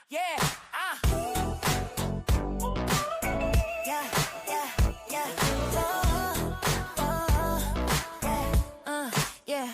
Yeah. Yeah.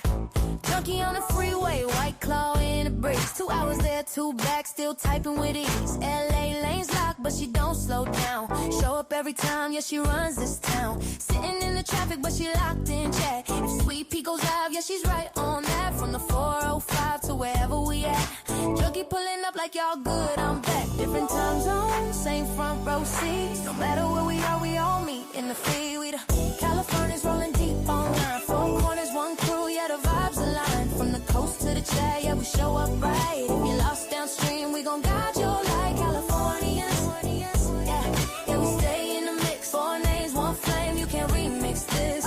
Junkie on the freeway, white claw in the brakes. 2 hours there, 2 back, still typing with ease. LA lanes locked, but she don't slow down. Show up every time, yeah, she runs this town. Sitting in the traffic, but she locked in check. If Sweet Pea goes live, yeah, she's right on that. From the 405 to wherever we at. Junkie pulling up like y'all good, I'm back. Different time zones, same front row seats. No matter where we are, we all meet in the free. We the Californians rolling deep on 9. 4 corners, 1 crew, yeah, the vibes align. From the coast to the chat, yeah, we show up right. If you lost downstream, we gon' guide you like Californians. Yeah, we stay in the mix. 4 names, 1 flame, you can't remix this.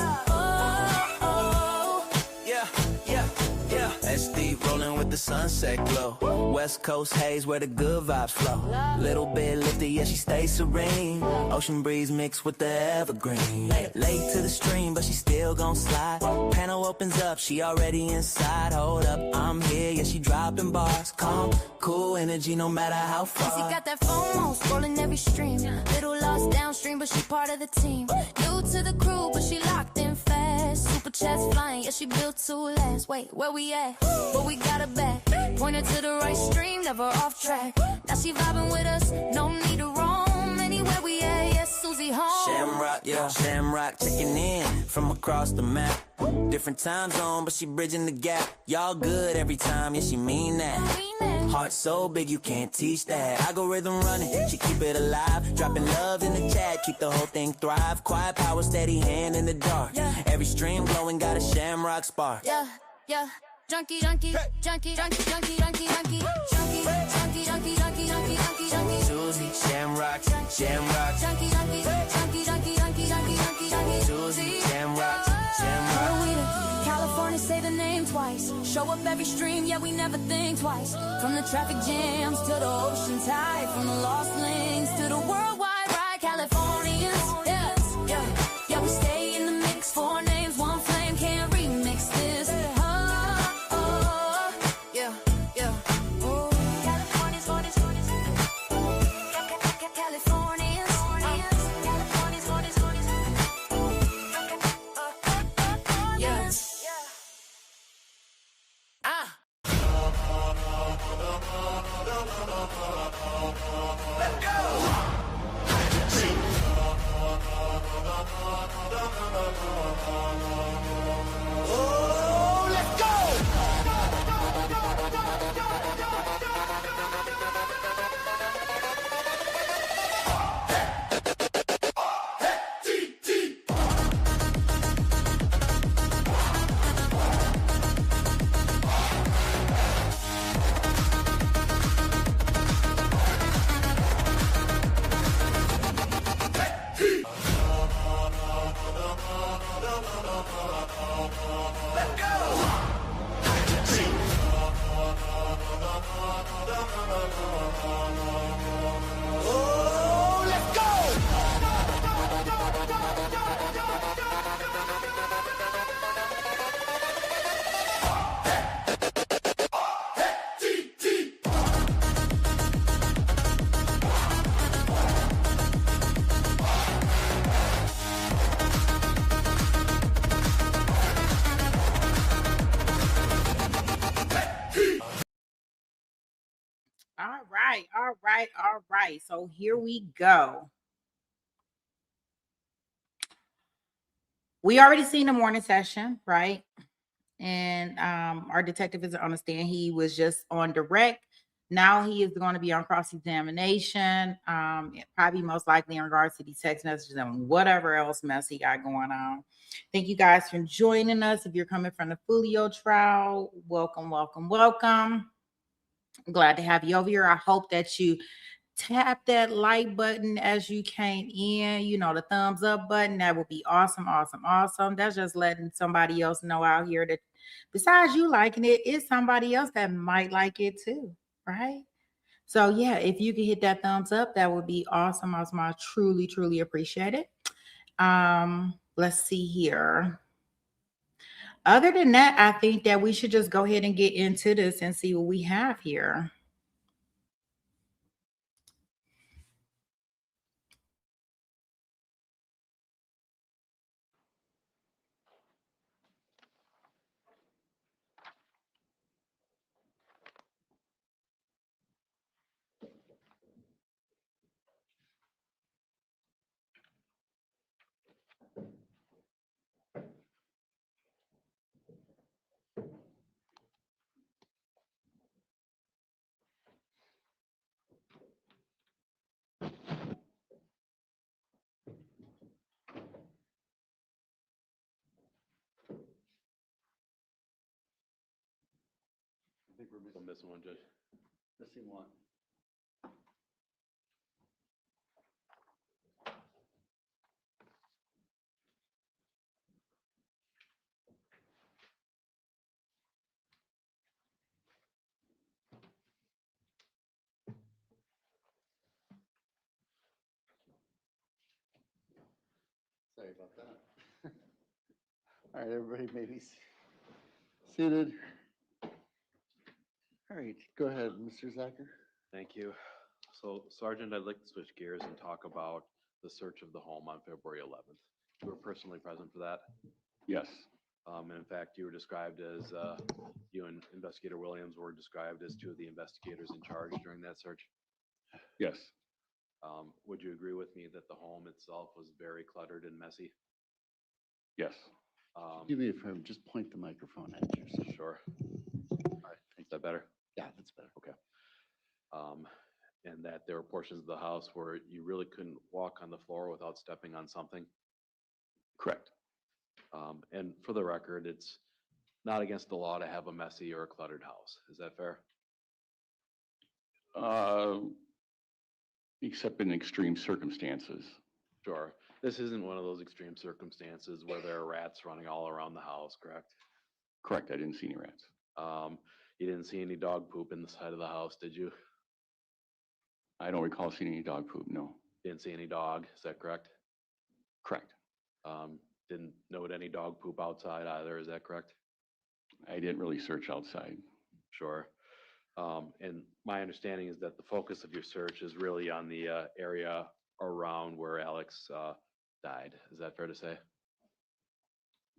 SD rolling with the sunset glow. West Coast haze where the good vibes flow. Little bit lifted, yeah, she stays serene. Ocean breeze mixed with the evergreen. Late to the stream, but she still gon' slide. Panel opens up, she already inside. Hold up, I'm here, yeah, she dropping bars. Calm, cool energy, no matter how far. She got that FOMO, scrolling every stream. Little lost downstream, but she part of the team. New to the crew, but she locked in fast. Super chats flying, yeah, she built to last. Wait, where we at? But we got her back. Pointed to the right stream, never off track. Now she vibing with us, no need to roam. Anywhere we at, yes, Susie home. Shamrock, yeah, Shamrock checking in from across the map. Different time zone, but she bridging the gap. Y'all good every time, yeah, she mean that. Heart so big you can't teach that. Algorithm running, she keep it alive. Dropping love in the chat, keep the whole thing thrive. Quiet power, steady hand in the dark. Every stream glowing got a Shamrock spark. Yeah. Junkie, junkie, junkie, junkie, junkie, junkie, junkie, junkie, junkie, junkie, junkie, junkie, junkie, junkie. Josie, Shamrock, Shamrock. Junkie, junkie, junkie, junkie, junkie, junkie, junkie, junkie. Josie, Shamrock, Shamrock. We the California, say the name twice. Show up every stream, yeah, we never think twice. From the traffic jams to the ocean tide, from the lost links to the worldwide ride. Californians, yeah, we stay in the mix. 4 names, 1 flame, can't remix this. All right. So here we go. We already seen the morning session, right? And our detective is on the stand. He was just on direct. Now he is going to be on cross-examination, probably most likely in regards to these text messages and whatever else mess he got going on. Thank you guys for joining us. If you're coming from the Fulio trial, welcome. I'm glad to have you over here. I hope that you tap that like button as you came in, the thumbs up button. That would be awesome. That's just letting somebody else know out here that besides you liking it, it's somebody else that might like it too, right? So yeah, if you could hit that thumbs up, that would be awesome. I truly appreciate it. Let's see here. Other than that, I think that we should just go ahead and get into this and see what we have here. think we're missing one, Judge. Missing one. Sorry about that. All right, everybody may be seated. All right, go ahead, Mr. Zacher. Thank you. So, Sergeant, I'd like to switch gears and talk about the search of the home on February 11th. You were personally present for that. Yes, And in fact, you were described as, you and Investigator Williams were described as two of the investigators in charge during that search. yes, Would you agree with me that the home itself was very cluttered and messy? yes. Do me a favor, just point the microphone at you. Sure. All right, is that better? Yeah, that's better. Okay. And that there were portions of the house where you really couldn't walk on the floor without stepping on something. Correct. And for the record, it's not against the law to have a messy or a cluttered house. Is that fair? Except in extreme circumstances. Sure. This isn't one of those extreme circumstances where there are rats running all around the house, correct? Correct, I didn't see any rats. You didn't see any dog poop in the side of the house, did you? I don't recall seeing any dog poop, no. Didn't see any dog, is that correct? Correct. Didn't note any dog poop outside either, is that correct? I didn't really search outside. Sure. And my understanding is that the focus of your search is really on the area around where Alex died. Is that fair to say?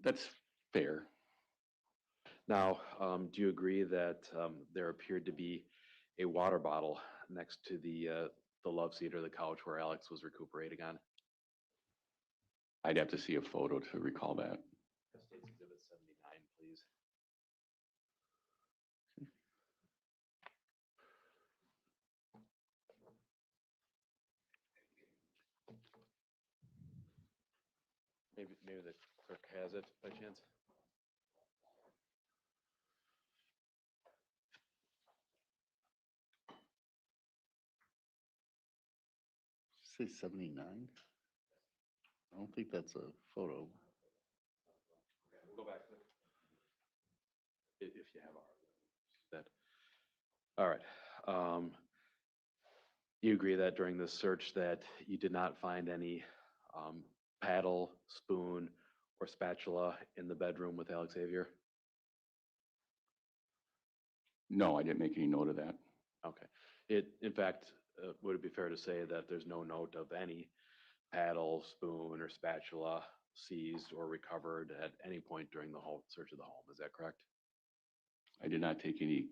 That's fair. Now, do you agree that there appeared to be a water bottle next to the love seat or the couch where Alex was recuperating on? I'd have to see a photo to recall that. State's Exhibit 79, please. Maybe the clerk has it by chance. Say 79? I don't think that's a photo. We'll go back to it. If you have that. All right. You agree that during this search that you did not find any paddle, spoon, or spatula in the bedroom with Alex Xavier? No, I didn't make any note of that. Okay. In fact, would it be fair to say that there's no note of any paddle, spoon, or spatula seized or recovered at any point during the whole search of the home? Is that correct? I did not take any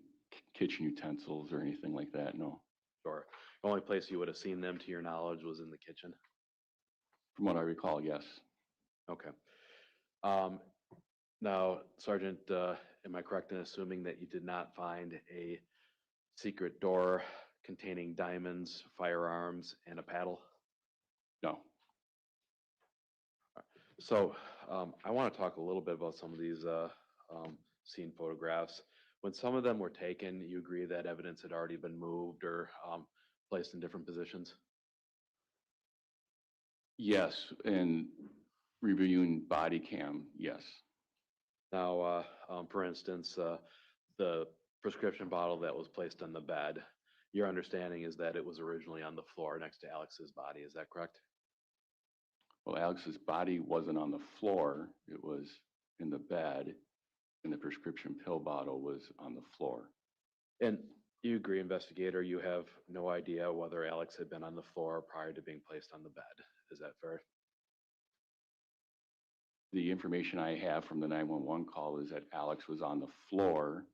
kitchen utensils or anything like that, no. Sure. The only place you would have seen them, to your knowledge, was in the kitchen? From what I recall, yes. Okay. Now, Sergeant, am I correct in assuming that you did not find a secret door containing diamonds, firearms, and a paddle? No. So I want to talk a little bit about some of these scene photographs. When some of them were taken, you agree that evidence had already been moved or placed in different positions? Yes, and reviewing body cam, yes. Now, for instance, the prescription bottle that was placed on the bed, your understanding is that it was originally on the floor next to Alex's body. Is that correct? Well, Alex's body wasn't on the floor. It was in the bed, and the prescription pill bottle was on the floor. And you agree, investigator, you have no idea whether Alex had been on the floor prior to being placed on the bed. Is that fair? The information I have from the 911 call is that Alex was on the floor.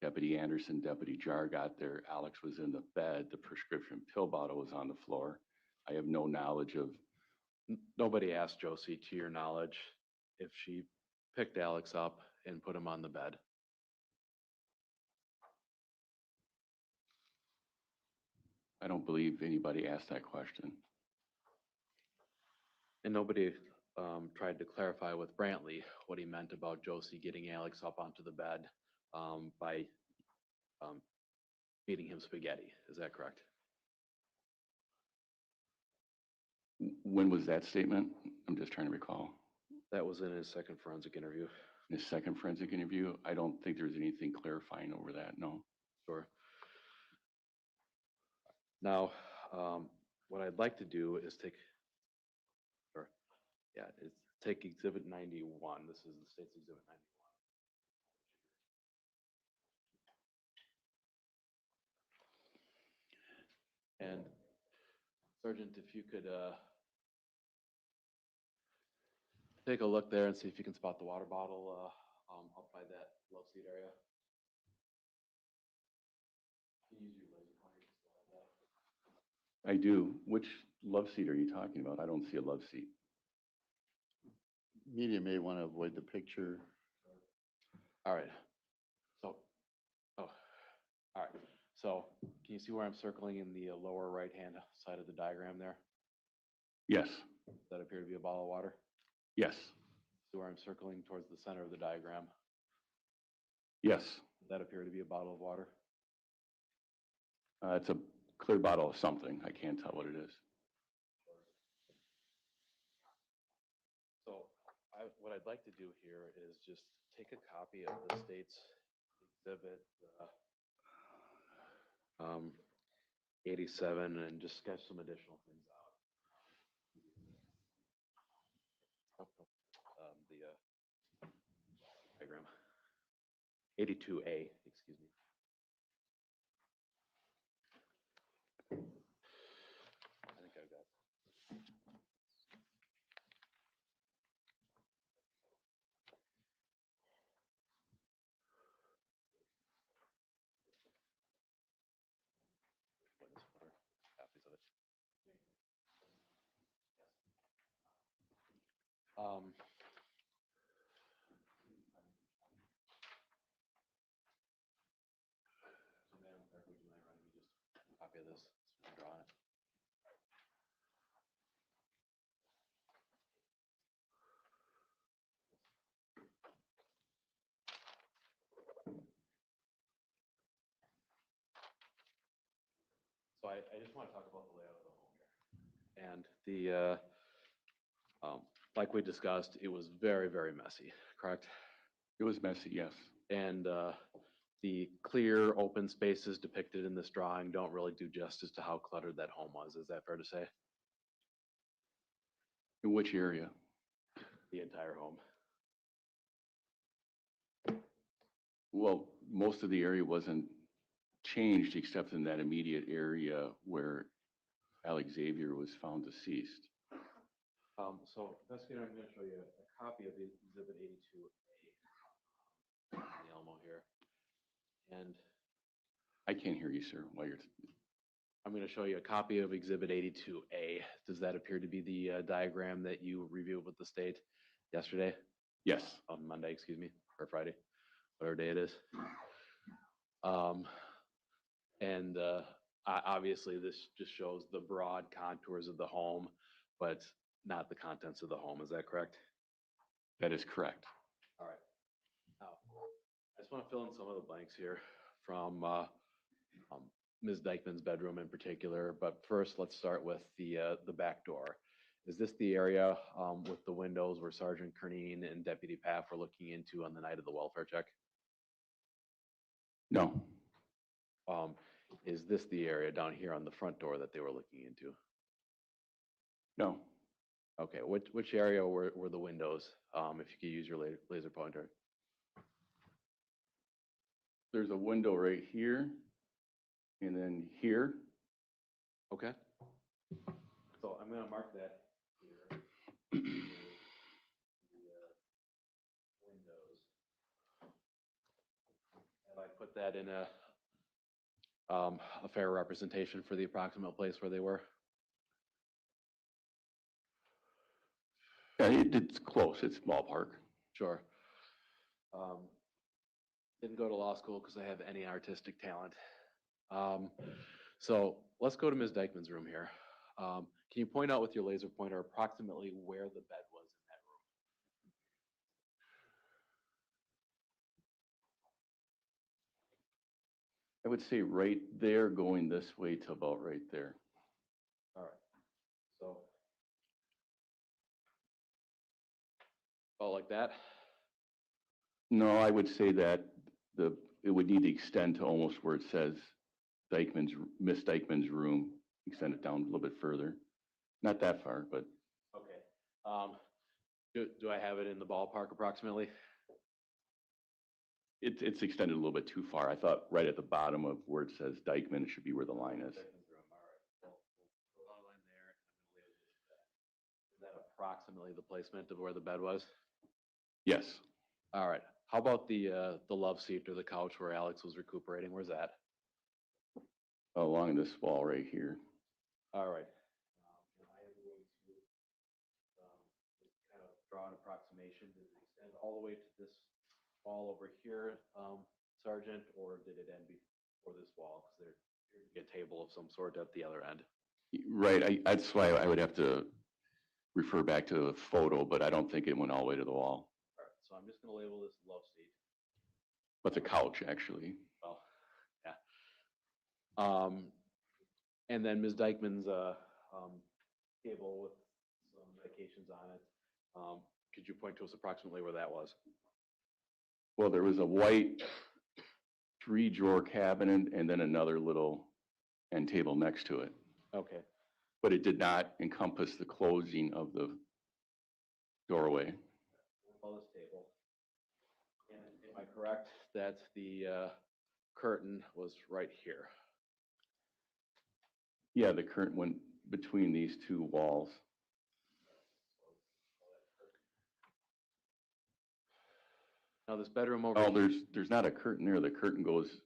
Deputy Anderson, Deputy Jar got there. Alex was in the bed. The prescription pill bottle was on the floor. I have no knowledge of. Nobody asked Josie, to your knowledge, if she picked Alex up and put him on the bed. I don't believe anybody asked that question. And nobody tried to clarify with Brantley what he meant about Josie getting Alex up onto the bed by feeding him spaghetti. Is that correct? When was that statement? I'm just trying to recall. That was in his second forensic interview. His second forensic interview, I don't think there's anything clarifying over that, no. Sure. Now, what I'd like to do is take Exhibit 91. This is the state's Exhibit 91. And Sergeant, if you could take a look there and see if you can spot the water bottle up by that love seat area. Can you use your laser pointer to still have that? I do. Which love seat are you talking about? I don't see a love seat. Media may want to avoid the picture. All right. So, all right. So, can you see where I'm circling in the lower right-hand side of the diagram there? Yes, Does that appear to be a bottle of water? yes, See where I'm circling towards the center of the diagram? yes. Does that appear to be a bottle of water? It's a clear bottle of something. I can't tell what it is. So, what I'd like to do here is just take a copy of the state's exhibit 87 and just sketch some additional things out. The diagram. 82A, excuse me. I think I've got. Copies of it. So Madam Clerk, would you mind running me just a copy of this? So I can draw on it. So I just want to talk about the layout of the home here. And the, like we discussed, it was very, very messy, correct? It was messy, yes. And the clear open spaces depicted in this drawing don't really do justice to how cluttered that home was. Is that fair to say? In which area? The entire home. Well, most of the area wasn't changed except in that immediate area where Alex Xavier was found deceased. So investigator, I'm going to show you a copy of the Exhibit 82A in the Elmo here. And I can't hear you, sir, while you're. I'm going to show you a copy of Exhibit 82A. Does that appear to be the diagram that you reviewed with the state yesterday? Yes. On Monday, excuse me, or Friday, whatever day it is. And obviously this just shows the broad contours of the home, but not the contents of the home. Is that correct? That is correct. All right. Now, I just want to fill in some of the blanks here from Ms. Dikeman's bedroom in particular. But first, let's start with the back door. Is this the area with the windows where Sergeant Kernine and Deputy Paff were looking into on the night of the welfare check? No. Is this the area down here on the front door that they were looking into? No. Okay, which area were the windows, if you could use your laser pointer? There's a window right here and then here. Okay. So I'm going to mark that here. The windows. Have I put that in a fair representation for the approximate place where they were? Yeah, it's close. It's ballpark. Sure. Didn't go to law school because I have any artistic talent. So let's go to Ms. Dikeman's room here. Can you point out with your laser pointer approximately where the bed was in that room? I would say right there, going this way to about right there. All right, so. About like that? No, I would say that it would need to extend to almost where it says Miss Dikeman's room, extend it down a little bit further. Not that far, but Okay. Do I have it in the ballpark approximately? it's extended a little bit too far. I thought right at the bottom of where it says Dikeman, it should be where the line is. Dikeman's room, all right. We'll draw a line there, and I'm gonna label it that. Is that approximately the placement of where the bed was? Yes. All right. How about the love seat or the couch where Alex was recuperating? Where's that? Along this wall right here. All right. And I am going to just kind of draw an approximation. Did it extend all the way to this wall over here, Sergeant, or did it end before this wall? Because there's a table of some sort at the other end. Right. That's why I would have to refer back to the photo, but I don't think it went all the way to the wall. All right. So I'm just going to label this love seat. But the couch, actually. Well, yeah. And then Ms. Dikeman's table with some medications on it. Could you point to us approximately where that was? Well, there was a white 3-drawer cabinet and then another little end table next to it. Okay. But it did not encompass the closing of the doorway. Well, this table. And am I correct that the curtain was right here? Yeah, the curtain went between these two walls. Now this bedroom over Oh, here. there's not a curtain there. The curtain goes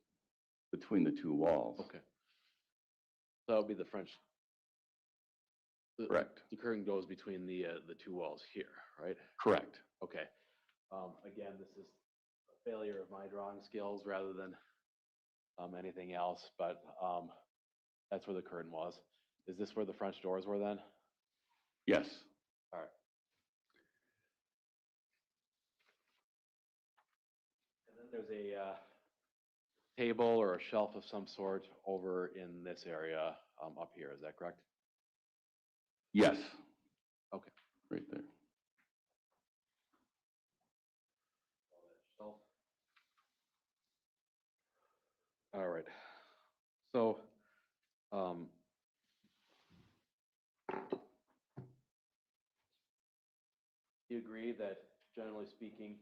between the two walls. Okay. So that would be the French. Correct. The curtain goes between the two walls here, right? Correct. Okay. Again, this is a failure of my drawing skills rather than anything else, but that's where the curtain was. Is this where the French doors were then? Yes. All right. And then there's a table or a shelf of some sort over in this area up here. Is that correct? Yes. Okay. Right there. Shelf. All right. So, you agree that generally speaking,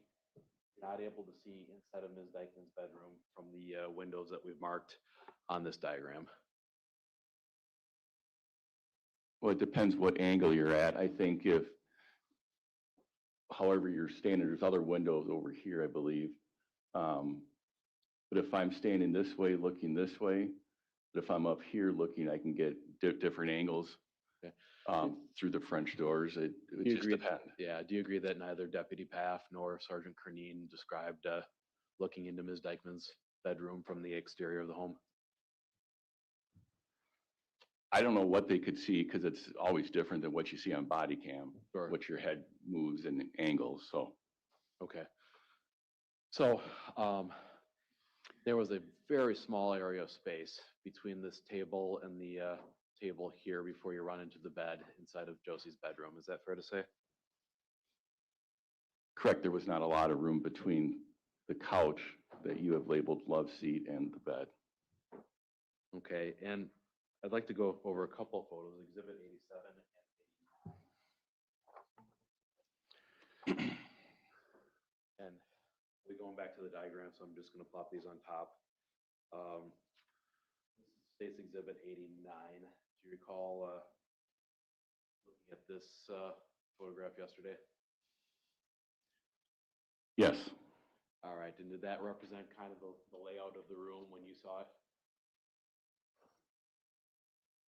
you're not able to see inside of Ms. Dikeman's bedroom from the windows that we've marked on this diagram? Well, it depends what angle you're at. I think however you're standing, there's other windows over here, I believe. But if I'm standing this way, looking this way, but if I'm up here looking, I can get different angles. Okay. Through the French doors. It would just depend. Yeah. Do you agree that neither Deputy Paff nor Sergeant Cernine described looking into Ms. Dikeman's bedroom from the exterior of the home? I don't know what they could see because it's always different than what you see on body cam, Sure. what your head moves and angles. So, Okay. So there was a very small area of space between this table and the table here before you run into the bed inside of Josie's bedroom. Is that fair to say? correct, there was not a lot of room between the couch that you have labeled love seat and the bed. Okay, and I'd like to go over a couple of photos, Exhibit 87 and 89. And we're going back to the diagram, so I'm just going to plop these on top. This is State's Exhibit 89. Do you recall looking at this photograph yesterday? Yes, All right, and did that represent kind of the layout of the room when you saw it?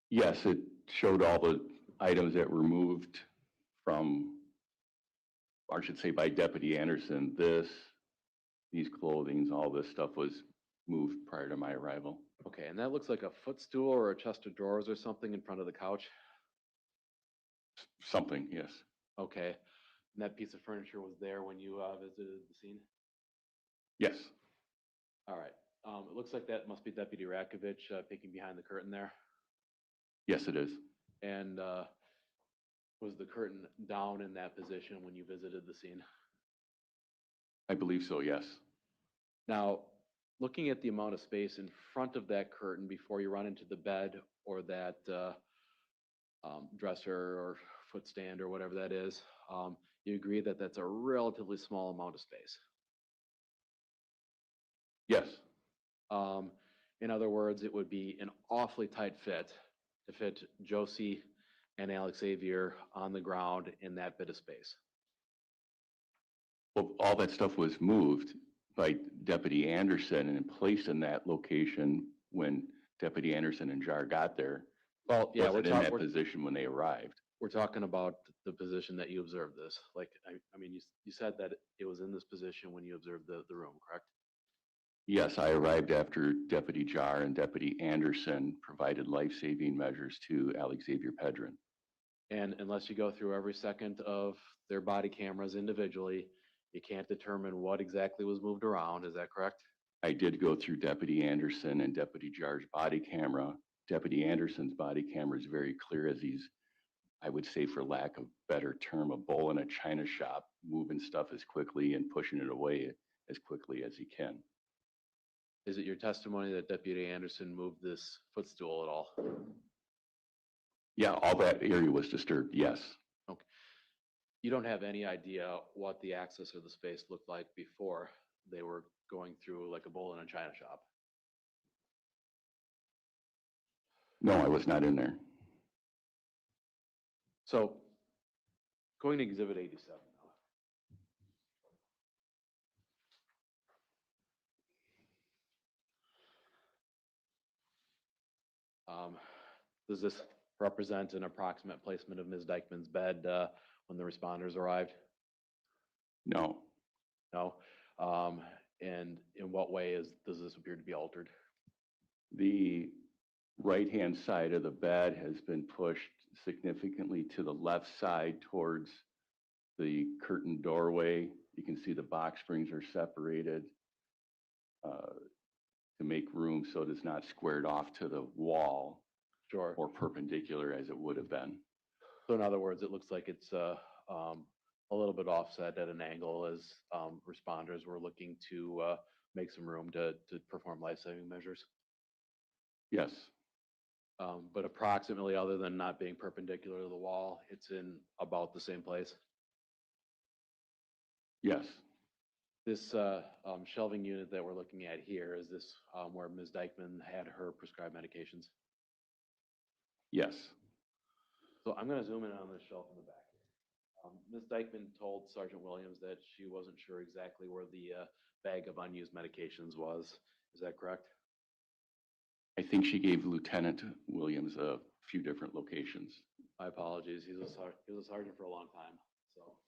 yes, it showed all the items that were moved from, or I should say by Deputy Anderson. These clothings, all this stuff was moved prior to my arrival. Okay, and that looks like a footstool or a chest of drawers or something in front of the couch? Something, yes. Okay, and that piece of furniture was there when you visited the scene? Yes. All right. It looks like that must be Deputy Rakovich peeking behind the curtain there. Yes, it is. And was the curtain down in that position when you visited the scene? I believe so, yes. Now, looking at the amount of space in front of that curtain before you run into the bed or that dresser or footstand or whatever that is, you agree that that's a relatively small amount of space? Yes. In other words, it would be an awfully tight fit to fit Josie and Alex Xavier on the ground in that bit of space. Well, all that stuff was moved by Deputy Anderson and placed in that location when Deputy Anderson and Jar got there. Well, yeah, Wasn't in that position when they arrived. We're talking about the position that you observed this. Like, I mean, you said that it was in this position when you observed the room, correct? Yes, I arrived after Deputy Jar and Deputy Anderson provided life-saving measures to Alex Xavier Pedron. And unless you go through every second of their body cameras individually, you can't determine what exactly was moved around. Is that correct? I did go through Deputy Anderson and Deputy Jar's body camera. Deputy Anderson's body camera is very clear as he's, I would say for lack of better term, a bull in a china shop, moving stuff as quickly and pushing it away as quickly as he can. Is it your testimony that Deputy Anderson moved this footstool at all? Yeah, all that area was disturbed, yes. Okay. You don't have any idea what the access or the space looked like before they were going through like a bull in a china shop? No, I was not in there. So, going to Exhibit 87 now. Does this represent an approximate placement of Ms. Dikeman's bed when the responders arrived? No. No. And in what way does this appear to be altered? The right-hand side of the bed has been pushed significantly to the left side towards the curtain doorway. You can see the box springs are separated to make room so it is not squared off to the wall. Sure. Or perpendicular as it would have been. So in other words, it looks like it's a little bit offset at an angle as responders were looking to make some room to perform life-saving measures. Yes. But approximately, other than not being perpendicular to the wall, it's in about the same place. Yes. This shelving unit that we're looking at here, is this where Ms. Dikeman had her prescribed medications? Yes. So I'm going to zoom in on this shelf in the back. Ms. Dikeman told Sergeant Williams that she wasn't sure exactly where the bag of unused medications was. Is that correct? I think she gave Lieutenant Williams a few different locations. My apologies. He was a sergeant for a long time. So,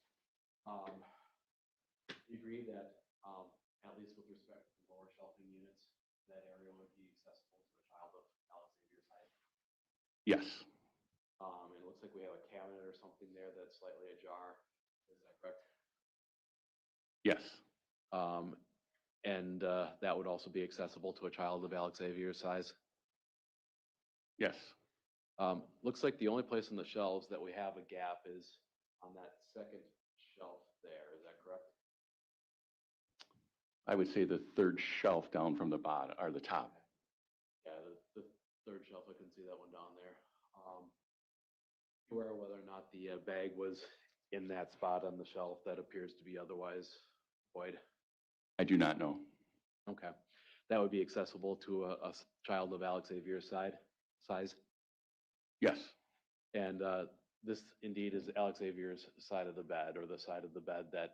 you agree that at least with respect to the lower shelving units, that area would be accessible to a child of Alex Xavier's height? Yes. It looks like we have a cabinet or something there that's slightly ajar. Is that correct? Yes. And that would also be accessible to a child of Alex Xavier's size? Yes. Looks like the only place on the shelves that we have a gap is on that second shelf there. Is that correct? I would say the third shelf down from the bottom, or the top. Yeah, the third shelf, I can see that one down there. You aware whether or not the bag was in that spot on the shelf that appears to be otherwise void? I do not know. Okay. That would be accessible to a child of Alex Xavier's size? Yes. And this indeed is Alex Xavier's side of the bed, or the side of the bed that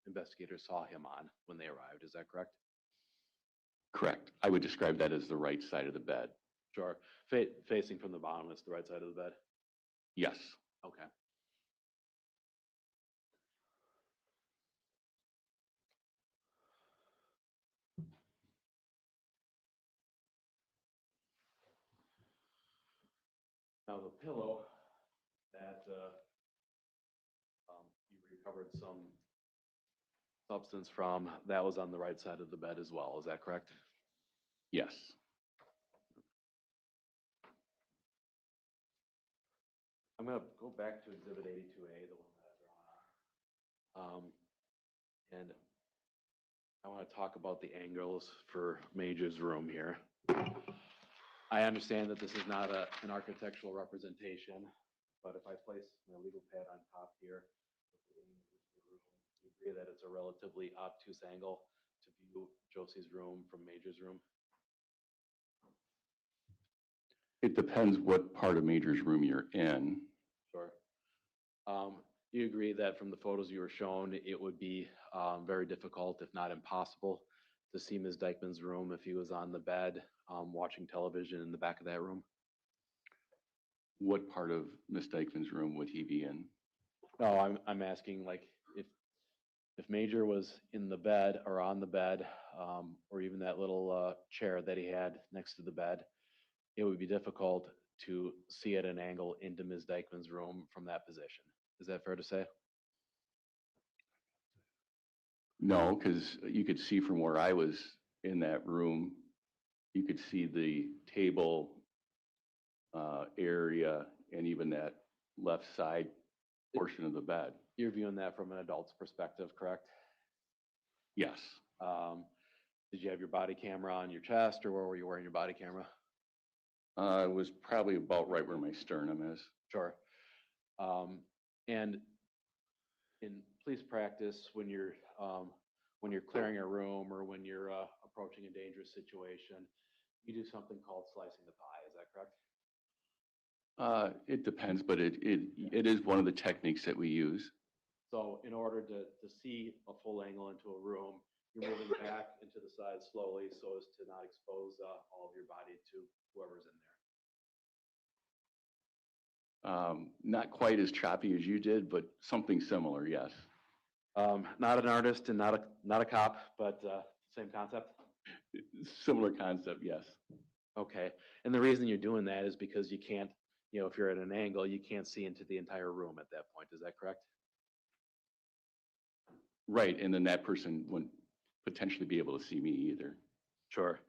investigators saw him on when they arrived. Is that correct? Correct. I would describe that as the right side of the bed. Sure. Facing from the bottom, it's the right side of the bed? Yes. Okay. Now the pillow that you recovered some substance from, that was on the right side of the bed as well. Is that correct? Yes. I'm gonna go back to Exhibit 82A, the one that I drawn on. And I want to talk about the angles for Major's room here. I understand that this is not an architectural representation, but if I place my legal pad on top here, you agree that it's a relatively obtuse angle to view Josie's room from Major's room? It depends what part of Major's room you're in. Sure. You agree that from the photos you were shown, it would be very difficult, if not impossible, to see Ms. Dikeman's room if he was on the bed watching television in the back of that room? What part of Miss Dikeman's room would he be in? No, I'm asking, like, if Major was in the bed or on the bed, or even that little chair that he had next to the bed, it would be difficult to see at an angle into Ms. Dikeman's room from that position. Is that fair to say? No, because you could see from where I was in that room, you could see the table area and even that left side portion of the bed. You're viewing that from an adult's perspective, correct? Yes. Did you have your body camera on your chest, or where were you wearing your body camera? It was probably about right where my sternum is. Sure. And in police practice, when you're clearing a room or when you're approaching a dangerous situation, you do something called slicing the pie. Is that correct? It depends, but it is one of the techniques that we use. So in order to see a full angle into a room, you're moving back into the side slowly so as to not expose all of your body to whoever's in there. Not quite as choppy as you did, but something similar, yes. Not an artist and not a cop, but same concept? Similar concept, yes. Okay. And the reason you're doing that is because you can't, if you're at an angle, you can't see into the entire room at that point. Is that correct? Right, and then that person wouldn't potentially be able to see me either. Sure.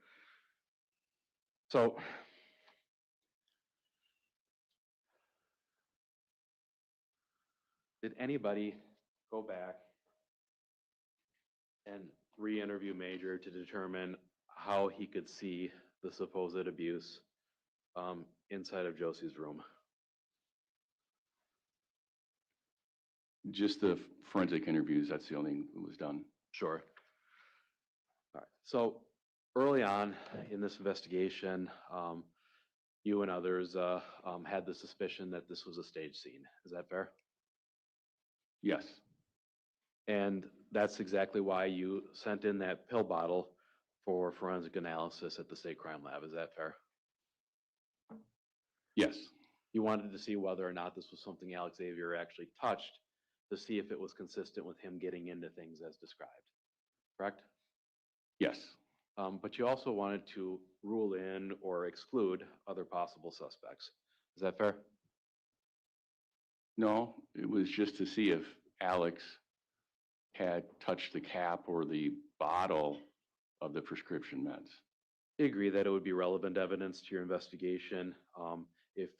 So did anybody go back and re-interview Major to determine how he could see the supposed abuse inside of Josie's room? Just the forensic interviews, that's the only thing that was done. Sure. All right. So early on in this investigation, you and others had the suspicion that this was a stage scene. Is that fair? Yes. And that's exactly why you sent in that pill bottle for forensic analysis at the state crime lab. Is that fair? Yes. You wanted to see whether or not this was something Alex Xavier actually touched, to see if it was consistent with him getting into things as described, correct? Yes. But you also wanted to rule in or exclude other possible suspects. Is that fair? No, it was just to see if Alex had touched the cap or the bottle of the prescription meds. I agree that it would be relevant evidence to your investigation if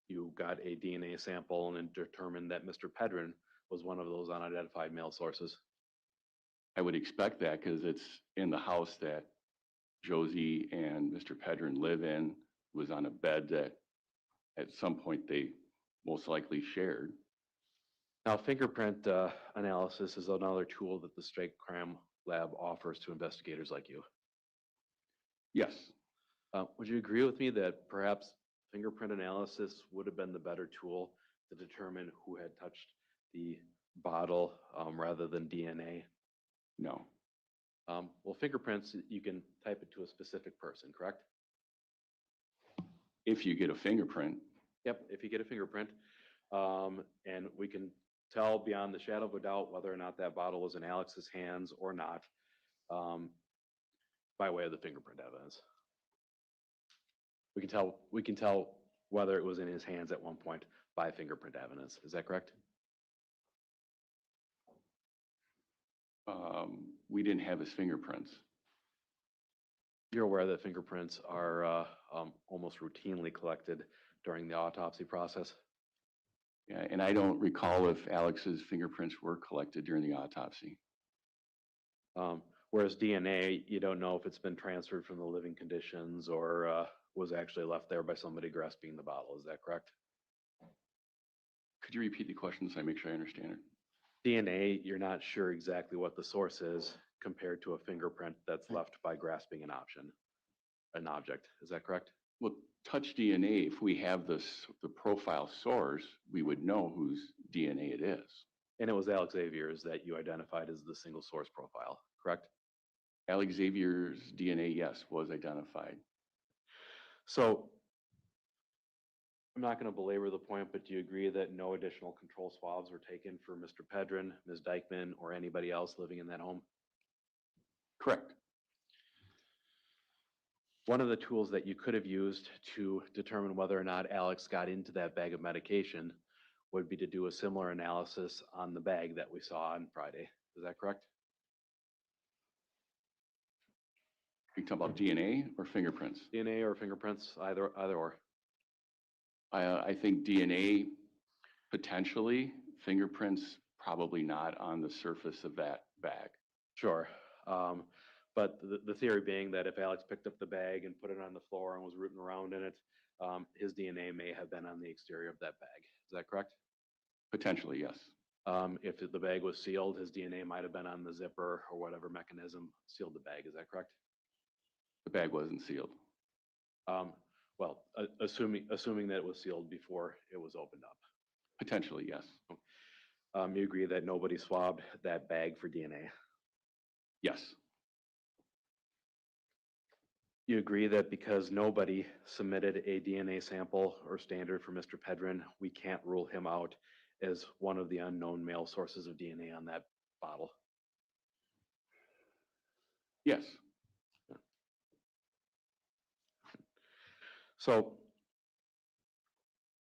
you got a DNA sample and determined that Mr. Pedrin was one of those unidentified male sources. I would expect that because it's in the house that Josie and Mr. Pedrin live in, was on a bed that at some point they most likely shared. Now, fingerprint analysis is another tool that the state crime lab offers to investigators like you. Yes. Would you agree with me that perhaps fingerprint analysis would have been the better tool to determine who had touched the bottle rather than DNA? No. Well, fingerprints, you can type it to a specific person, correct? If you get a fingerprint. Yep, if you get a fingerprint, and we can tell beyond the shadow of a doubt whether or not that bottle was in Alex's hands or not, by way of the fingerprint evidence. We can tell whether it was in his hands at one point by fingerprint evidence. Is that correct? We didn't have his fingerprints. You're aware that fingerprints are almost routinely collected during the autopsy process? Yeah, and I don't recall if Alex's fingerprints were collected during the autopsy. Whereas DNA, you don't know if it's been transferred from the living conditions or was actually left there by somebody grasping the bottle. Is that correct? Could you repeat the question so I make sure I understand it? DNA, you're not sure exactly what the source is compared to a fingerprint that's left by grasping an object. Is that correct? Well, touch DNA, if we have the profile source, we would know whose DNA it is. And it was Alex Xavier's that you identified as the single source profile, correct? Alex Xavier's DNA, yes, was identified. So I'm not going to belabor the point, but do you agree that no additional control swabs were taken for Mr. Pedrin, Ms. Dikeman, or anybody else living in that home? Correct. One of the tools that you could have used to determine whether or not Alex got into that bag of medication would be to do a similar analysis on the bag that we saw on Friday. Is that correct? Are you talking about DNA or fingerprints? DNA or fingerprints, either or. I think DNA potentially, fingerprints probably not on the surface of that bag. Sure. But the theory being that if Alex picked up the bag and put it on the floor and was rooting around in it, his DNA may have been on the exterior of that bag. Is that correct? Potentially, yes. If the bag was sealed, his DNA might have been on the zipper or whatever mechanism sealed the bag. Is that correct? The bag wasn't sealed. Well, assuming that it was sealed before it was opened up. Potentially, yes. You agree that nobody swabbed that bag for DNA? Yes. You agree that because nobody submitted a DNA sample or standard for Mr. Pedrin, we can't rule him out as one of the unknown male sources of DNA on that bottle? Yes. So,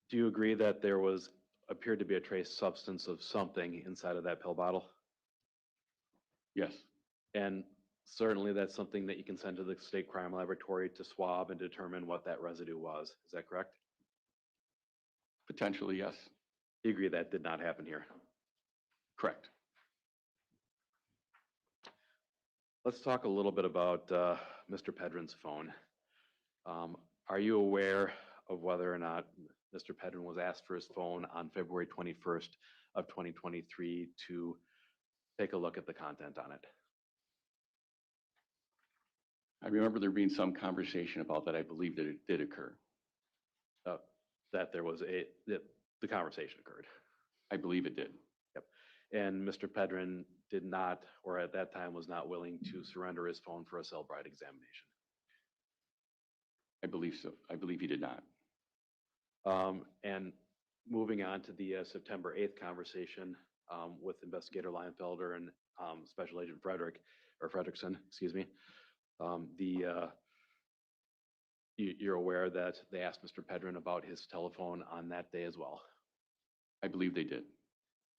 do you agree that there appeared to be a trace substance of something inside of that pill bottle? Yes. And certainly that's something that you can send to the state crime laboratory to swab and determine what that residue was. Is that correct? Potentially, yes. You agree that did not happen here? Correct. Let's talk a little bit about Mr. Pedrin's phone. Are you aware of whether or not Mr. Pedrin was asked for his phone on February 21st of 2023 to take a look at the content on it? I remember there being some conversation about that. I believe that it did occur. That the conversation occurred. I believe it did. Yep. And Mr. Pedrin did not, or at that time was not willing to surrender his phone for a cell bride examination. I believe so. I believe he did not. And moving on to the September 8th conversation with Investigator Leinfelder and Special Agent Fredrickson, excuse me. You're aware that they asked Mr. Pedrin about his telephone on that day as well. I believe they did.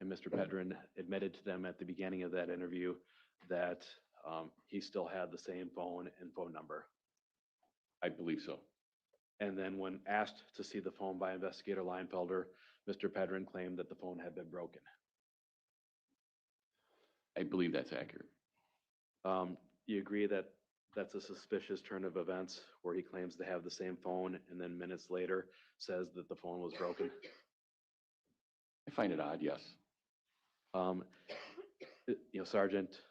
And Mr. Pedrin admitted to them at the beginning of that interview that he still had the same phone and phone number. I believe so. And then when asked to see the phone by Investigator Leinfelder, Mr. Pedrin claimed that the phone had been broken. I believe that's accurate. You agree that that's a suspicious turn of events where he claims to have the same phone and then minutes later says that the phone was broken? I find it odd, yes. Sergeant,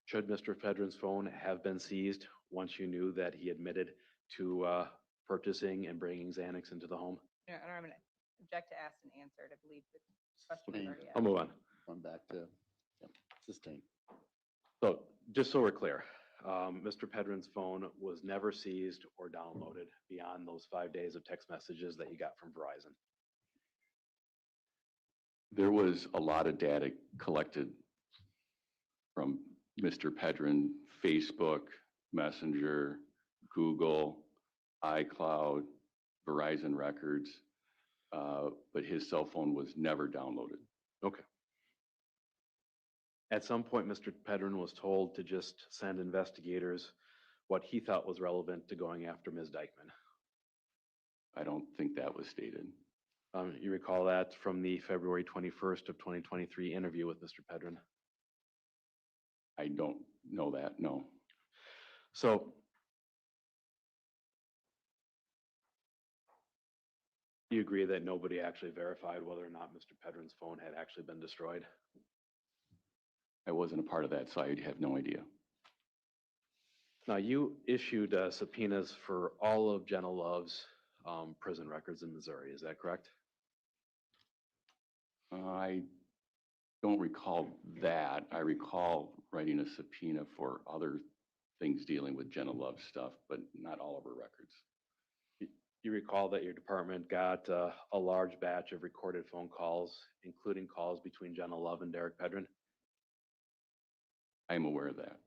should Mr. Pedrin's phone have been seized once you knew that he admitted to purchasing and bringing Xanax into the home? No, I'm going to object to asked and answered. I believe the question was already I'll asked. move on. One back to, sustain. So just so we're clear, Mr. Pedrin's phone was never seized or downloaded beyond those 5 days of text messages that you got from Verizon. There was a lot of data collected from Mr. Pedrin, Facebook, Messenger, Google, iCloud, Verizon records, but his cell phone was never downloaded. Okay. At some point, Mr. Pedrin was told to just send investigators what he thought was relevant to going after Ms. Dikeman. I don't think that was stated. You recall that from the February 21st of 2023 interview with Mr. Pedrin. I don't know that, no. So do you agree that nobody actually verified whether or not Mr. Pedrin's phone had actually been destroyed? I wasn't a part of that, so I have no idea. Now, you issued subpoenas for all of Jenna Love's prison records in Missouri, is that correct? I don't recall that. I recall writing a subpoena for other things dealing with Jenna Love's stuff, but not all of her records. You recall that your department got a large batch of recorded phone calls, including calls between Jenna Love and Derek Pedrin? I am aware of that.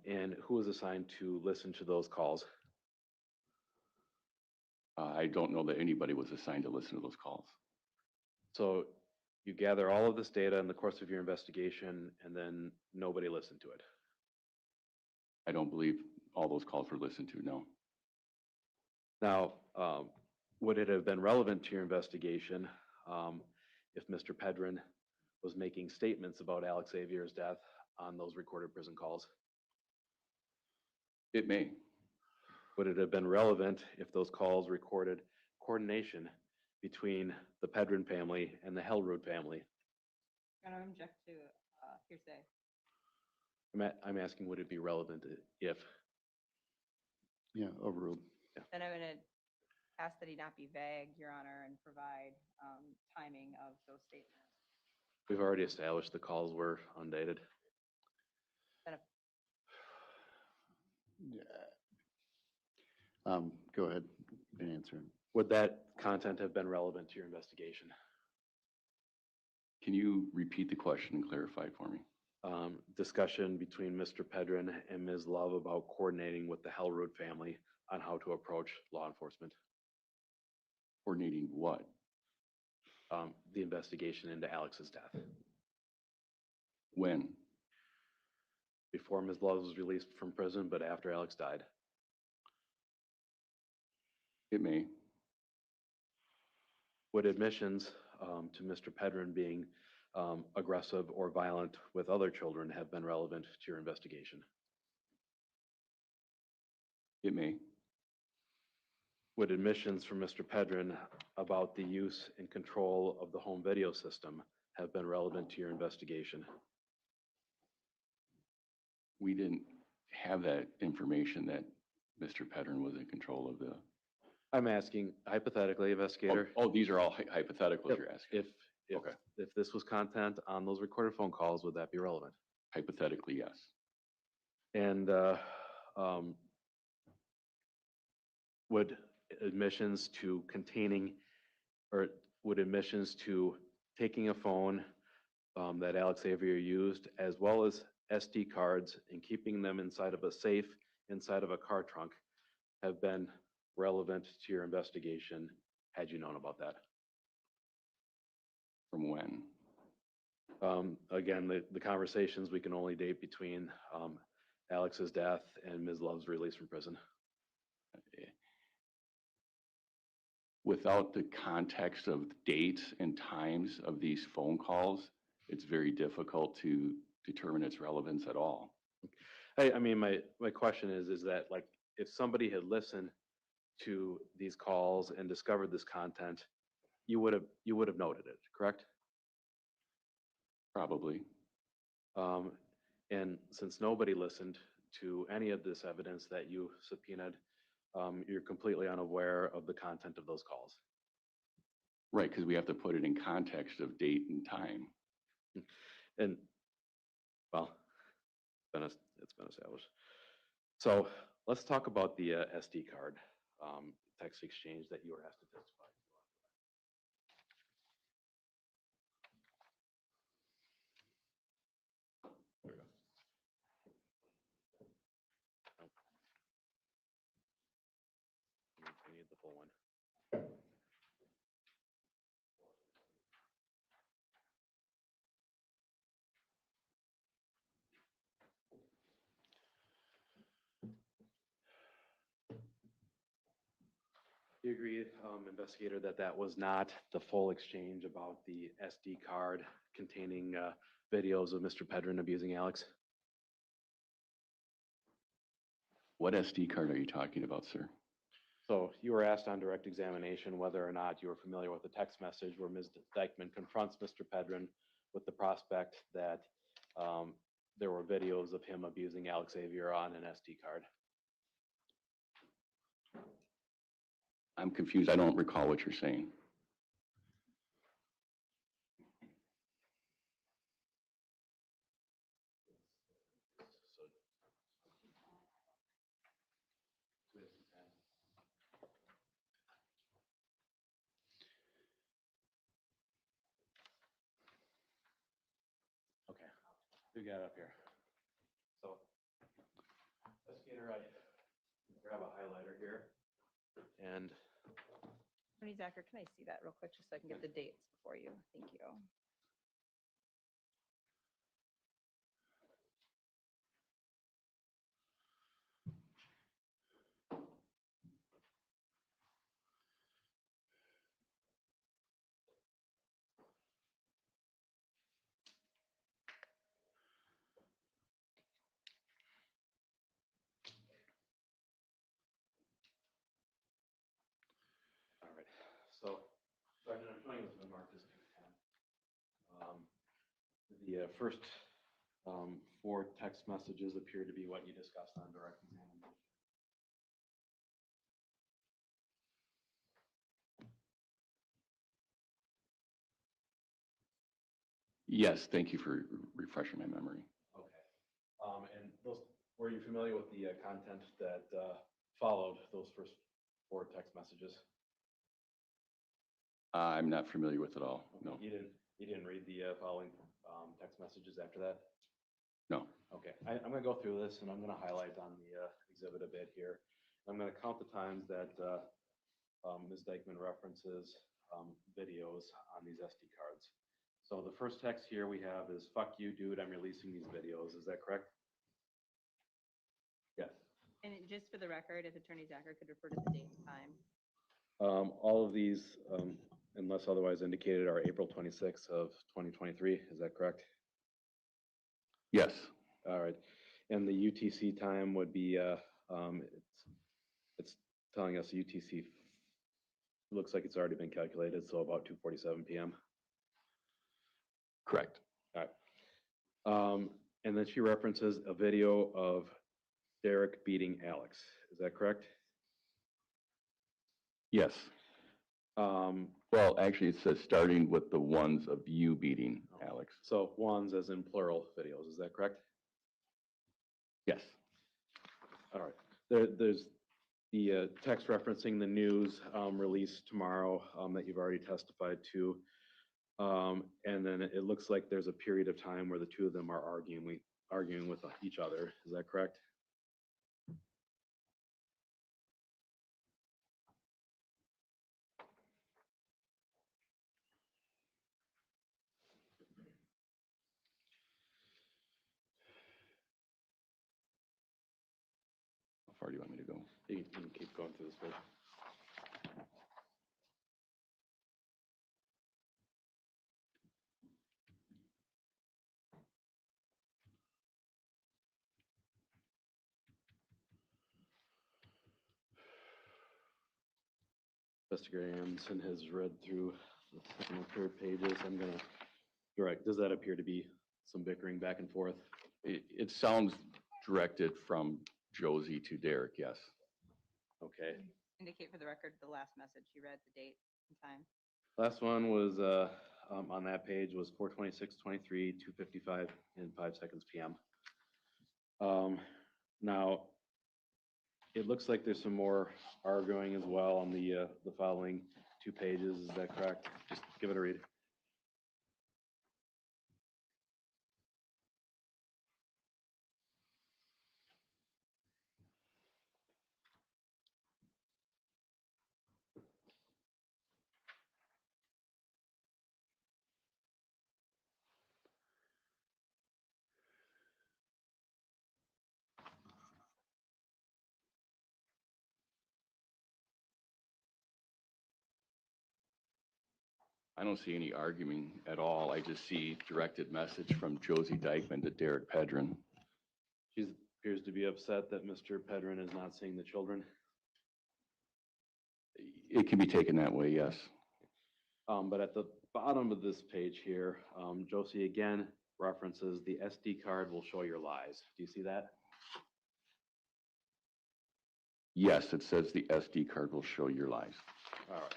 And who was assigned to listen to those calls? I don't know that anybody was assigned to listen to those calls. So you gather all of this data in the course of your investigation, and then nobody listened to it? I don't believe all those calls were listened to, no. Now, would it have been relevant to your investigation if Mr. Pedrin was making statements about Alex Xavier's death on those recorded prison calls? It may. Would it have been relevant if those calls recorded coordination between the Pedrin family and the Hellroot family? I'm going to object to hearsay. I'm asking, would it be relevant if? Yeah, overruled. Then I'm going to ask that he not be vague, Your Honor, and provide timing of those statements. We've already established the calls were undated. Yeah. Go ahead and answer. Would that content have been relevant to your investigation? Can you repeat the question and clarify for me? Discussion between Mr. Pedrin and Ms. Love about coordinating with the Hellroot family on how to approach law enforcement. Coordinating what? The investigation into Alex's death. When? Before Ms. Love was released from prison, but after Alex died. It may. Would admissions to Mr. Pedrin being aggressive or violent with other children have been relevant to your investigation? It may. Would admissions from Mr. Pedrin about the use and control of the home video system have been relevant to your investigation? We didn't have that information that Mr. Pedrin was in control of the. I'm asking hypothetically, investigator. Oh, these are all hypotheticals you're asking. Okay. If this was content on those recorded phone calls, would that be relevant? Hypothetically, yes. And would admissions to containing, or would admissions to taking a phone that Alex Xavier used, as well as SD cards and keeping them inside of a safe, inside of a car trunk, have been relevant to your investigation had you known about that? From when? Again, the conversations we can only date between Alex's death and Ms. Love's release from prison. Without the context of dates and times of these phone calls, it's very difficult to determine its relevance at all. I mean, my question is that, like, if somebody had listened to these calls and discovered this content, you would have noted it, correct? Probably. And since nobody listened to any of this evidence that you subpoenaed, you're completely unaware of the content of those calls. Right, because we have to put it in context of date and time. And, well, it's been established. So let's talk about the SD card text exchange that you were asked to testify to. There we go. Nope. I need the full one. Do you agree, investigator, that that was not the full exchange about the SD card containing videos of Mr. Pedrin abusing Alex? What SD card are you talking about, sir? So you were asked on direct examination whether or not you were familiar with the text message where Ms. Dikeman confronts Mr. Pedrin with the prospect that there were videos of him abusing Alex Xavier on an SD card. I'm confused. I don't recall what you're saying. Okay, we got it up here. So, investigator, I grab a highlighter here and Attorney Zacher, can I see that real quick, just so I can get the dates for you? Thank you. all right. So, Sergeant, I'm showing this one marked as 210. The first four text messages appear to be what you discussed on direct examination. Yes, thank you for refreshing my memory. Okay. And those, were you familiar with the content that followed those first four text messages? I'm not familiar with it all. No. You didn't read the following text messages after that? No. Okay, I'm gonna go through this and I'm gonna highlight on the exhibit a bit here. I'm gonna count the times that Ms. Dikeman references videos on these SD cards. So the first text here we have is, "Fuck you, dude, I'm releasing these videos." Is that correct? Yes. And just for the record, if Attorney Zacher could refer to the date and time. All of these, unless otherwise indicated, are April 26th of 2023. Is that correct? Yes. All right. And the UTC time would be, it's telling us UTC looks like it's already been calculated, so about 2:47 p.m. Correct. All right. And then she references a video of Derek beating Alex. Is that correct? Yes. Well, actually, it says starting with the ones of you beating Alex. So ones as in plural videos. Is that correct? Yes. All right. There's the text referencing the news release tomorrow that you've already testified to. And then it looks like there's a period of time where the two of them are arguing with each other. Is that correct? How far do you want me to go? You can keep going through this page. Investigator Amundsen has read through the second and third pages. I'm gonna direct. Does that appear to be some bickering back and forth? It sounds directed from Josie to Derek, yes. Okay. Indicate for the record the last message you read, the date and time. Last one was on that page was 4/26/23, 2:55 and 5 seconds p.m. Now, it looks like there's some more arguing as well on the following two pages. Is that correct? Just give it a read. I don't see any arguing at all. I just see directed message from Josie Dikeman to Derek Pedron. She appears to be upset that Mr. Pedron is not seeing the children. It can be taken that way, yes. But at the bottom of this page here, Josie again references the SD card will show your lies. Do you see that? Yes, it says the SD card will show your lies. All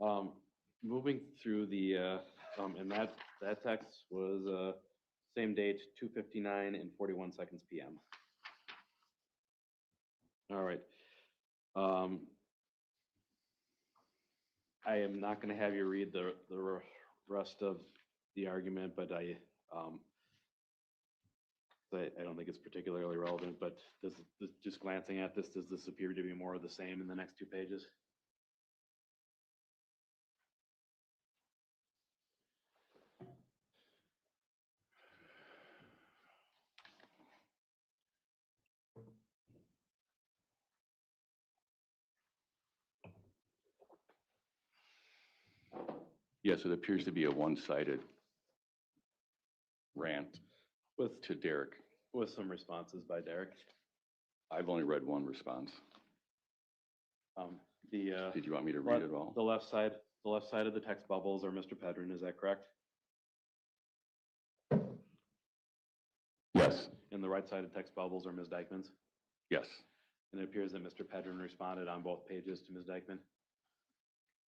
right. Moving through the, and that text was same date, 2:59 and 41 seconds PM. All right. I am not going to have you read the rest of the argument, but I don't think it's particularly relevant, but just glancing at this, does this appear to be more of the same in the next 2 pages? Yes, it appears to be a one-sided rant to Derek. With some responses by Derek. I've only read one response. Did you want me to read it all? The left side of the text bubbles are Mr. Pedron, is that correct? Yes. And the right side of text bubbles are Ms. Dikeman's? Yes. And it appears that Mr. Pedron responded on both pages to Ms. Dikeman?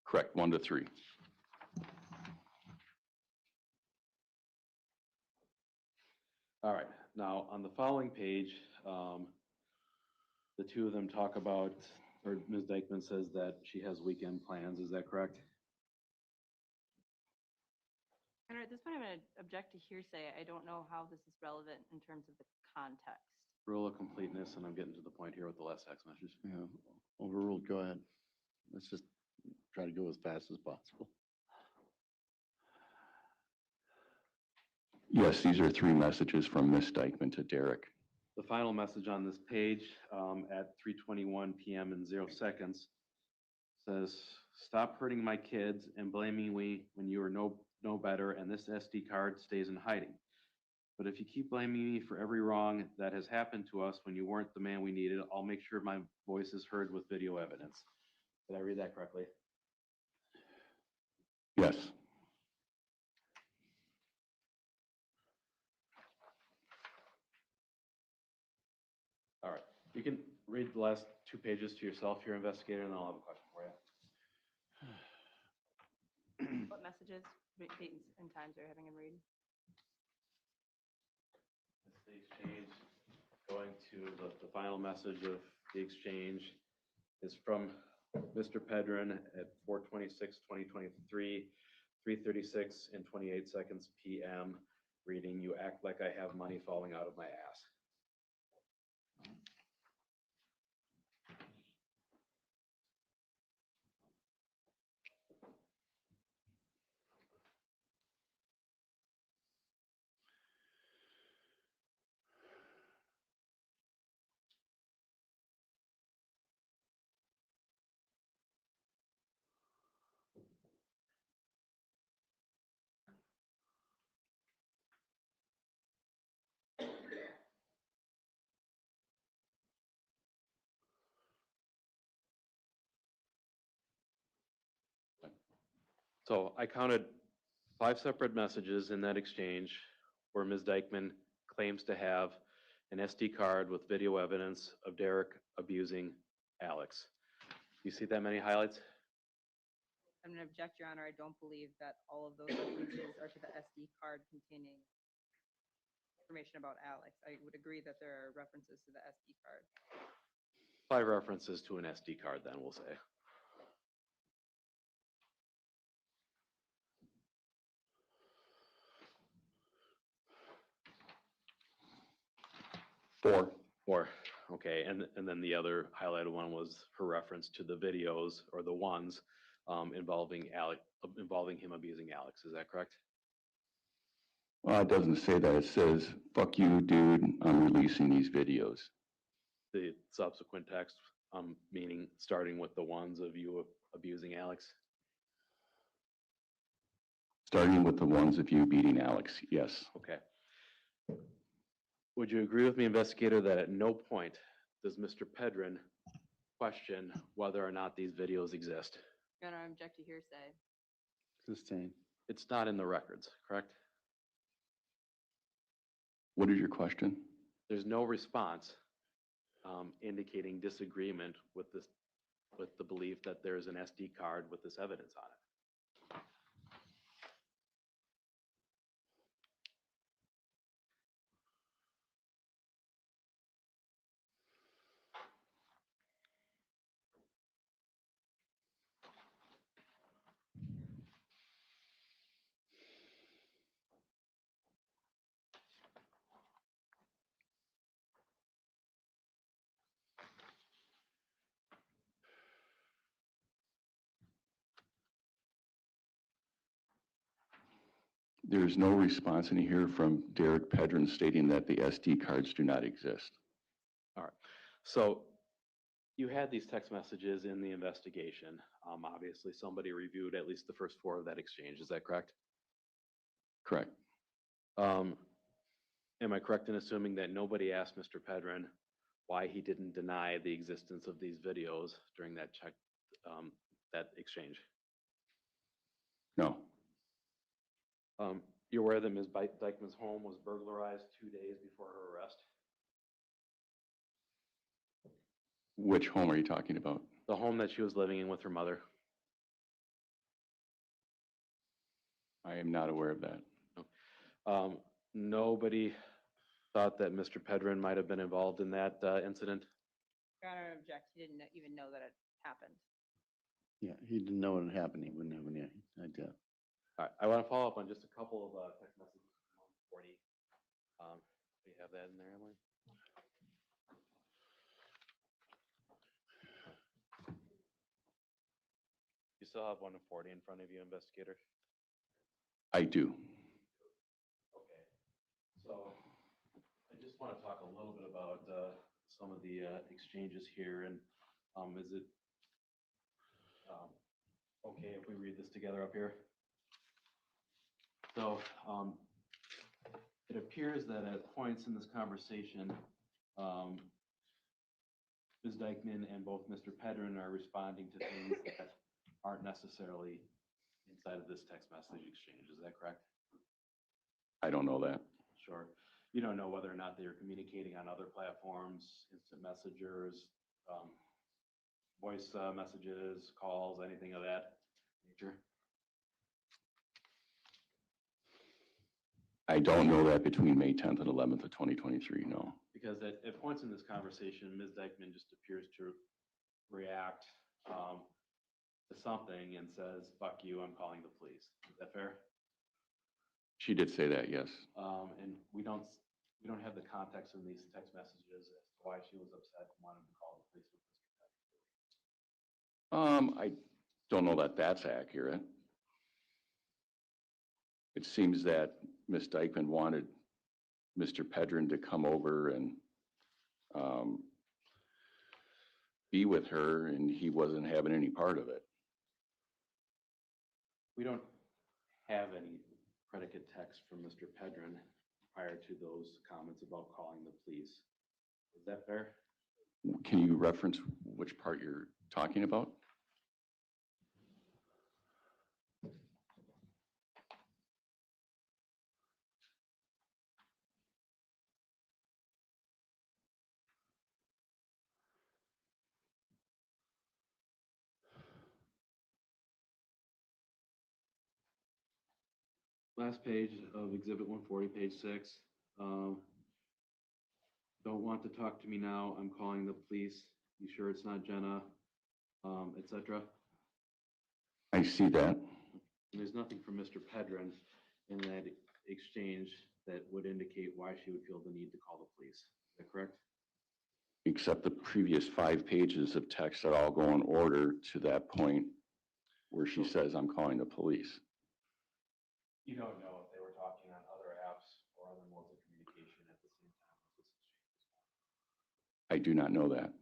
Correct, 1 to 3. All right, now on the following page, the two of them talk about, or Ms. Dikeman says that she has weekend plans, is that correct? And at this point, I'm going to object to hearsay. I don't know how this is relevant in terms of the context. Rule of completeness, and I'm getting to the point here with the last text message. Yeah, overruled, go ahead. Let's just try to go as fast as possible. Yes, these are 3 messages from Miss Dikeman to Derek. The final message on this page at 3:21 PM and 0 seconds says, "Stop hurting my kids and blaming me when you are no better, and this SD card stays in hiding. But if you keep blaming me for every wrong that has happened to us when you weren't the man we needed, I'll make sure my voice is heard with video evidence." Did I read that correctly? Yes. All right, you can read the last 2 pages to yourself, your investigator, and then I'll have a question for you. What messages, dates, and times are you having him read? It's the exchange, going to the final message of the exchange is from Mr. Pedron at 4/26/2023, 3:36 and 28 seconds PM, reading, "You act like I have money falling out of my ass." So I counted 5 separate messages in that exchange where Ms. Dikeman claims to have an SD card with video evidence of Derek abusing Alex. You see that many highlights? I'm going to object, Your Honor. I don't believe that all of those references are to the SD card containing information about Alex. I would agree that there are references to the SD card. 5 references to an SD card, then we'll say. Four. Okay, and then the other highlighted one was her reference to the videos or the ones involving him abusing Alex. Is that correct? Well, it doesn't say that. It says, "Fuck you, dude, I'm releasing these videos." The subsequent text, meaning starting with the ones of you abusing Alex. Starting with the ones of you beating Alex, yes. Okay. Would you agree with me, investigator, that at no point does Mr. Pedron question whether or not these videos exist? Your Honor, I object to hearsay. Sustain. It's not in the records, correct? What is your question? There's no response indicating disagreement with this, with the belief that there's an SD card with this evidence on it. There's no response in here from Derek Pedron stating that the SD cards do not exist. All right. So you had these text messages in the investigation. Obviously, somebody reviewed at least the first 4 of that exchange. Is that correct? Correct. Am I correct in assuming that nobody asked Mr. Pedron why he didn't deny the existence of these videos during that that exchange? No. You're aware that Ms. Dikeman's home was burglarized 2 days before her arrest? Which home are you talking about? The home that she was living in with her mother. I am not aware of that. Nobody thought that Mr. Pedron might have been involved in that incident? Your Honor, I object. He didn't even know that it happened. Yeah, he didn't know what had happened. He wouldn't have any idea. All right, I want to follow up on just a couple of text messages from 140. Do you have that in there, Emily? You still have 140 in front of you, investigator? I do. Okay. So I just want to talk a little bit about some of the exchanges here, and is it okay if we read this together up here? So it appears that at points in this conversation, Ms. Dikeman and both Mr. Pedron are responding to things that aren't necessarily inside of this text message exchange. Is that correct? I don't know that. Sure. You don't know whether or not they are communicating on other platforms, instant messengers, voice messages, calls, anything of that nature? I don't know that between May 10th and 11th of 2023, no. Because at points in this conversation, Ms. Dikeman just appears to react to something and says, "Fuck you, I'm calling the police." Is that fair? She did say that, yes. And we don't have the context in these text messages as to why she was upset and wanted to call the police with Mr. Pedron. I don't know that that's accurate. It seems that Ms. Dikeman wanted Mr. Pedron to come over and be with her, and he wasn't having any part of it. We don't have any predicate text from Mr. Pedron prior to those comments about calling the police. Is that fair? Can you reference which part you're talking about? Last page of Exhibit 140, page 6. Don't want to talk to me now. I'm calling the police. You sure it's not Jenna, etc. I see that. And there's nothing from Mr. Pedron in that exchange that would indicate why she would feel the need to call the police. Is that correct? Except the previous 5 pages of text that all go in order to that point where she says, "I'm calling the police." You don't know if they were talking on other apps or other modes of communication at the same time as this exchange. I do not know that.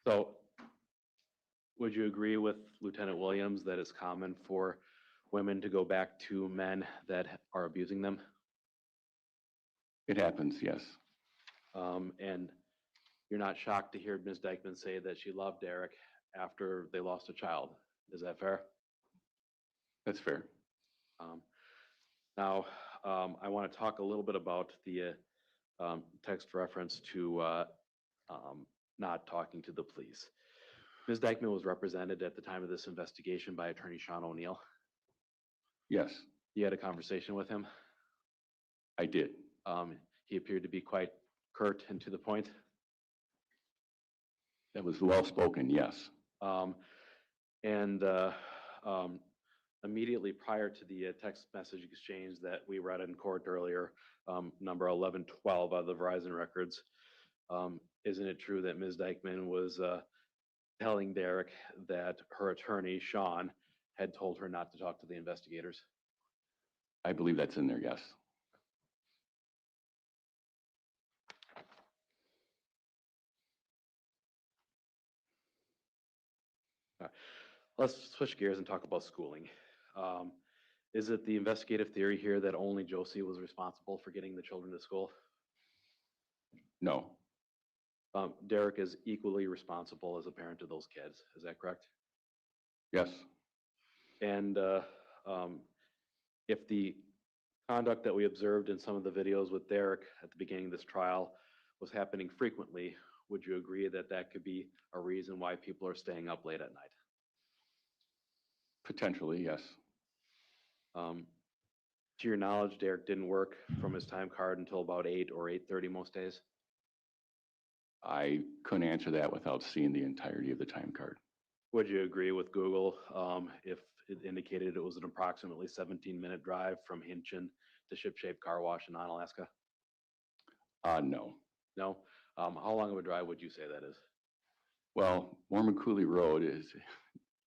So would you agree with Lieutenant Williams that it's common for women to go back to men that are abusing them? It happens, yes. And you're not shocked to hear Ms. Dikeman say that she loved Derek after they lost a child. Is that fair? That's fair. Now, I want to talk a little bit about the text reference to not talking to the police. Ms. Dikeman was represented at the time of this investigation by Attorney Sean O'Neill. Yes, You had a conversation with him. I did. He appeared to be quite curt and to the point. That was well spoken, yes. And immediately prior to the text message exchange that we read in court earlier, number 1112 out of the Verizon records, isn't it true that Ms. Dikeman was telling Derek that her attorney, Sean, had told her not to talk to the investigators? I believe that's in there, yes. All right. Let's switch gears and talk about schooling. Is it the investigative theory here that only Josie was responsible for getting the children to school? No, Derek is equally responsible as a parent to those kids. Is that correct? yes, And if the conduct that we observed in some of the videos with Derek at the beginning of this trial was happening frequently, would you agree that that could be a reason why people are staying up late at night? potentially, yes. To your knowledge, Derek didn't work from his time card until about 8 or 8:30 most days. I couldn't answer that without seeing the entirety of the time card. Would you agree with Google if it indicated it was an approximately 17-minute drive from Hinchin to Shipshape Car Wash in Onalaska? No. No? How long of a drive would you say that is? Well, Mormon Coulee Road is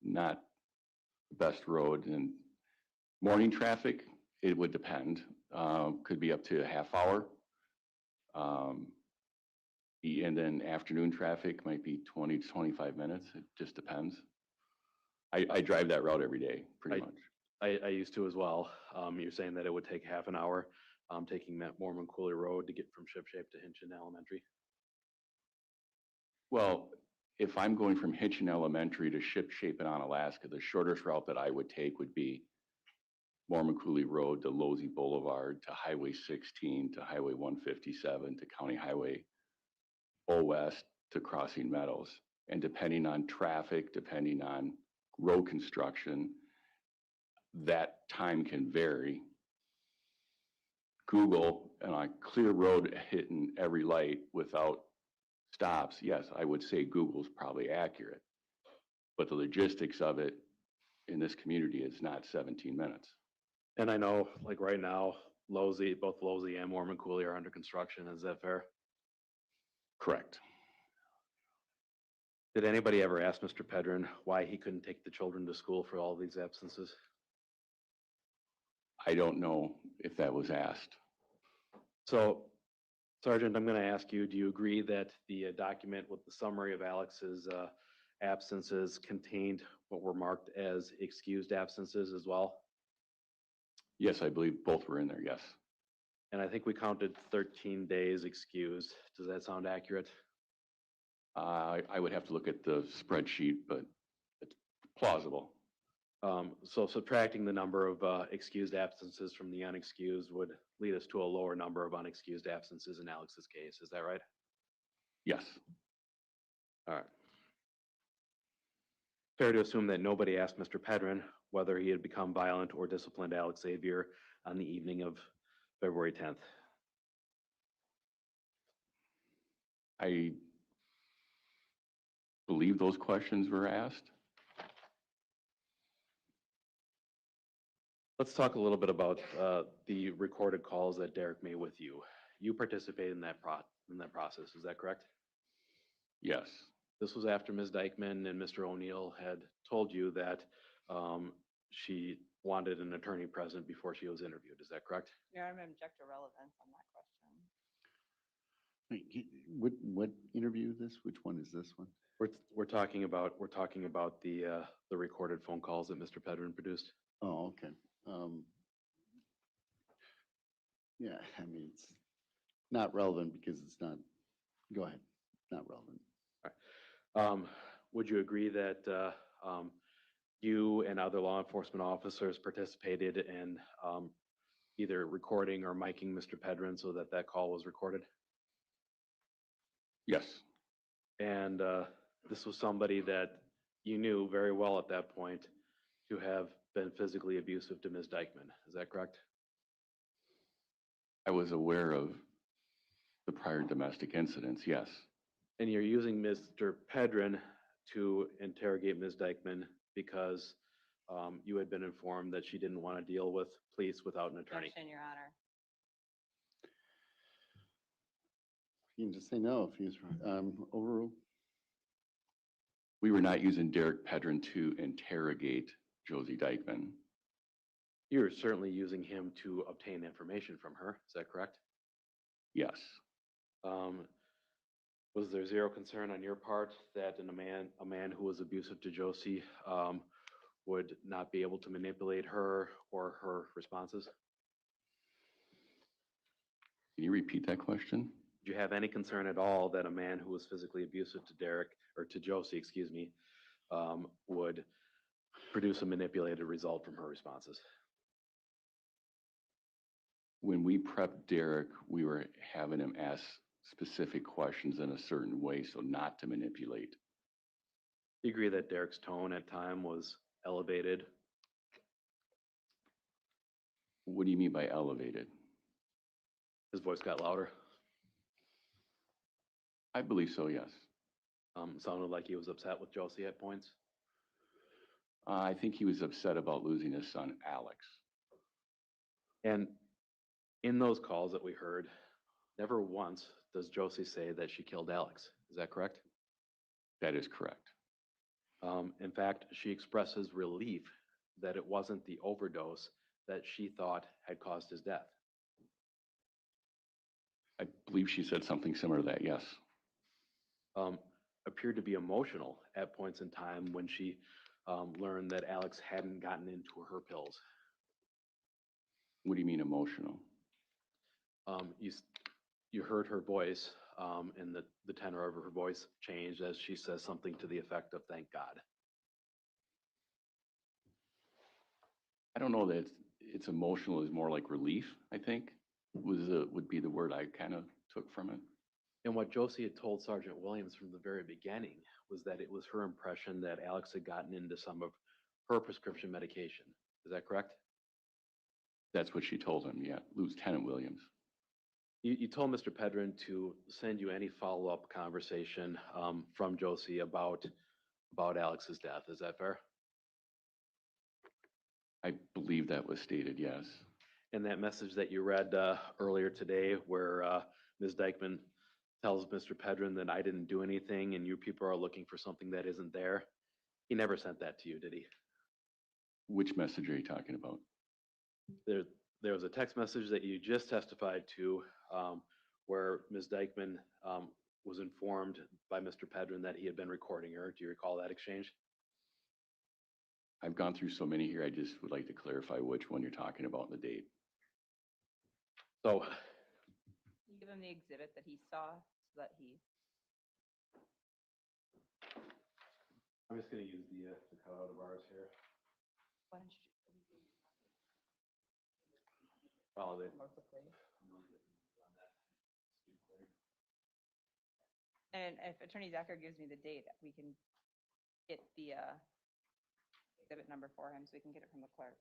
not the best road, and morning traffic, it would depend. Could be up to a half hour. And then afternoon traffic might be 20 to 25 minutes. It just depends. I drive that route every day, pretty much. I used to as well. You're saying that it would take half an hour taking that Mormon Coulee Road to get from Shipshape to Hinchin Elementary? Well, if I'm going from Hitchin Elementary to Shipshape in Onalaska, the shortest route that I would take would be Mormon Coulee Road to Losey Boulevard to Highway 16 to Highway 157 to County Highway West to Crossing Meadows. And depending on traffic, depending on road construction, that time can vary. Google and on a clear road hitting every light without stops, yes, I would say Google's probably accurate. But the logistics of it in this community is not 17 minutes. And I know, like right now, both Losey and Mormon Coulee are under construction. Is that fair? Correct. Did anybody ever ask Mr. Pedrin why he couldn't take the children to school for all these absences? I don't know if that was asked. So, Sergeant, I'm going to ask you, do you agree that the document with the summary of Alex's absences contained what were marked as excused absences as well? Yes, I believe both were in there, yes. And I think we counted 13 days excused. Does that sound accurate? I would have to look at the spreadsheet, but it's plausible. So subtracting the number of excused absences from the unexcused would lead us to a lower number of unexcused absences in Alex's case. Is that right? Yes, All right. Fair to assume that nobody asked Mr. Pedrin whether he had become violent or disciplined Alex Xavier on the evening of February 10th. I believe those questions were asked. Let's talk a little bit about the recorded calls that Derek made with you. You participated in that process, is that correct? Yes, This was after Ms. Dikeman and Mr. O'Neill had told you that she wanted an attorney present before she was interviewed. Is that correct? Yeah, I'm gonna object to relevance on that question. Wait, what interview this? Which one is this one? We're talking about the recorded phone calls that Mr. Pedrin produced. Oh, okay. Yeah, I mean, it's not relevant because it's not, go ahead, not relevant. Would you agree that you and other law enforcement officers participated in either recording or miking Mr. Pedrin so that that call was recorded? Yes, And this was somebody that you knew very well at that point to have been physically abusive to Ms. Dikeman. Is that correct? I was aware of the prior domestic incidents, yes. And you're using Mr. Pedrin to interrogate Ms. Dikeman because you had been informed that she didn't want to deal with police without an attorney. Objection, Your Honor. You can just say no if he's overruled. We were not using Derek Pedrin to interrogate Josie Dikeman. You're certainly using him to obtain information from her. Is that correct? Yes. Was there zero concern on your part that a man who was abusive to Josie would not be able to manipulate her or her responses? Can you repeat that question? Did you have any concern at all that a man who was physically abusive to Josie, excuse me, would produce a manipulated result from her responses? When we prepped Derek, we were having him ask specific questions in a certain way so not to manipulate. Do you agree that Derek's tone at time was elevated? What do you mean by elevated? His voice got louder? I believe so, yes. Sounded like he was upset with Josie at points? I think he was upset about losing his son, Alex. And in those calls that we heard, never once does Josie say that she killed Alex. Is that correct? That is correct. In fact, she expresses relief that it wasn't the overdose that she thought had caused his death. I believe she said something similar to that, yes. Appeared to be emotional at points in time when she learned that Alex hadn't gotten into her pills. What do you mean emotional? You heard her voice, and the tenor of her voice changed as she says something to the effect of "thank God." I don't know that it's emotional, is more like relief, I think, would be the word I kind of took from it. And what Josie had told Sergeant Williams from the very beginning was that it was her impression that Alex had gotten into some of her prescription medication. Is that correct? That's what she told him, yeah, Lieutenant Williams. You told Mr. Pedrin to send you any follow-up conversation from Josie about Alex's death. Is that fair? I believe that was stated, yes. And that message that you read earlier today where Ms. Dikeman tells Mr. Pedrin that I didn't do anything and you people are looking for something that isn't there, he never sent that to you, did he? Which message are you talking about? There was a text message that you just testified to where Ms. Dikeman was informed by Mr. Pedrin that he had been recording her. Do you recall that exchange? I've gone through so many here, I just would like to clarify which one you're talking about and the date. So, You give him the exhibit that he saw so that he. I'm just going to use the cutout of ours here. Why don't you? Follow it. More quickly. And if Attorney Zacher gives me the date, we can get the exhibit number for him so we can get it from the clerk.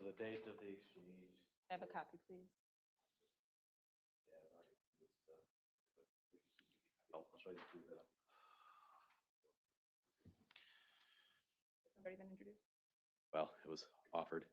So the date of the exchange. Can I have a copy, please? I'll show you through that. already been introduced? Well, it was offered.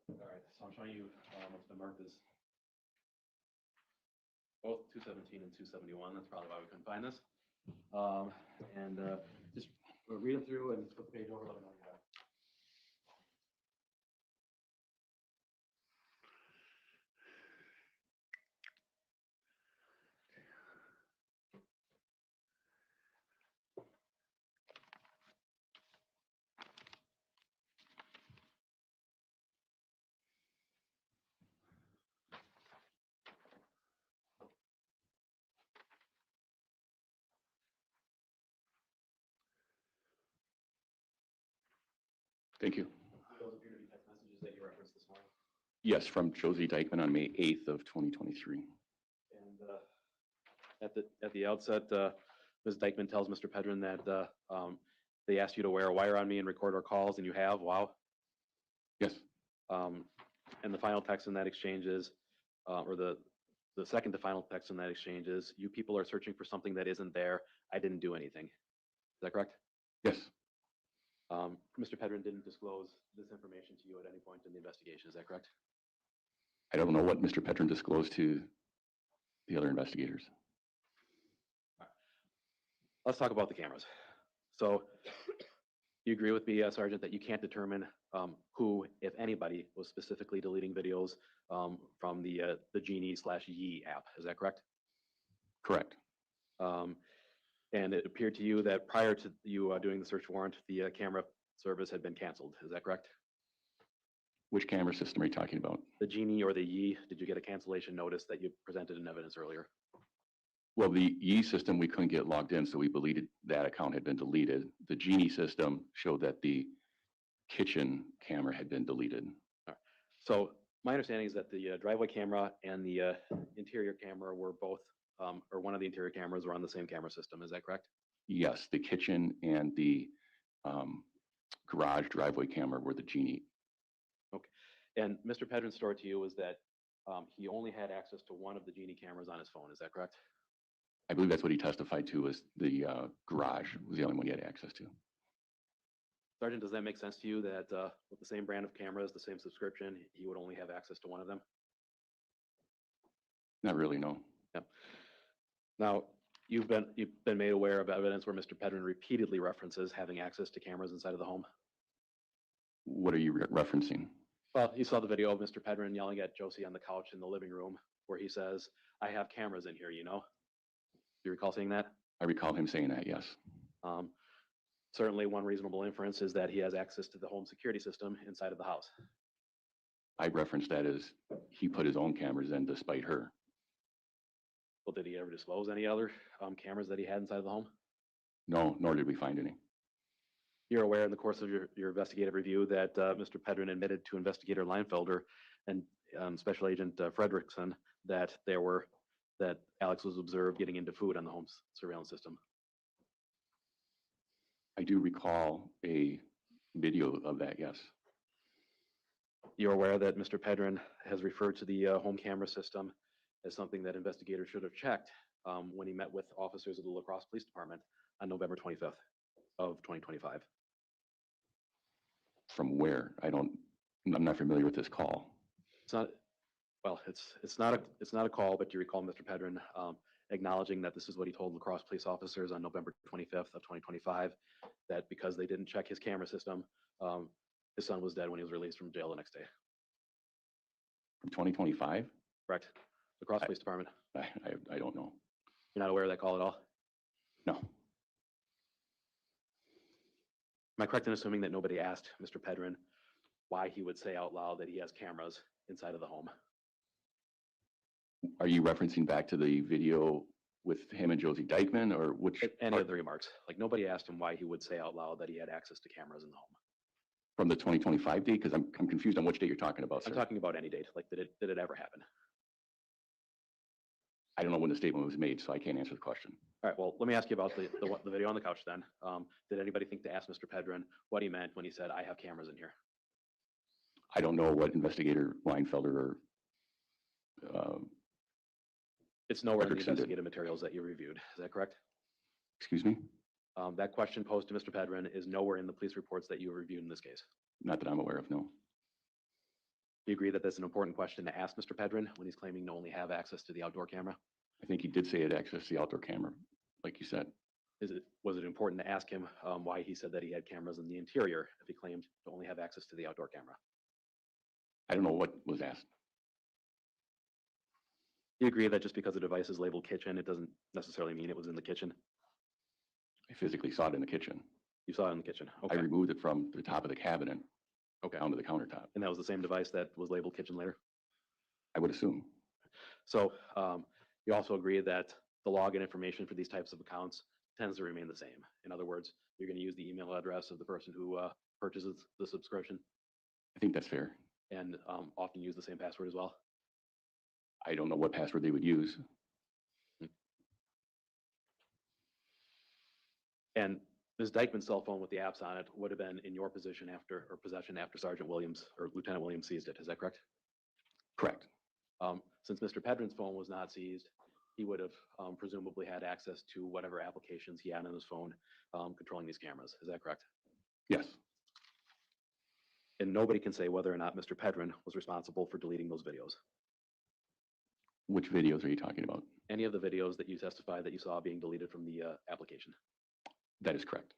All right, so I'm showing you what's been marked as both 217 and 271. That's probably why we couldn't find this. Just read it through and flip the page over. Let me know you got it. Thank you. Those appear to be text messages that you referenced this morning. Yes, from Josie Dikeman on May 8th of 2023. And at the outset, Ms. Dikeman tells Mr. Pedrin that they asked you to wear a wire on me and record our calls, and you have. Wow. Yes. And the final text in that exchange is, or the second to final text in that exchange is, you people are searching for something that isn't there. I didn't do anything. Is that correct? Yes. Mr. Pedrin didn't disclose this information to you at any point in the investigation. Is that correct? I don't know what Mr. Petrin disclosed to the other investigators. Let's talk about the cameras. So you agree with me, Sergeant, that you can't determine who, if anybody, was specifically deleting videos from the Genie/Ye app. Is that correct? Correct. And it appeared to you that prior to you doing the search warrant, the camera service had been canceled. Is that correct? Which camera system are you talking about? The Genie or the Ye, did you get a cancellation notice that you presented in evidence earlier? Well, the Ye system, we couldn't get logged in, so we believed that account had been deleted. The Genie system showed that the kitchen camera had been deleted. All right. So my understanding is that the driveway camera and the interior camera were both, or one of the interior cameras were on the same camera system. Is that correct? Yes, the kitchen and the garage driveway camera were the Genie. Okay. And Mr. Pedrin's story to you was that he only had access to one of the Genie cameras on his phone. Is that correct? I believe that's what he testified to, was the garage was the only one he had access to. Sergeant, does that make sense to you that with the same brand of cameras, the same subscription, he would only have access to one of them? Not really, no. Yeah. Now, you've been made aware of evidence where Mr. Pedrin repeatedly references having access to cameras inside of the home. What are you referencing? Well, you saw the video of Mr. Pedrin yelling at Josie on the couch in the living room where he says, "I have cameras in here, you know?" Do you recall seeing that? I recall him saying that, yes. Certainly one reasonable inference is that he has access to the home security system inside of the house. I referenced that as he put his own cameras in despite her. Well, did he ever disclose any other cameras that he had inside of the home? No, nor did we find any. You're aware in the course of your investigative review that Mr. Pedrin admitted to Investigator Leinfelder and Special Agent Fredrickson that Alex was observed getting into food on the home's surveillance system. I do recall a video of that, yes. You're aware that Mr. Pedrin has referred to the home camera system as something that investigators should have checked when he met with officers of the La Crosse Police Department on November 25th of 2025. From where? I'm not familiar with this call. It's not, well, it's not a call, but you recall Mr. Pedrin acknowledging that this is what he told La Crosse police officers on November 25th of 2025, that because they didn't check his camera system, his son was dead when he was released from jail the next day. From 2025? Correct. La Crosse Police Department. I don't know. You're not aware of that call at all? No. Am I correct in assuming that nobody asked Mr. Pedrin why he would say out loud that he has cameras inside of the home? Are you referencing back to the video with him and Josie Dikeman, or which? Any of the remarks. Like, nobody asked him why he would say out loud that he had access to cameras in the home. From the 2025 date? Because I'm confused on which date you're talking about, sir. I'm talking about any date. Like, did it ever happen? I don't know when the statement was made, so I can't answer the question. All right, well, let me ask you about the video on the couch then. Did anybody think to ask Mr. Pedrin what he meant when he said, "I have cameras in here"? I don't know what investigator Weinfelder or It's nowhere in the Hendrickson did. investigative materials that you reviewed. Is that correct? Excuse me? That question posed to Mr. Pedrin is nowhere in the police reports that you reviewed in this case. Not that I'm aware of, no. Do you agree that that's an important question to ask Mr. Pedrin when he's claiming to only have access to the outdoor camera? I think he did say he had access to the outdoor camera, like you said. Was it important to ask him why he said that he had cameras in the interior if he claimed to only have access to the outdoor camera? I don't know what was asked. Do you agree that just because a device is labeled kitchen, it doesn't necessarily mean it was in the kitchen? I physically saw it in the kitchen. You saw it in the kitchen. I Okay. removed it from the top of the cabinet Okay. down to the countertop. And that was the same device that was labeled kitchen later? I would assume. So you also agree that the login information for these types of accounts tends to remain the same. In other words, you're going to use the email address of the person who purchases the subscription I think that's fair. and often use the same password as well. I don't know what password they would use. And Ms. Dikeman's cell phone with the apps on it would have been in your possession after Sergeant Williams or Lieutenant Williams seized it. Is that correct? Correct. Since Mr. Pedrin's phone was not seized, he would have presumably had access to whatever applications he had on his phone controlling these cameras. Is that correct? Yes. And nobody can say whether or not Mr. Pedrin was responsible for deleting those videos. Which videos are you talking about? Any of the videos that you testified that you saw being deleted from the application. That is correct.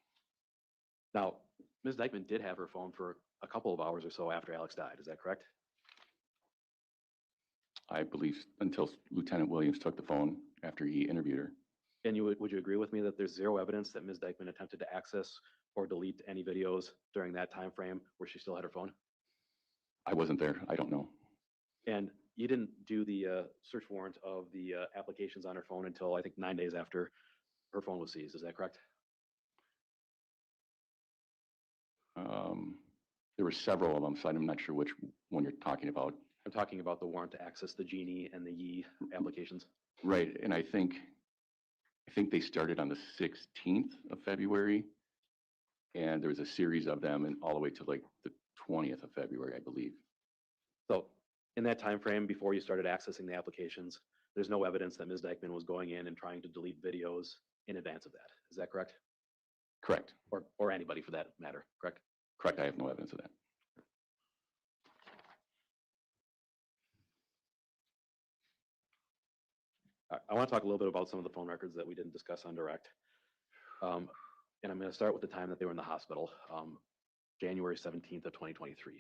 Now, Ms. Dikeman did have her phone for a couple of hours or so after Alex died. Is that correct? I believe until Lieutenant Williams took the phone after he interviewed her. And would you agree with me that there's zero evidence that Ms. Dikeman attempted to access or delete any videos during that time frame where she still had her phone? I wasn't there. I don't know. And you didn't do the search warrant of the applications on her phone until I think 9 days after her phone was seized. Is that correct? There were several of them, so I'm not sure which one you're talking about. I'm talking about the warrant to access the Genie and the Yi applications. Right, and I think they started on the 16th of February, and there was a series of them, and all the way to like the 20th of February, I believe. So in that time frame before you started accessing the applications, there's no evidence that Ms. Dikeman was going in and trying to delete videos in advance of that. Is that correct? Correct. Or anybody for that matter, correct? Correct. I have no evidence of that. I want to talk a little bit about some of the phone records that we didn't discuss on direct. And I'm going to start with the time that they were in the hospital, January 17th of 2023. Do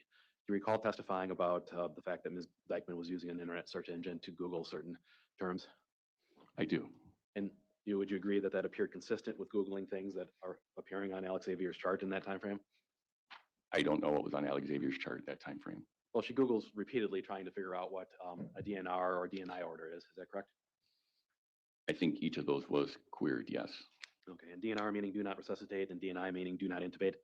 you recall testifying about the fact that Ms. Dikeman was using an internet search engine to Google certain terms? I do. And would you agree that that appeared consistent with Googling things that are appearing on Alex Xavier's chart in that time frame? I don't know what was on Alex Xavier's chart at that time frame. Well, she Googles repeatedly trying to figure out what a DNR or DNI order is. Is that correct? I think each of those was queried, yes. Okay, and DNR meaning do not resuscitate and DNI meaning do not intubate?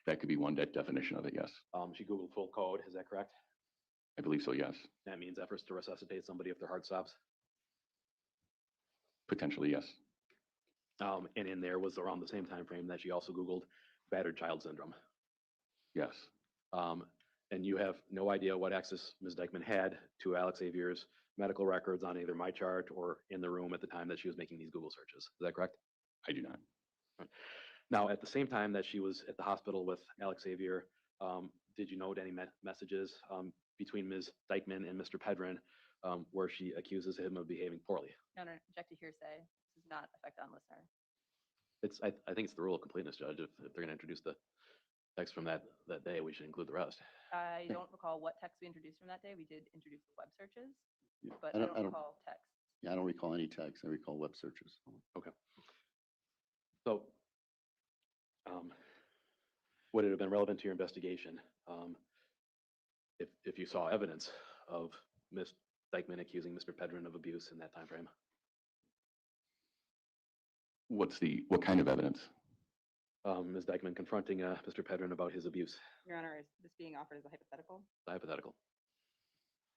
That could be one definition of it, yes. She Googled full code, is that correct? I believe so, yes. That means efforts to resuscitate somebody if their heart stops? Potentially, yes. And in there was around the same time frame that she also Googled battered child syndrome. Yes. And you have no idea what access Ms. Dikeman had to Alex Xavier's medical records on either my chart or in the room at the time that she was making these Google searches. Is that correct? I do not. Right. Now, at the same time that she was at the hospital with Alex Xavier, did you note any messages between Ms. Dikeman and Mr. Pedrin where she accuses him of behaving poorly? No, object to hearsay. This is not effect on listener. I think it's the rule of completeness, Judge. If they're going to introduce the text from that day, we should include the rest. I don't recall what text we introduced from that day. We did introduce the web searches, Yeah, but I don't recall text. Yeah, I don't recall any text. I recall web searches. Okay. So would it have been relevant to your investigation if you saw evidence of Ms. Dikeman accusing Mr. Pedrin of abuse in that time frame? What kind of evidence? Ms. Dikeman confronting Mr. Pedrin about his abuse. Your Honor, is this being offered as a hypothetical? Hypothetical.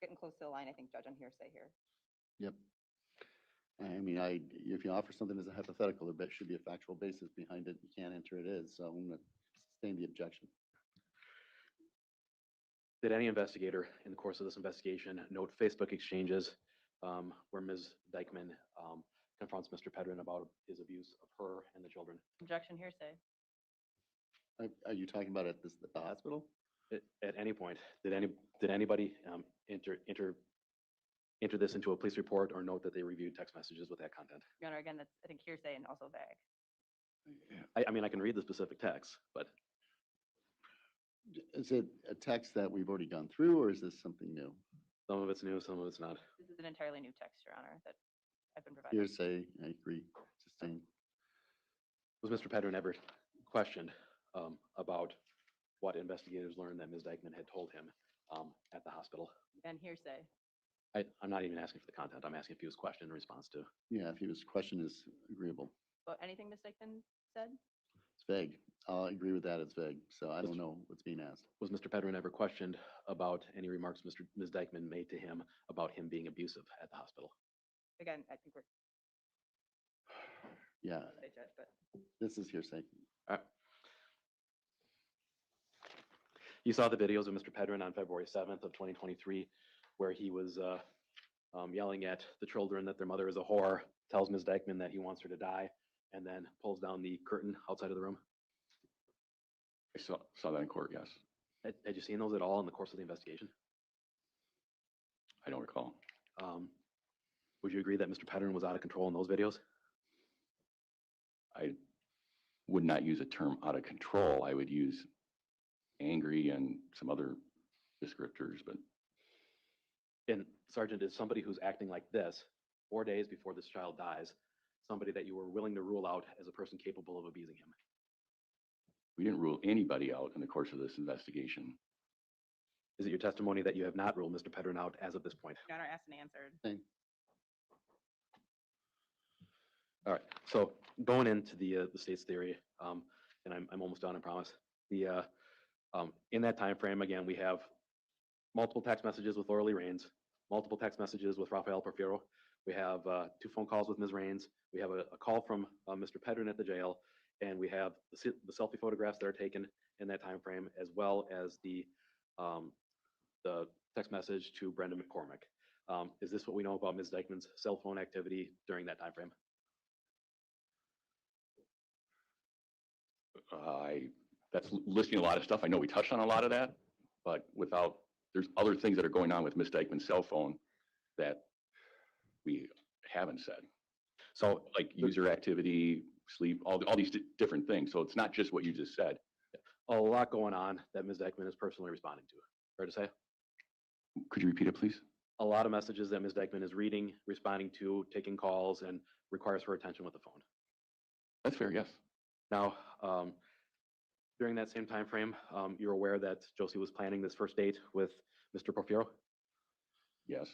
Getting close to the line, I think, Judge, on hearsay here. Yep. I mean, if you offer something as a hypothetical, there should be a factual basis behind it. You can't enter it as, so I'm going to sustain the objection. Did any investigator in the course of this investigation note Facebook exchanges where Ms. Dikeman confronts Mr. Pedrin about his abuse of her and the children? Objection hearsay. Are you talking about at the hospital? At any point, did anybody enter this into a police report or note that they reviewed text messages with that content? Your Honor, again, that's, I think, hearsay and also vague. I mean, I can read the specific text, but Is it a text that we've already gone through, or is this something new? some of it's new, some of it's not. This is an entirely new text, Your Honor, that I've been provided. Hearsay, I agree, sustain. Was Mr. Pedrin ever questioned about what investigators learned that Ms. Dikeman had told him at the hospital? And hearsay. I'm not even asking for the content. I'm asking if he was questioned in response to. Yeah, if he was questioned, is agreeable. But anything Ms. Dikeman said? It's vague. I'll agree with that. It's vague. So I don't know what's being asked. Was Mr. Pedrin ever questioned about any remarks Ms. Dikeman made to him about him being abusive at the hospital? Again, I think we're Yeah, hearsay, Judge, but this is hearsay. All right. You saw the videos of Mr. Pedrin on February 7th of 2023, where he was yelling at the children that their mother is a whore, tells Ms. Dikeman that he wants her to die, and then pulls down the curtain outside of the room. I saw that in court, yes. Had you seen those at all in the course of the investigation? I don't recall. Would you agree that Mr. Pedrin was out of control in those videos? I would not use a term out of control. I would use angry and some other descriptors, but And Sergeant, is somebody who's acting like this 4 days before this child dies, somebody that you were willing to rule out as a person capable of abusing him? we didn't rule anybody out in the course of this investigation. Is it your testimony that you have not ruled Mr. Pedrin out as of this point? Your Honor, asked and answered. Same. All right, so going into the state's theory, and I'm almost done, I promise. In that time frame, again, we have multiple text messages with Laura Lee Raines, multiple text messages with Rafael Porfirio. We have 2 phone calls with Ms. Raines. We have a call from Mr. Pedrin at the jail, and we have the selfie photographs that are taken in that time frame, as well as the text message to Brenda McCormick. Is this what we know about Ms. Dikeman's cell phone activity during that time frame? That's listing a lot of stuff. I know we touched on a lot of that, but there's other things that are going on with Ms. Dikeman's cell phone that we haven't said. So like user activity, sleep, all these different things. So it's not just what you just said. A lot going on that Ms. Dikeman is personally responding to. Fair to say? Could you repeat it, please? A lot of messages that Ms. Dikeman is reading, responding to, taking calls, and requires her attention with the phone. That's fair, yes. Now, during that same time frame, you're aware that Josie was planning this first date with Mr. Porfirio? Yes.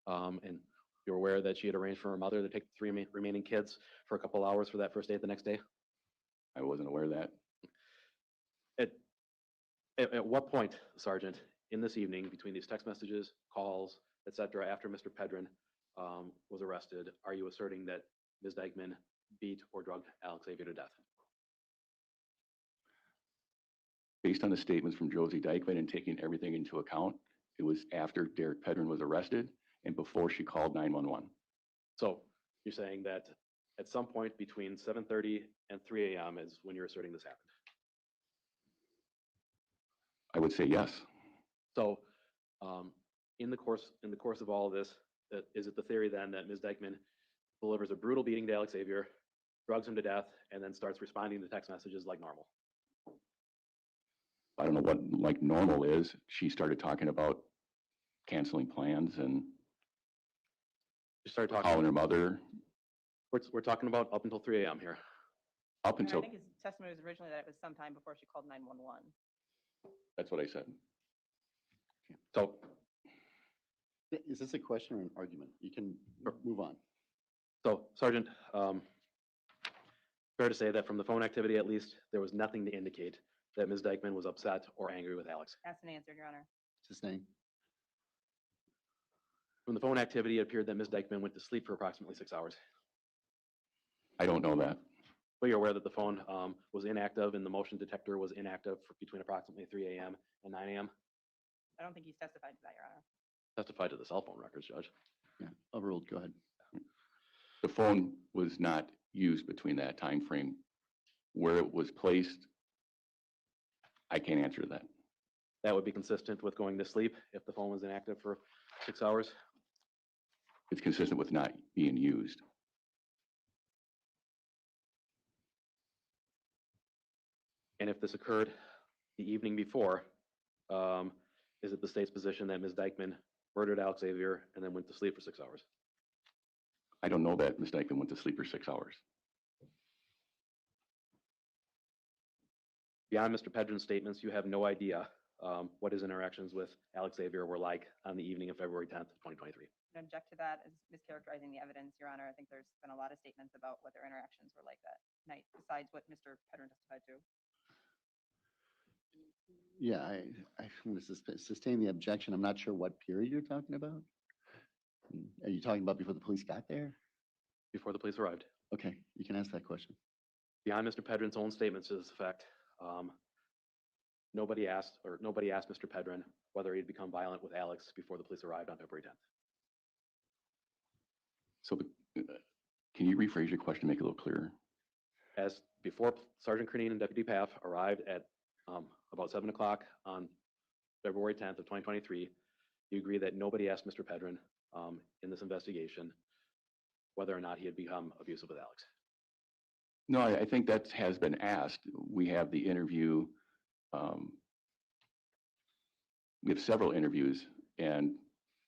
And you're aware that she had arranged for her mother to take the 3 remaining kids for a couple hours for that first date the next day? I wasn't aware of that. At what point, Sergeant, in this evening, between these text messages, calls, etc., after Mr. Pedrin was arrested, are you asserting that Ms. Dikeman beat or drugged Alex Xavier to death? Based on the statements from Josie Dikeman and taking everything into account, it was after Derek Pedrin was arrested and before she called 911. So you're saying that at some point between 7:30 and 3 a.m. is when you're asserting this happened? I would say yes. So in the course of all of this, is it the theory then that Ms. Dikeman delivers a brutal beating to Alex Xavier, drugs him to death, and then starts responding to text messages like normal? I don't know what like normal is. She started talking about canceling plans and You started calling talking. her mother We're talking about up until 3 a.m. here. up Your Honor, until, I think his testimony was originally that it was sometime before she called 911. that's what I said. So Is this a question or an argument? You can move on. Sergeant, fair to say that from the phone activity at least, there was nothing to indicate that Ms. Dikeman was upset or angry with Alex. Asked and answered, Your Honor. Sustain. From the phone activity, it appeared that Ms. Dikeman went to sleep for approximately 6 hours. I don't know that. But you're aware that the phone was inactive and the motion detector was inactive for between approximately 3 a.m. and 9 a.m. I don't think he's testified to that, Your Honor. Testified to the cell phone records, Judge. Yeah, overruled. Go ahead. The phone was not used between that time frame. Where it was placed, I can't answer that. That would be consistent with going to sleep if the phone was inactive for 6 hours. It's consistent with not being used. And if this occurred the evening before, is it the state's position that Ms. Dikeman murdered Alex Xavier and then went to sleep for 6 hours? I don't know that Ms. Dikeman went to sleep for 6 hours. Beyond Mr. Pedron's statements, you have no idea what his interactions with Alex Xavier were like on the evening of February 10th, 2023. I object to that as mischaracterizing the evidence, Your Honor. I think there's been a lot of statements about what their interactions were like that night, besides what Mr. Pedron testified to. Yeah, I'm going to sustain the objection. I'm not sure what period you're talking about. Are you talking about before the police got there? Before the police arrived. Okay, you can ask that question. Beyond Mr. Pedron's own statements to this effect, nobody asked Mr. Pedron whether he'd become violent with Alex before the police arrived on February 10th. So can you rephrase your question to make it a little clearer? As before Sergeant Cernine and Deputy Paff arrived at about 7 o'clock on February 10th of 2023, you agree that nobody asked Mr. Pedron in this investigation whether or not he had become abusive with Alex. No, I think that has been asked. We have the interview. We have several interviews, and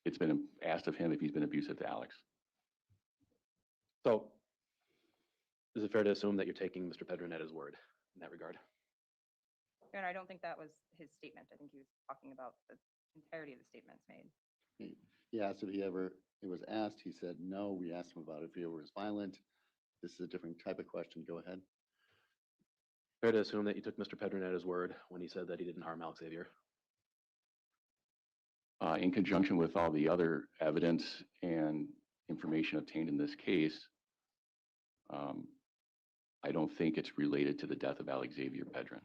it's been asked of him if he's been abusive to Alex. So is it fair to assume that you're taking Mr. Pedron at his word in that regard? Your Honor, I don't think that was his statement. I think he was talking about the entirety of the statements made. He asked if it was asked. He said no. We asked him about if he was violent. This is a different type of question. Go ahead. Fair to assume that you took Mr. Pedron at his word when he said that he didn't harm Alex Xavier? In conjunction with all the other evidence and information obtained in this case, I don't think it's related to the death of Alex Xavier Pedron.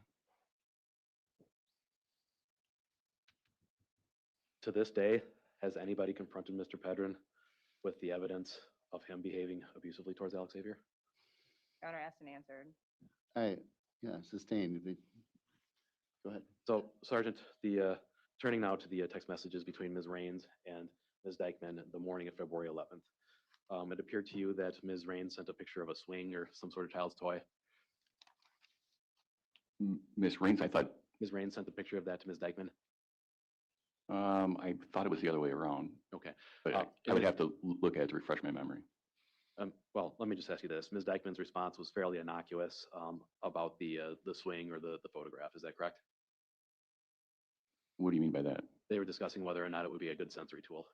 To this day, has anybody confronted Mr. Pedron with the evidence of him behaving abusively towards Alex Xavier? Your Honor, asked and answered. Yeah, sustained. Go ahead. So, Sergeant, turning now to the text messages between Ms. Raines and Ms. Dikeman the morning of February 11th. It appeared to you that Ms. Raines sent a picture of a swing or some sort of child's toy. Ms. Raines, I thought. Ms. Raines sent a picture of that to Ms. Dikeman. I thought it was the other way around. Okay. But I would have to look at it to refresh my memory. Well, let me just ask you this. Ms. Dikeman's response was fairly innocuous about the swing or the photograph. Is that correct? What do you mean by that? They were discussing whether or not it would be a good sensory tool.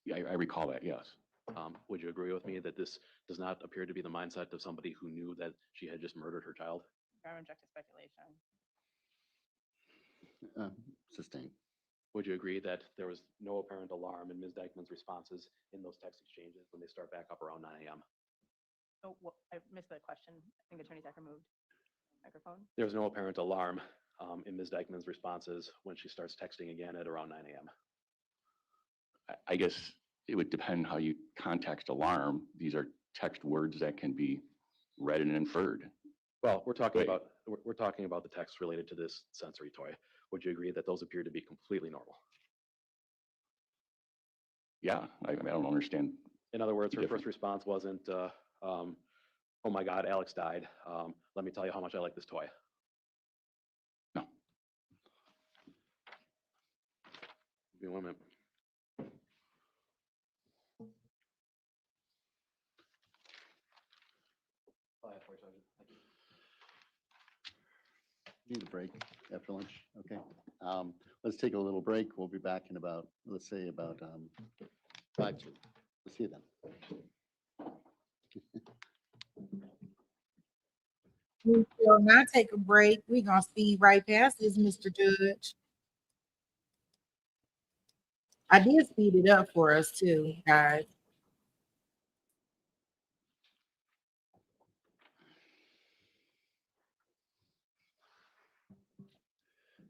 Yeah, I recall that, yes. Would you agree with me that this does not appear to be the mindset of somebody who knew that she had just murdered her child? Your Honor, object to speculation. Sustained. Would you agree that there was no apparent alarm in Ms. Dikeman's responses in those text exchanges when they start back up around 9 a.m.? Oh, well, I missed the question. I think Attorney Zach removed microphone. There was no apparent alarm in Ms. Dikeman's responses when she starts texting again at around 9 a.m. I guess it would depend how you context alarm. These are text words that can be read and inferred. Well, we're talking about the text related to this sensory toy. Would you agree that those appear to be completely normal? Yeah, I don't understand. In other words, her first response wasn't, oh my God, Alex died. Let me tell you how much I like this toy. No. Give me 1 minute. Need a break after lunch. Okay. Let's take a little break. We'll be back in about, let's say about 5 to. We'll see you then. We will not take a break. We're gonna speed right past this, Mr. Judge. I did speed it up for us too, guys.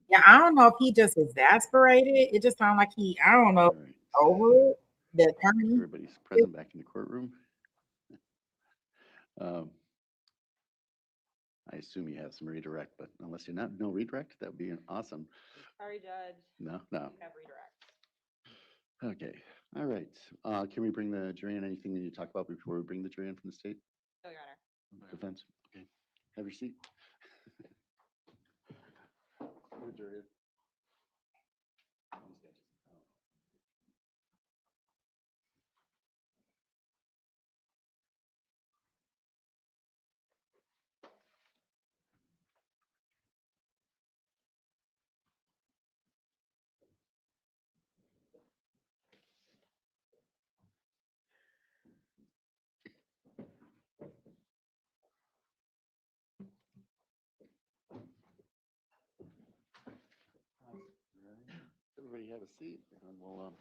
Yeah, I don't know if he just exasperated. It just sounded like he, I don't know, All right. over it. The attorney. Everybody's present back in the courtroom. Um, I assume you have some redirect, but unless you're not, no redirect, that would be awesome. Sorry, Judge. No. You have redirect. Okay, all right. Can we bring the jury in? Anything that you talk about before we bring the jury in from the state No, Your Honor. defense? Okay, have your seat. The jury. Everybody have a seat and we'll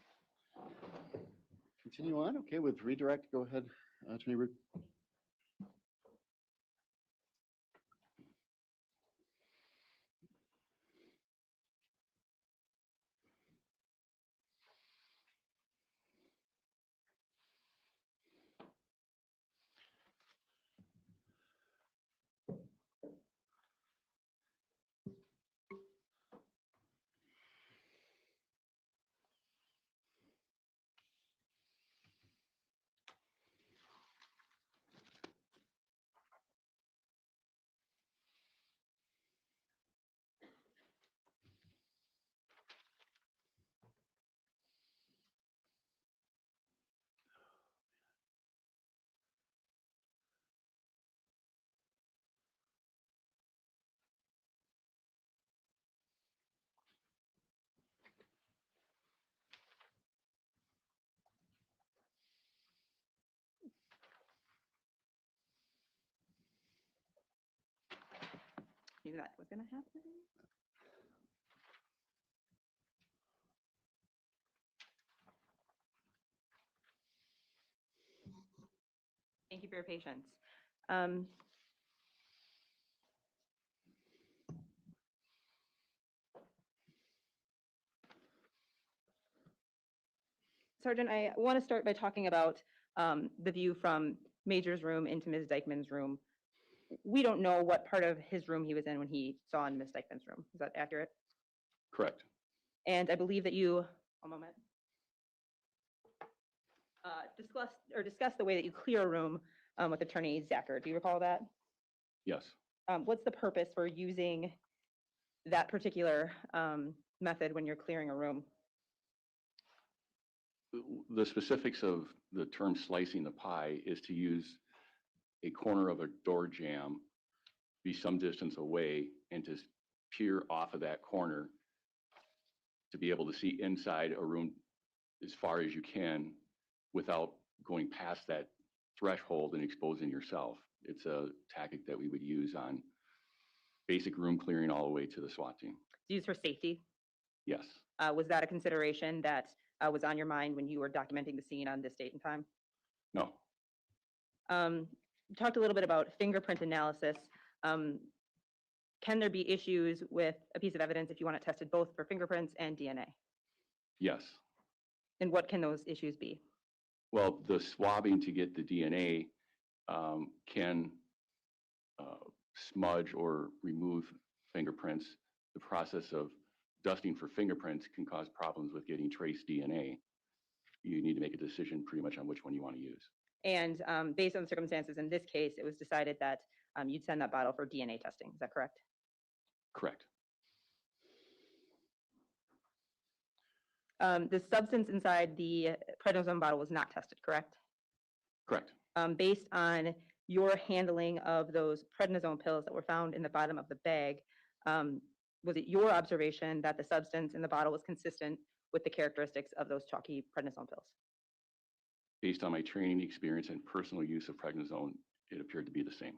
continue on. Okay, with redirect, go ahead, Attorney Root. Knew that was gonna happen. Thank you for your patience. Sergeant, I want to start by talking about the view from Major's room into Ms. Dikeman's room. We don't know what part of his room he was in when he saw in Ms. Dikeman's room. Is that accurate? Correct. And I believe that you, a moment, discussed the way that you clear a room with Attorney Zacher. Do you recall that? Yes. What's the purpose for using that particular method when you're clearing a room? The specifics of the term slicing the pie is to use a corner of a door jamb, be some distance away, and to peer off of that corner to be able to see inside a room as far as you can without going past that threshold and exposing yourself. It's a tactic that we would use on basic room clearing all the way to the SWAT team. Used for safety? Yes. Was that a consideration that was on your mind when you were documenting the scene on this date and time? No. You talked a little bit about fingerprint analysis. Can there be issues with a piece of evidence if you want it tested both for fingerprints and DNA? Yes. And what can those issues be? Well, the swabbing to get the DNA can smudge or remove fingerprints. The process of dusting for fingerprints can cause problems with getting trace DNA. You need to make a decision pretty much on which one you want to use. And based on the circumstances in this case, it was decided that you'd send that bottle for DNA testing. Is that correct? Correct. The substance inside the prednisone bottle was not tested, correct? Correct. Based on your handling of those prednisone pills that were found in the bottom of the bag, was it your observation that the substance in the bottle was consistent with the characteristics of those chalky prednisone pills? Based on my training experience and personal use of prednisone, it appeared to be the same.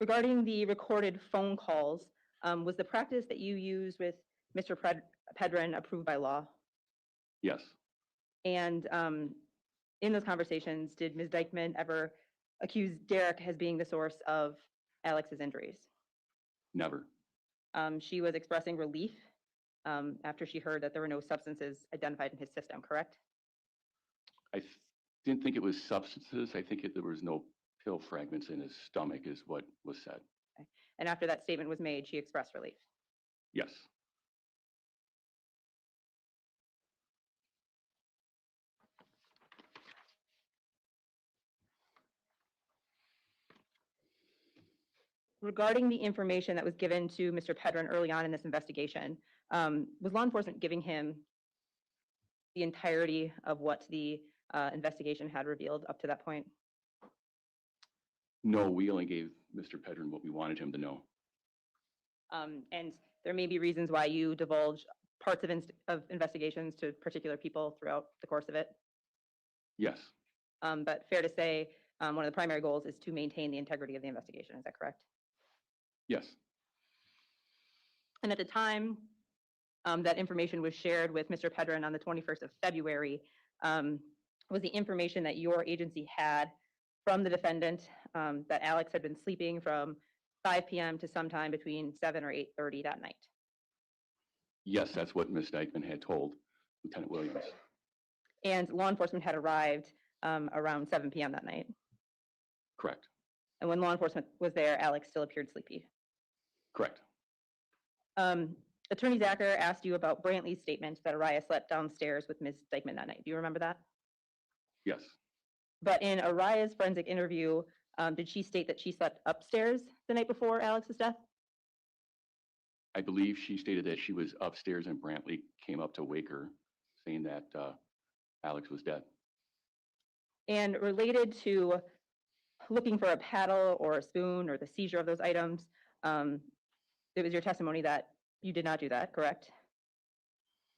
Regarding the recorded phone calls, was the practice that you used with Mr. Pedron approved by law? Yes, And in those conversations, did Ms. Dikeman ever accuse Derek as being the source of Alex's injuries? never. She was expressing relief after she heard that there were no substances identified in his system, correct? Didn't think it was substances. I think there was no pill fragments in his stomach is what was said. Okay. And after that statement was made, she expressed relief. Yes. Regarding the information that was given to Mr. Pedron early on in this investigation, was law enforcement giving him the entirety of what the investigation had revealed up to that point? No, we only gave Mr. Pedron what we wanted him to know. And there may be reasons why you divulge parts of investigations to particular people throughout the course of it. Yes, But fair to say, one of the primary goals is to maintain the integrity of the investigation. Is that correct? yes, And at the time that information was shared with Mr. Pedron on the 21st of February, was the information that your agency had from the defendant that Alex had been sleeping from 5 p.m. to sometime between 7 or 8:30 that night. yes, that's what Ms. Dikeman had told Lieutenant Williams. And law enforcement had arrived around 7 p.m. that night. Correct, And when law enforcement was there, Alex still appeared sleepy. correct. Attorney Zacher asked you about Brantley's statement that Araya slept downstairs with Ms. Dikeman that night. Do you remember that? Yes, But in Araya's forensic interview, did she state that she slept upstairs the night before Alex's death? I believe she stated that she was upstairs and Brantley came up to wake her, saying that Alex was dead. And related to looking for a paddle or a spoon or the seizure of those items, it was your testimony that you did not do that, correct?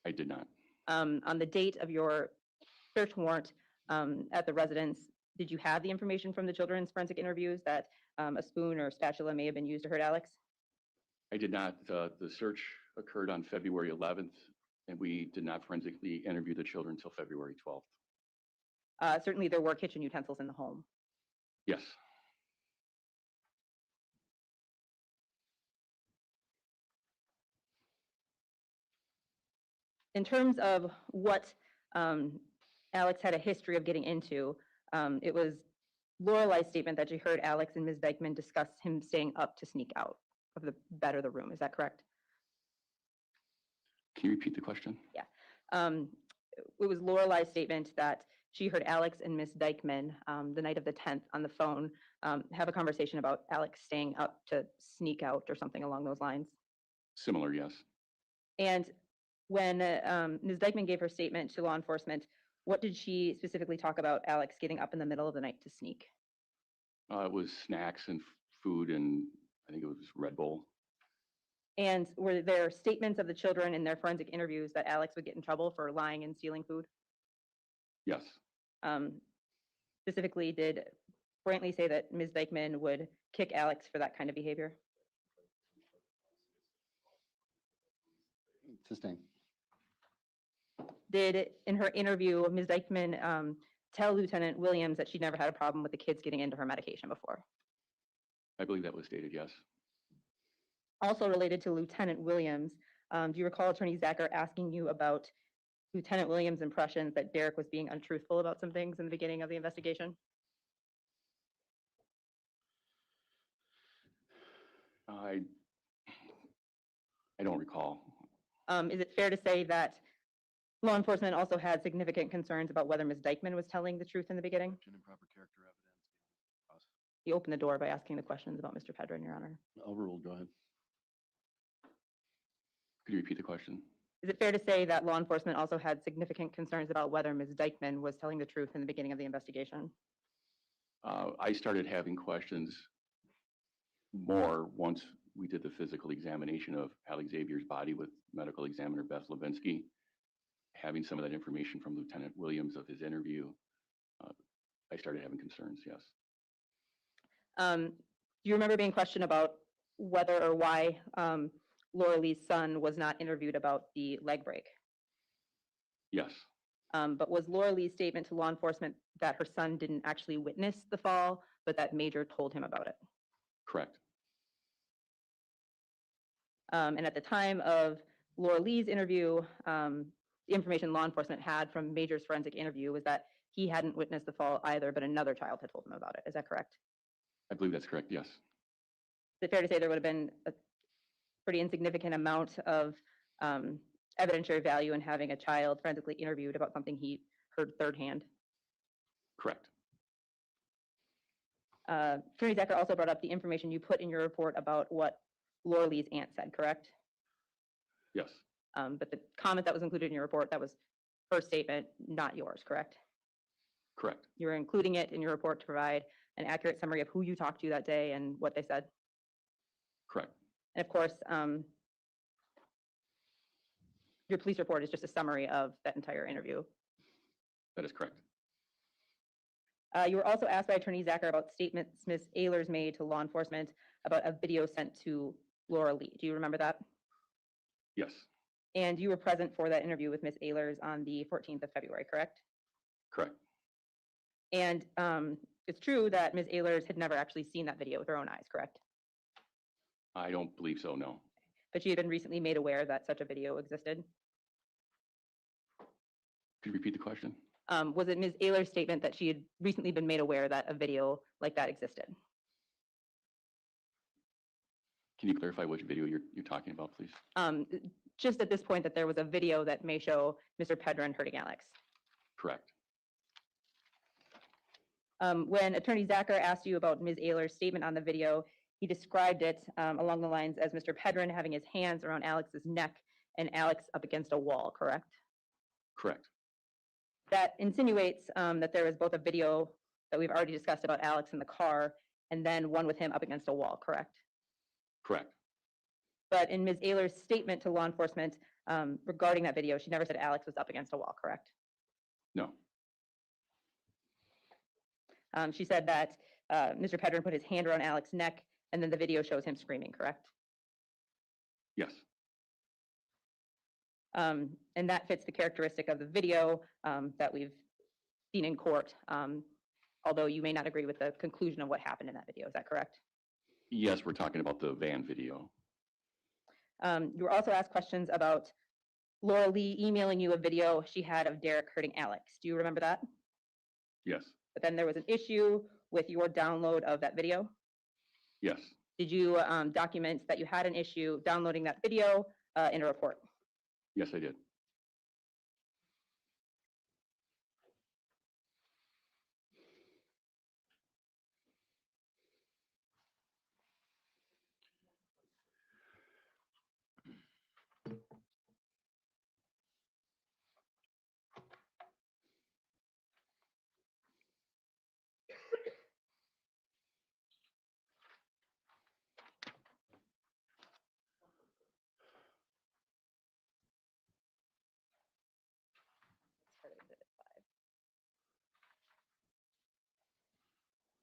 I did not. On the date of your search warrant at the residence, did you have the information from the children's forensic interviews that a spoon or spatula may have been used to hurt Alex? I did not. The search occurred on February 11th, and we did not forensically interview the children until February 12th. Certainly there were kitchen utensils in the home. Yes, In terms of what Alex had a history of getting into, it was Lorelai's statement that she heard Alex and Ms. Dikeman discuss him staying up to sneak out of the bed or the room. Is that correct? can you repeat the question? It was Lorelai's statement that she heard Alex and Ms. Dikeman the night of the 10th on the phone have a conversation about Alex staying up to sneak out or something along those lines. Similar, yes. And when Ms. Dikeman gave her statement to law enforcement, what did she specifically talk about Alex getting up in the middle of the night to sneak? It was snacks and food, and I think it was Red Bull. And were there statements of the children in their forensic interviews that Alex would get in trouble for lying and stealing food? Yes, Specifically, did Brantley say that Ms. Dikeman would kick Alex for that kind of behavior? Sustain. Did, in her interview, Ms. Dikeman tell Lieutenant Williams that she never had a problem with the kids getting into her medication before? I believe that was stated, yes. Also related to Lieutenant Williams, do you recall Attorney Zacher asking you about Lieutenant Williams' impressions that Derek was being untruthful about some things in the beginning of the investigation? I don't recall. Is it fair to say that law enforcement also had significant concerns about whether Ms. Dikeman was telling the truth in the beginning? You opened the door by asking the questions about Mr. Pedron, Your Honor. Overruled, go ahead. Could you repeat the question? Is it fair to say that law enforcement also had significant concerns about whether Ms. Dikeman was telling the truth in the beginning of the investigation? I started having questions more once we did the physical examination of Alex Xavier's body with medical examiner Beth Levinsky. Having some of that information from Lieutenant Williams of his interview, I started having concerns, yes. Do you remember being questioned about whether or why Laura Lee's son was not interviewed about the leg break. Yes, But was Laura Lee's statement to law enforcement that her son didn't actually witness the fall, but that Major told him about it? correct. And at the time of Laura Lee's interview, the information law enforcement had from Major's forensic interview was that he hadn't witnessed the fall either, but another child had told him about it. Is that correct? I believe that's correct, yes. Is it fair to say there would have been a pretty insignificant amount of evidentiary value in having a child forensically interviewed about something he heard third hand? Correct. Attorney Decker also brought up the information you put in your report about what Laura Lee's aunt said, correct? Yes, But the comment that was included in your report, that was her statement, not yours, correct? correct. You're including it in your report to provide an accurate summary of who you talked to that day and what they said. Correct. And of course, your police report is just a summary of that entire interview. That is correct. You were also asked by Attorney Zacher about statements Ms. Ehlers made to law enforcement about a video sent to Laura Lee. Do you remember that? Yes, And you were present for that interview with Ms. Ehlers on the 14th of February, correct? correct. And it's true that Ms. Ehlers had never actually seen that video with her own eyes, correct? I don't believe so, no. But she had been recently made aware that such a video existed. Could you repeat the question? Was it Ms. Ehlers' statement that she had recently been made aware that a video like that existed? Can you clarify which video you're talking about, please? Just at this point that there was a video that may show Mr. Pedron hurting Alex. Correct. When Attorney Zacher asked you about Ms. Ehlers' statement on the video, he described it along the lines as Mr. Pedron having his hands around Alex's neck and Alex up against a wall, correct? Correct. That insinuates that there was both a video that we've already discussed about Alex in the car and then one with him up against a wall, correct? Correct. But in Ms. Ehlers' statement to law enforcement regarding that video, she never said Alex was up against a wall, correct? No. She said that Mr. Pedron put his hand around Alex's neck and then the video shows him screaming, correct? Yes. And that fits the characteristic of the video that we've seen in court, although you may not agree with the conclusion of what happened in that video. Is that correct? Yes, we're talking about the van video. You were also asked questions about Laura Lee emailing you a video she had of Derek hurting Alex. Do you remember that? Yes. But then there was an issue with your download of that video. Yes. Did you document that you had an issue downloading that video in a report? Yes, I did.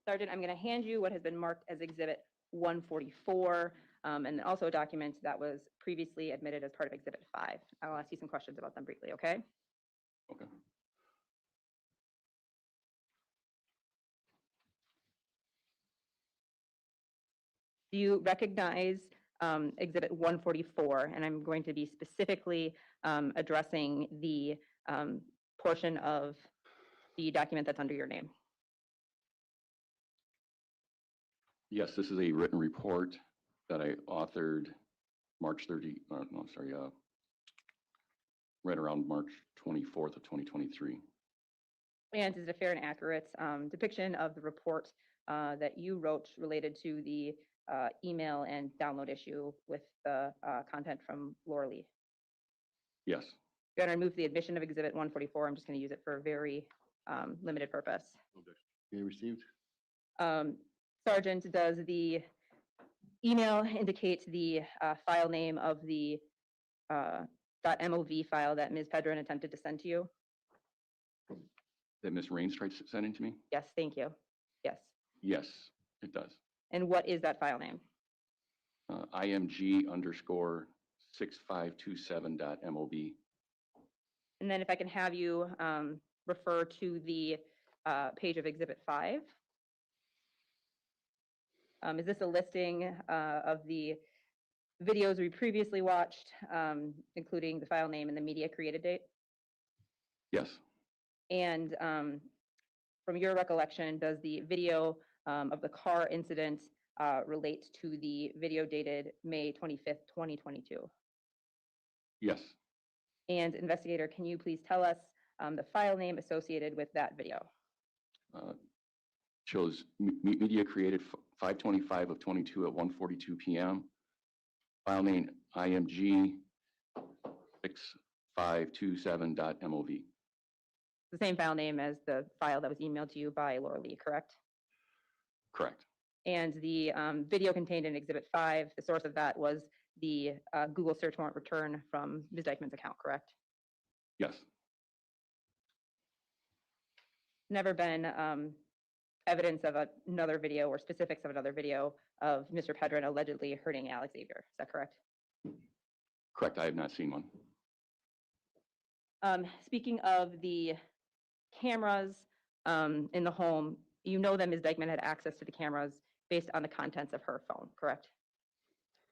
Sergeant, I'm going to hand you what has been marked as Exhibit 144, and also a document that was previously admitted as part of Exhibit 5. I'll ask you some questions about them briefly, okay? Okay. Do you recognize Exhibit 144? And I'm going to be specifically addressing the portion of the document that's under your name. Yes, this is a written report that I authored March 30, no, sorry, right around March 24th of 2023. And is it a fair and accurate depiction of the report that you wrote related to the email and download issue with the content from Laura Lee? Yes. You're going to remove the admission of Exhibit 144. I'm just going to use it for a very limited purpose. You received? Sergeant, does the email indicate the file name of the .mov file that Ms. Pedron attempted to send to you? That Ms. Raines tried sending to me? Yes, thank you. Yes. Yes, it does. And what is that file name? IMG_. 6527.MOB. And then if I can have you refer to the page of Exhibit 5. Is this a listing of the videos we previously watched, including the file name and the media created date? Yes, And from your recollection, does the video of the car incident relate to the video dated May 25th, 2022? yes. And investigator, can you please tell us the file name associated with that video? Shows media created 5/25 of 22 at 1:42 p.m. File name IMG 6527.MOV. The same file name as the file that was emailed to you by Laura Lee, correct? Correct. And the video contained in Exhibit 5, the source of that was the Google search warrant return from Ms. Dikeman's account, correct? Yes, Never been evidence of another video or specifics of another video of Mr. Pedron allegedly hurting Alex Xavier. Is that correct? correct. I have not seen one. Speaking of the cameras in the home, you know that Ms. Dikeman had access to the cameras based on the contents of her phone, correct?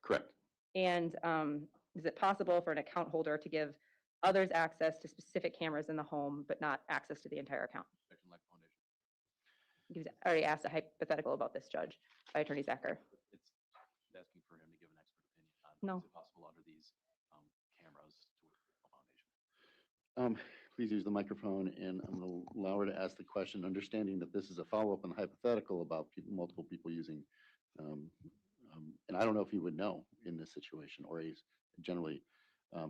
Correct. And is it possible for an account holder to give others access to specific cameras in the home, but not access to the entire account? He's already asked a hypothetical about this, Judge, by Attorney Zacher. It's asking for him to give an expert opinion on, No. is it possible under these cameras to work with a foundation? Please use the microphone, and I'm going to allow her to ask the question, understanding that this is a follow-up on the hypothetical about multiple people using, and I don't know if he would know in this situation, or he's generally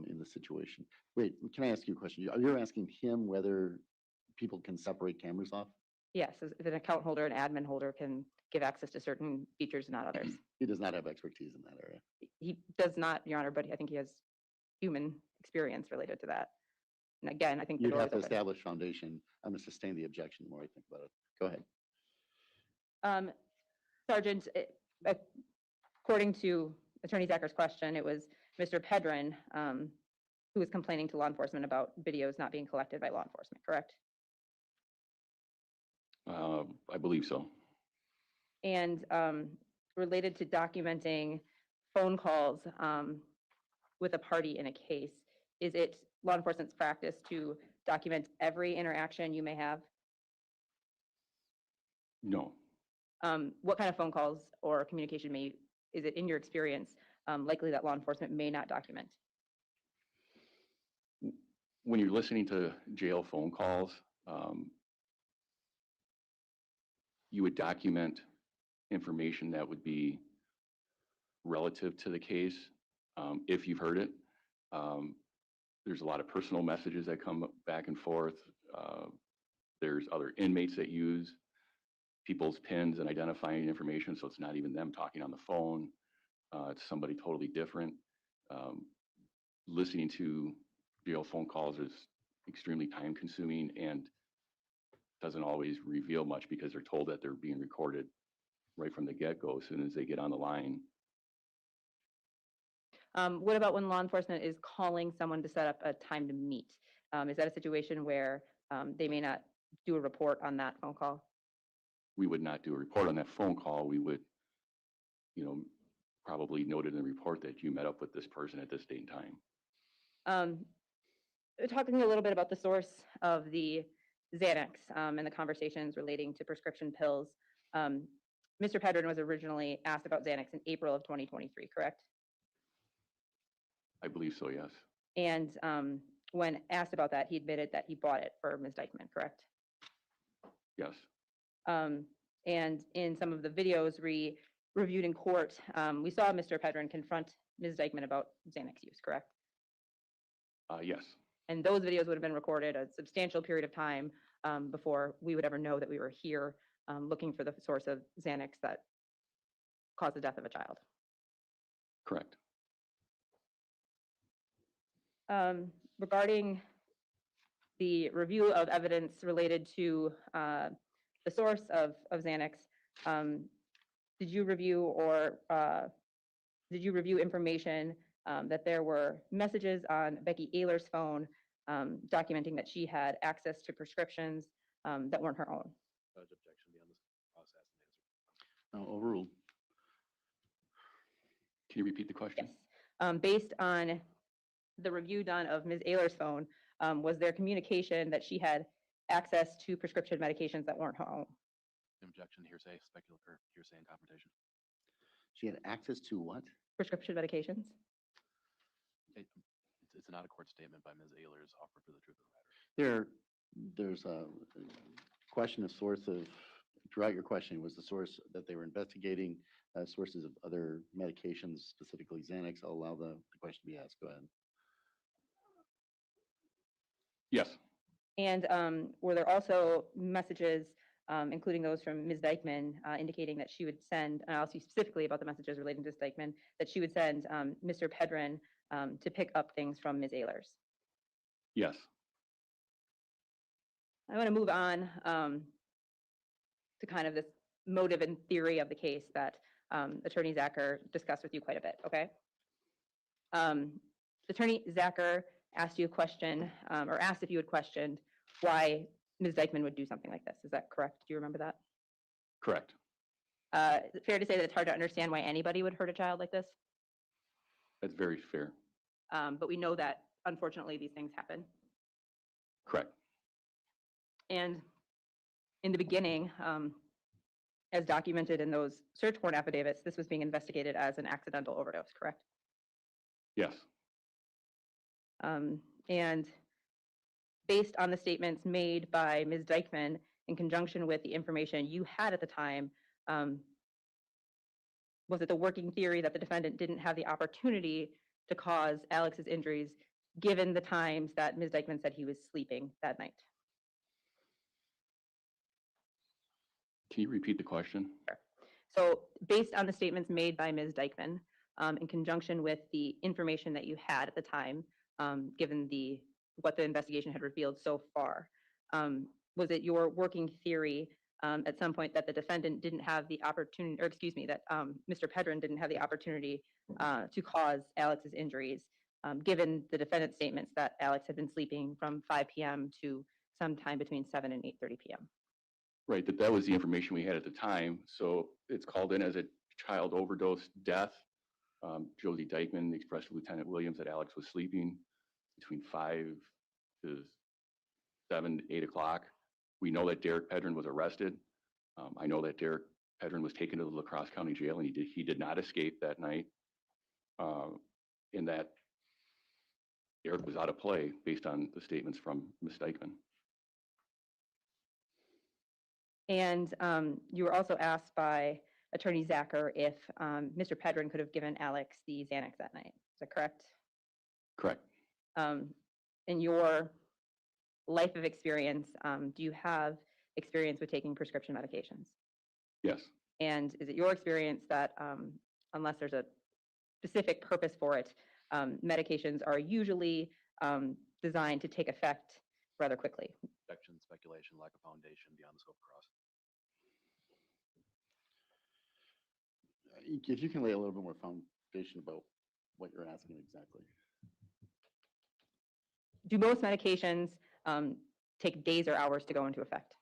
in this situation. Wait, can I ask you a question? You're asking him whether people can separate cameras off? Yes, if an account holder, an admin holder can give access to certain features, not others. He does not have expertise in that area. He does not, Your Honor, but I think he has human experience related to that. And again, I think the You'd door have is to open. establish foundation. I'm going to sustain the objection the more I think about it. Go ahead. Sergeant, according to Attorney Zacher's question, it was Mr. Pedron who was complaining to law enforcement about videos not being collected by law enforcement, correct? I believe so. And related to documenting phone calls with a party in a case, is it law enforcement's practice to document every interaction you may have? No. What kind of phone calls or communication is it in your experience likely that law enforcement may not document? When you're listening to jail phone calls, you would document information that would be relative to the case, if you've heard it. There's a lot of personal messages that come back and forth. There's other inmates that use people's PINs and identifying information, so it's not even them talking on the phone. It's somebody totally different. Listening to jail phone calls is extremely time consuming and doesn't always reveal much because they're told that they're being recorded right from the get-go as soon as they get on the line. What about when law enforcement is calling someone to set up a time to meet? Is that a situation where they may not do a report on that phone call? We would not do a report on that phone call. We would, probably note it in the report that you met up with this person at this date and time. Talking a little bit about the source of the Xanax and the conversations relating to prescription pills. Mr. Pedron was originally asked about Xanax in April of 2023, correct? I believe so, yes. And when asked about that, he admitted that he bought it for Ms. Dikeman, correct? Yes. And in some of the videos reviewed in court, we saw Mr. Pedron confront Ms. Dikeman about Xanax use, correct? Yes. And those videos would have been recorded a substantial period of time before we would ever know that we were here looking for the source of Xanax that caused the death of a child. Correct. Regarding the review of evidence related to the source of Xanax, did you review information that there were messages on Becky Ayler's phone documenting that she had access to prescriptions that weren't her own. Judge, objection beyond this process and answer. Overruled. Can you repeat the question? Yes. Based on the review done of Ms. Ayler's phone, was there communication that she had access to prescription medications that weren't her own? Objection, hearsay, speculative, hearsay, and confrontation. She had access to what? Prescription medications? It's an out-of-court statement by Ms. Ayler's offer for the truth of the matter. There's a question of source of, throughout your questioning, was the source that they were investigating sources of other medications, specifically Xanax. I'll allow the question to be asked. Go ahead. Yes. And were there also messages, including those from Ms. Dikeman, indicating that she would send, and I'll speak specifically about the messages relating to Ms. Dikeman, that she would send Mr. Pedrin to pick up things from Ms. Ayler's? Yes. I want to move on to kind of this motive and theory of the case that Attorney Zacher discussed with you quite a bit, okay? Attorney Zacher asked you a question, or asked if you had questioned why Ms. Dikeman would do something like this. Is that correct? Do you remember that? Correct. Is it fair to say that it's hard to understand why anybody would hurt a child like this? That's very fair. But we know that, unfortunately, these things happen. Correct. And in the beginning, as documented in those search warrant affidavits, this was being investigated as an accidental overdose, correct? Yes. And based on the statements made by Ms. Dikeman in conjunction with the information you had at the time, was it the working theory that the defendant didn't have the opportunity to cause Alex's injuries given the times that Ms. Dikeman said he was sleeping that night? Can you repeat the question? Sure. So based on the statements made by Ms. Dikeman, in conjunction with the information that you had at the time, given what the investigation had revealed so far, was it your working theory at some point that the defendant didn't have the opportunity, or excuse me, that Mr. Pedrin didn't have the opportunity to cause Alex's injuries, given the defendant's statements that Alex had been sleeping from 5 p.m. to sometime between 7 and 8:30 p.m.? Right, that was the information we had at the time. So it's called in as a child overdose death. Josie Dikeman expressed to Lieutenant Williams that Alex was sleeping between 5 to 7, 8 o'clock. We know that Derek Pedrin was arrested. I know that Derek Pedrin was taken to the La Crosse County Jail, and he did not escape that night. In that Derek was out of play based on the statements from Ms. Dikeman. And you were also asked by Attorney Zacher if Mr. Pedrin could have given Alex the Xanax that night. Is that correct? Correct. In your life of experience, do you have experience with taking prescription medications? Yes. And is it your experience that unless there's a specific purpose for it, medications are usually designed to take effect rather quickly? Objection, speculation, lack of foundation, beyond the scope of cross. If you can lay a little bit more foundation about what you're asking exactly. Do most medications take days or hours to go into effect?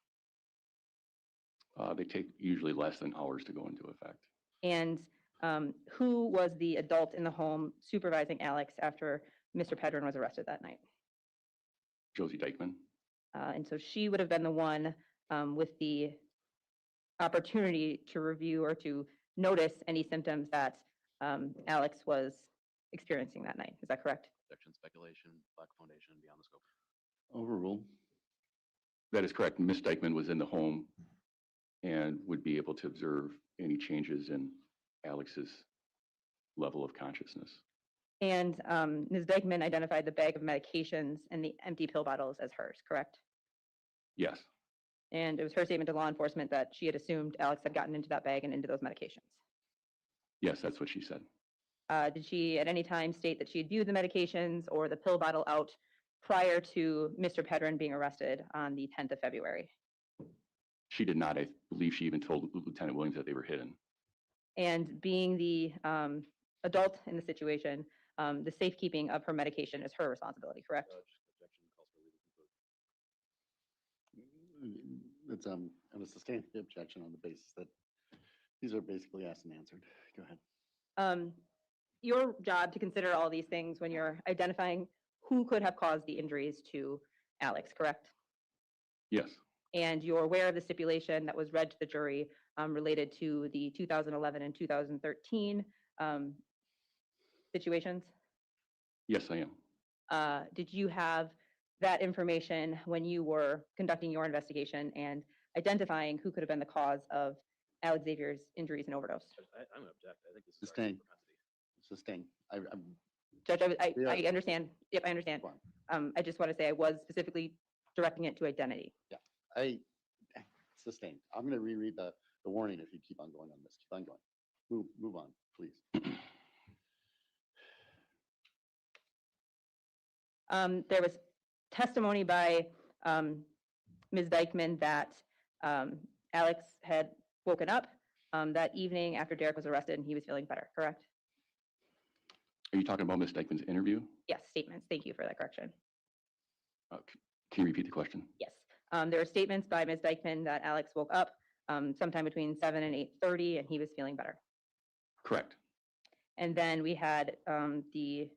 They take usually less than hours to go into effect. And who was the adult in the home supervising Alex after Mr. Pedrin was arrested that night? Josie Dikeman. And so she would have been the one with the opportunity to review or to notice any symptoms that Alex was experiencing that night. Is that correct? Objection, speculation, lack of foundation, beyond the scope. Overruled. That is correct. Ms. Dikeman was in the home and would be able to observe any changes in Alex's level of consciousness. And Ms. Dikeman identified the bag of medications and the empty pill bottles as hers, correct? Yes. And it was her statement to law enforcement that she had assumed Alex had gotten into that bag and into those medications. Yes, that's what she said. Did she at any time state that she had viewed the medications or the pill bottle out prior to Mr. Pedrin being arrested on the 10th of February? She did not. I believe she even told Lieutenant Williams that they were hidden. And being the adult in the situation, the safekeeping of her medication is her responsibility, correct? It's, I'm going to sustain the objection on the basis that these are basically asked and answered. Go ahead. Your job to consider all these things when you're identifying who could have caused the injuries to Alex, correct? Yes, And you're aware of the stipulation that was read to the jury related to the 2011 and 2013 situations? yes, I am. Did you have that information when you were conducting your investigation and identifying who could have been the cause of Alex Xavier's injuries and overdose? I'm going to object. I think this is Sustain. Sustain. I'm Judge, I Yeah. understand. Yep, I understand. fine. I just want to say I was specifically directing it to identity. I sustain. I'm going to reread the warning if you keep on going on this. Keep on going. Move on, please. There was testimony by Ms. Dikeman that Alex had woken up that evening after Derek was arrested and he was feeling better, correct? Are you talking about Ms. Dikeman's interview? Yes, statements. Thank you for that correction. Can you repeat the question? Yes. There were statements by Ms. Dikeman that Alex woke up sometime between 7 and 8:30 and he was feeling better. Correct. And then we had the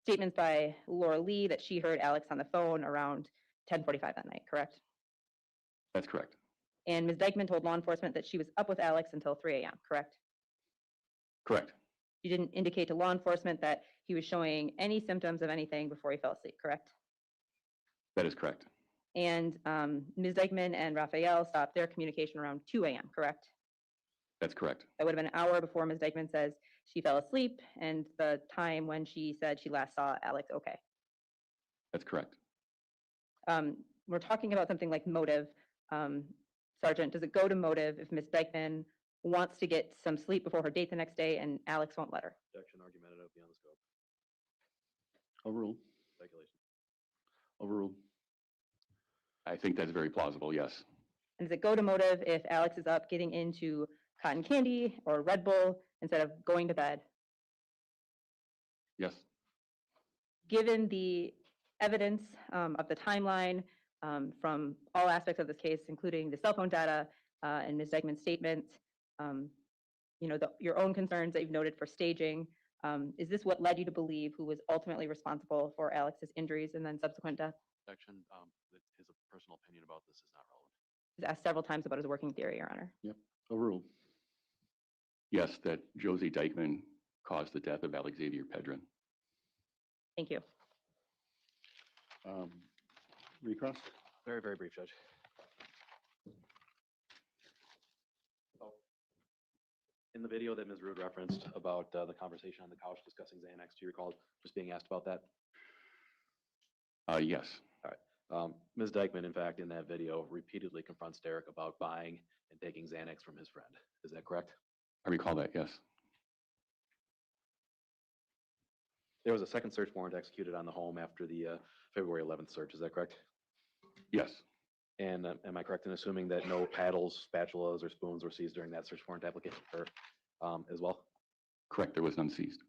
statements by Laura Lee that she heard Alex on the phone around 10:45 that night, correct? That's correct. And Ms. Dikeman told law enforcement that she was up with Alex until 3 a.m., correct? Correct. You didn't indicate to law enforcement that he was showing any symptoms of anything before he fell asleep, correct? That is correct. And Ms. Dikeman and Raphael stopped their communication around 2 a.m., correct? That's correct. That would have been an hour before Ms. Dikeman says she fell asleep and the time when she said she last saw Alex okay. That's correct. We're talking about something like motive. Sergeant, does it go to motive if Ms. Dikeman wants to get some sleep before her date the next day and Alex won't let her? Objection, argumentative, beyond the scope. Overruled. Speculation. Overruled. I think that's very plausible, yes. And does it go to motive if Alex is up getting into cotton candy or Red Bull instead of going to bed? Yes. Given the evidence of the timeline from all aspects of this case, including the cell phone data and Ms. Dikeman's statements, your own concerns that you've noted for staging, is this what led you to believe who was ultimately responsible for Alex's injuries and then subsequent death? Objection, his personal opinion about this is not relevant. He's asked several times about his working theory, Your Honor. Yep. Overruled. Yes, that Josie Dikeman caused the death of Alex Xavier Pedron. Thank you. Recross. Very, very brief, Judge. In the video that Ms. Rood referenced about the conversation on the couch discussing Xanax, do you recall just being asked about that? Yes. Ms. Dikeman, in fact, in that video, repeatedly confronts Derek about buying and taking Xanax from his friend. Is that correct? I recall that, yes. There was a second search warrant executed on the home after the February 11th search. Is that correct? Yes. And am I correct in assuming that no paddles, spatulas, or spoons were seized during that search warrant application as well? Correct, there was none seized.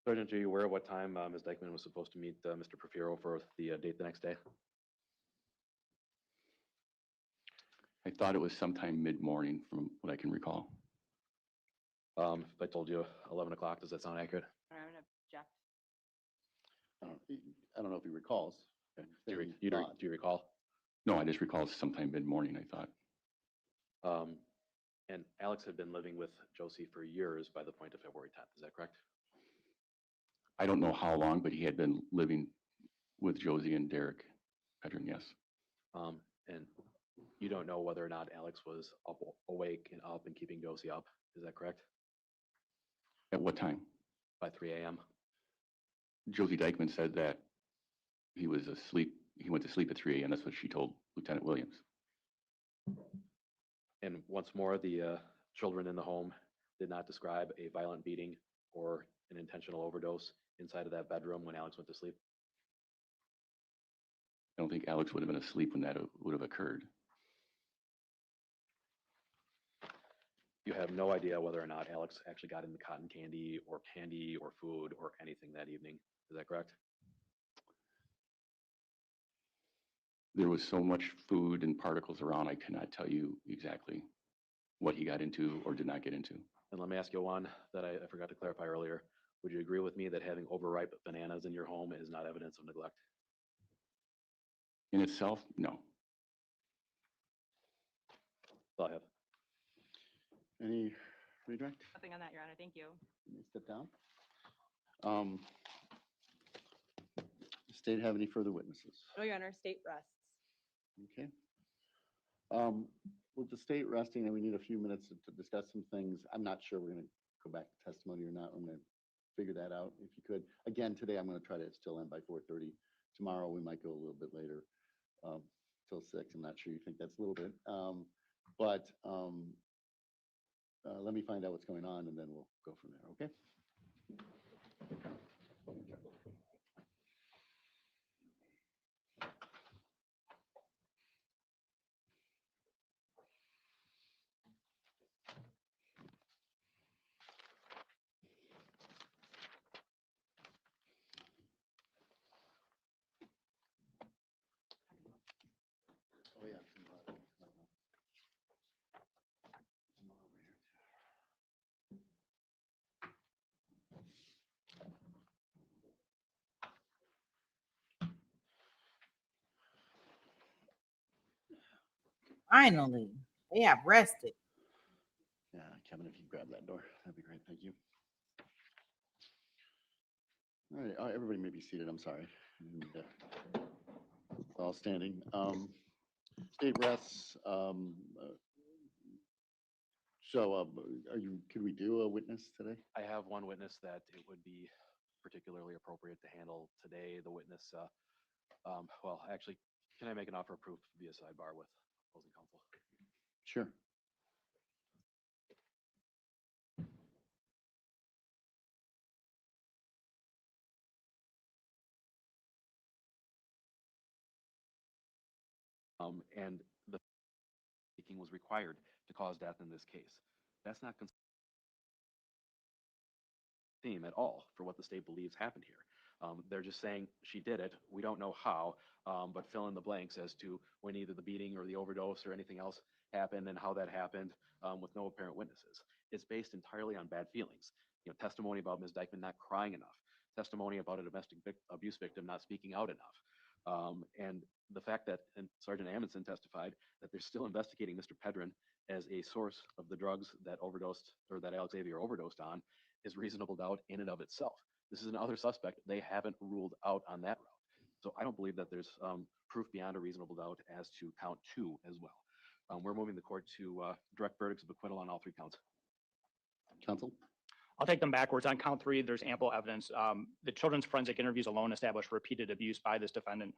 Sergeant, are you aware of what time Ms. Dikeman was supposed to meet Mr. Profero for the date the next day? I thought it was sometime mid-morning from what I can recall. If I told you 11 o'clock, does that sound accurate? I'm going to object. I don't know if he recalls. Do you recall? No, I just recall sometime mid-morning, I thought. And Alex had been living with Josie for years by the point of February 10th. Is that correct? I don't know how long, but he had been living with Josie and Derek Pedron, yes. And you don't know whether or not Alex was awake and up and keeping Josie up. Is that correct? At what time? By 3 a.m. Josie Dikeman said that he was asleep. He went to sleep at 3 a.m. That's what she told Lieutenant Williams. And once more, the children in the home did not describe a violent beating or an intentional overdose inside of that bedroom when Alex went to sleep. I don't think Alex would have been asleep when that would have occurred. You have no idea whether or not Alex actually got into cotton candy or food or anything that evening. Is that correct? There was so much food and particles around, I cannot tell you exactly what he got into or did not get into. And let me ask you one that I forgot to clarify earlier. Would you agree with me that having overripe bananas in your home is not evidence of neglect? In itself, no. That's all I have. Any redirect? Nothing on that, Your Honor. Thank you. Let me step down. State have any further witnesses? No, Your Honor. State rests. Okay. With the state resting, and we need a few minutes to discuss some things. I'm not sure we're going to go back to testimony or not. I'm going to figure that out if you could. Again, today I'm going to try to still end by 4:30. Tomorrow we might go a little bit later, till 6. I'm not sure you think that's a little bit, but let me find out what's going on, and then we'll go from there. Okay. Oh, yeah. Finally, they have rested. Yeah, Kevin, if you grab that door, that'd be great. Thank you. All right, everybody may be seated. I'm sorry. And, all standing. State rests. Could we do a witness today? I have one witness that it would be particularly appropriate to handle today. The witness, well, actually, can I make an offer of proof via sidebar with opposing counsel? Sure. And the taking was required to cause death in this case. That's not theme at all for what the state believes happened here. They're just saying she did it. We don't know how, but fill in the blanks as to when either the beating or the overdose or anything else happened and how that happened, with no apparent witnesses. It's based entirely on bad feelings. You know, testimony about Ms. Dikeman not crying enough, testimony about a domestic abuse victim not speaking out enough. And the fact that, and Sergeant Amundsen testified that they're still investigating Mr. Pedron as a source of the drugs that overdosed or that Alex Xavier overdosed on is reasonable doubt in and of itself. This is another suspect they haven't ruled out on that route. So I don't believe that there's proof beyond a reasonable doubt as to count 2 as well. We're moving the court to direct verdicts of acquittal on all 3 counts. Counsel? I'll take them backwards. On count 3, there's ample evidence. The children's forensic interviews alone established repeated abuse by this defendant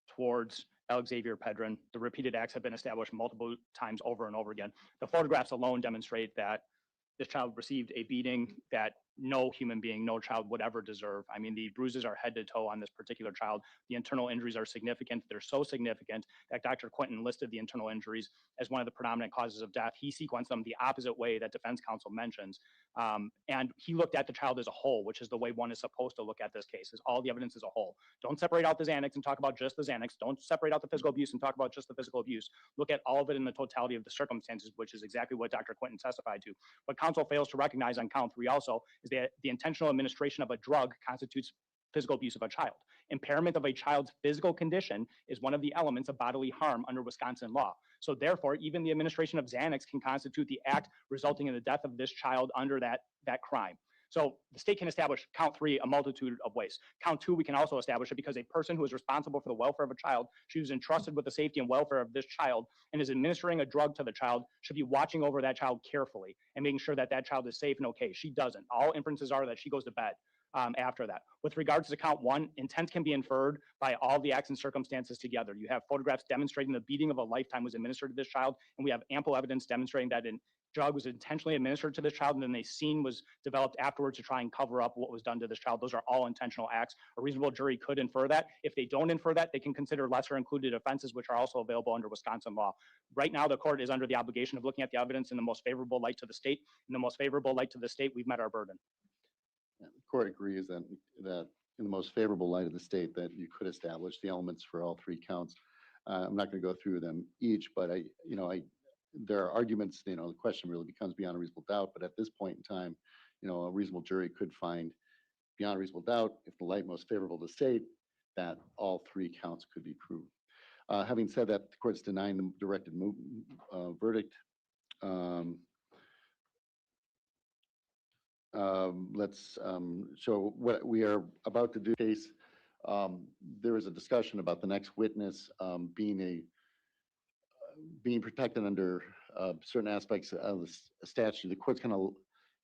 towards Alex Xavier Pedron. The repeated acts have been established multiple times over and over again. The photographs alone demonstrate that this child received a beating that no human being, no child would ever deserve. I mean, the bruises are head to toe on this particular child. The internal injuries are significant. They're so significant that Dr. Quinton listed the internal injuries as one of the predominant causes of death. He sequenced them the opposite way that defense counsel mentions. And he looked at the child as a whole, which is the way one is supposed to look at this case, is all the evidence as a whole. Don't separate out the Xanax and talk about just the Xanax. Don't separate out the physical abuse and talk about just the physical abuse. Look at all of it in the totality of the circumstances, which is exactly what Dr. Quinton testified to. What counsel fails to recognize on count 3 also is that the intentional administration of a drug constitutes physical abuse of a child. Impairment of a child's physical condition is one of the elements of bodily harm under Wisconsin law. So therefore, even the administration of Xanax can constitute the act resulting in the death of this child under that crime. So the state can establish count 3 a multitude of ways. Count 2, we can also establish it because a person who is responsible for the welfare of a child, she was entrusted with the safety and welfare of this child and is administering a drug to the child, should be watching over that child carefully and making sure that that child is safe and okay. She doesn't. All inferences are that she goes to bed after that. With regards to count 1, intent can be inferred by all the acts and circumstances together. You have photographs demonstrating the beating of a lifetime was administered to this child, and we have ample evidence demonstrating that drug was intentionally administered to this child, and then a scene was developed afterwards to try and cover up what was done to this child. Those are all intentional acts. A reasonable jury could infer that. If they don't infer that, they can consider lesser included offenses, which are also available under Wisconsin law. Right now, the court is under the obligation of looking at the evidence in the most favorable light to the state. In the most favorable light to the state, we've met our burden. Yeah, the court agrees that in the most favorable light of the state, that you could establish the elements for all three counts. I'm not going to go through them each, but there are arguments, the question really becomes beyond a reasonable doubt, but at this point in time, a reasonable jury could find beyond a reasonable doubt, if the light most favorable to the state, that all three counts could be proved. Having said that, the court's denying the directed verdict. Let's show what we are about to do. Case, there is a discussion about the next witness being protected under certain aspects of the statute. The court's going to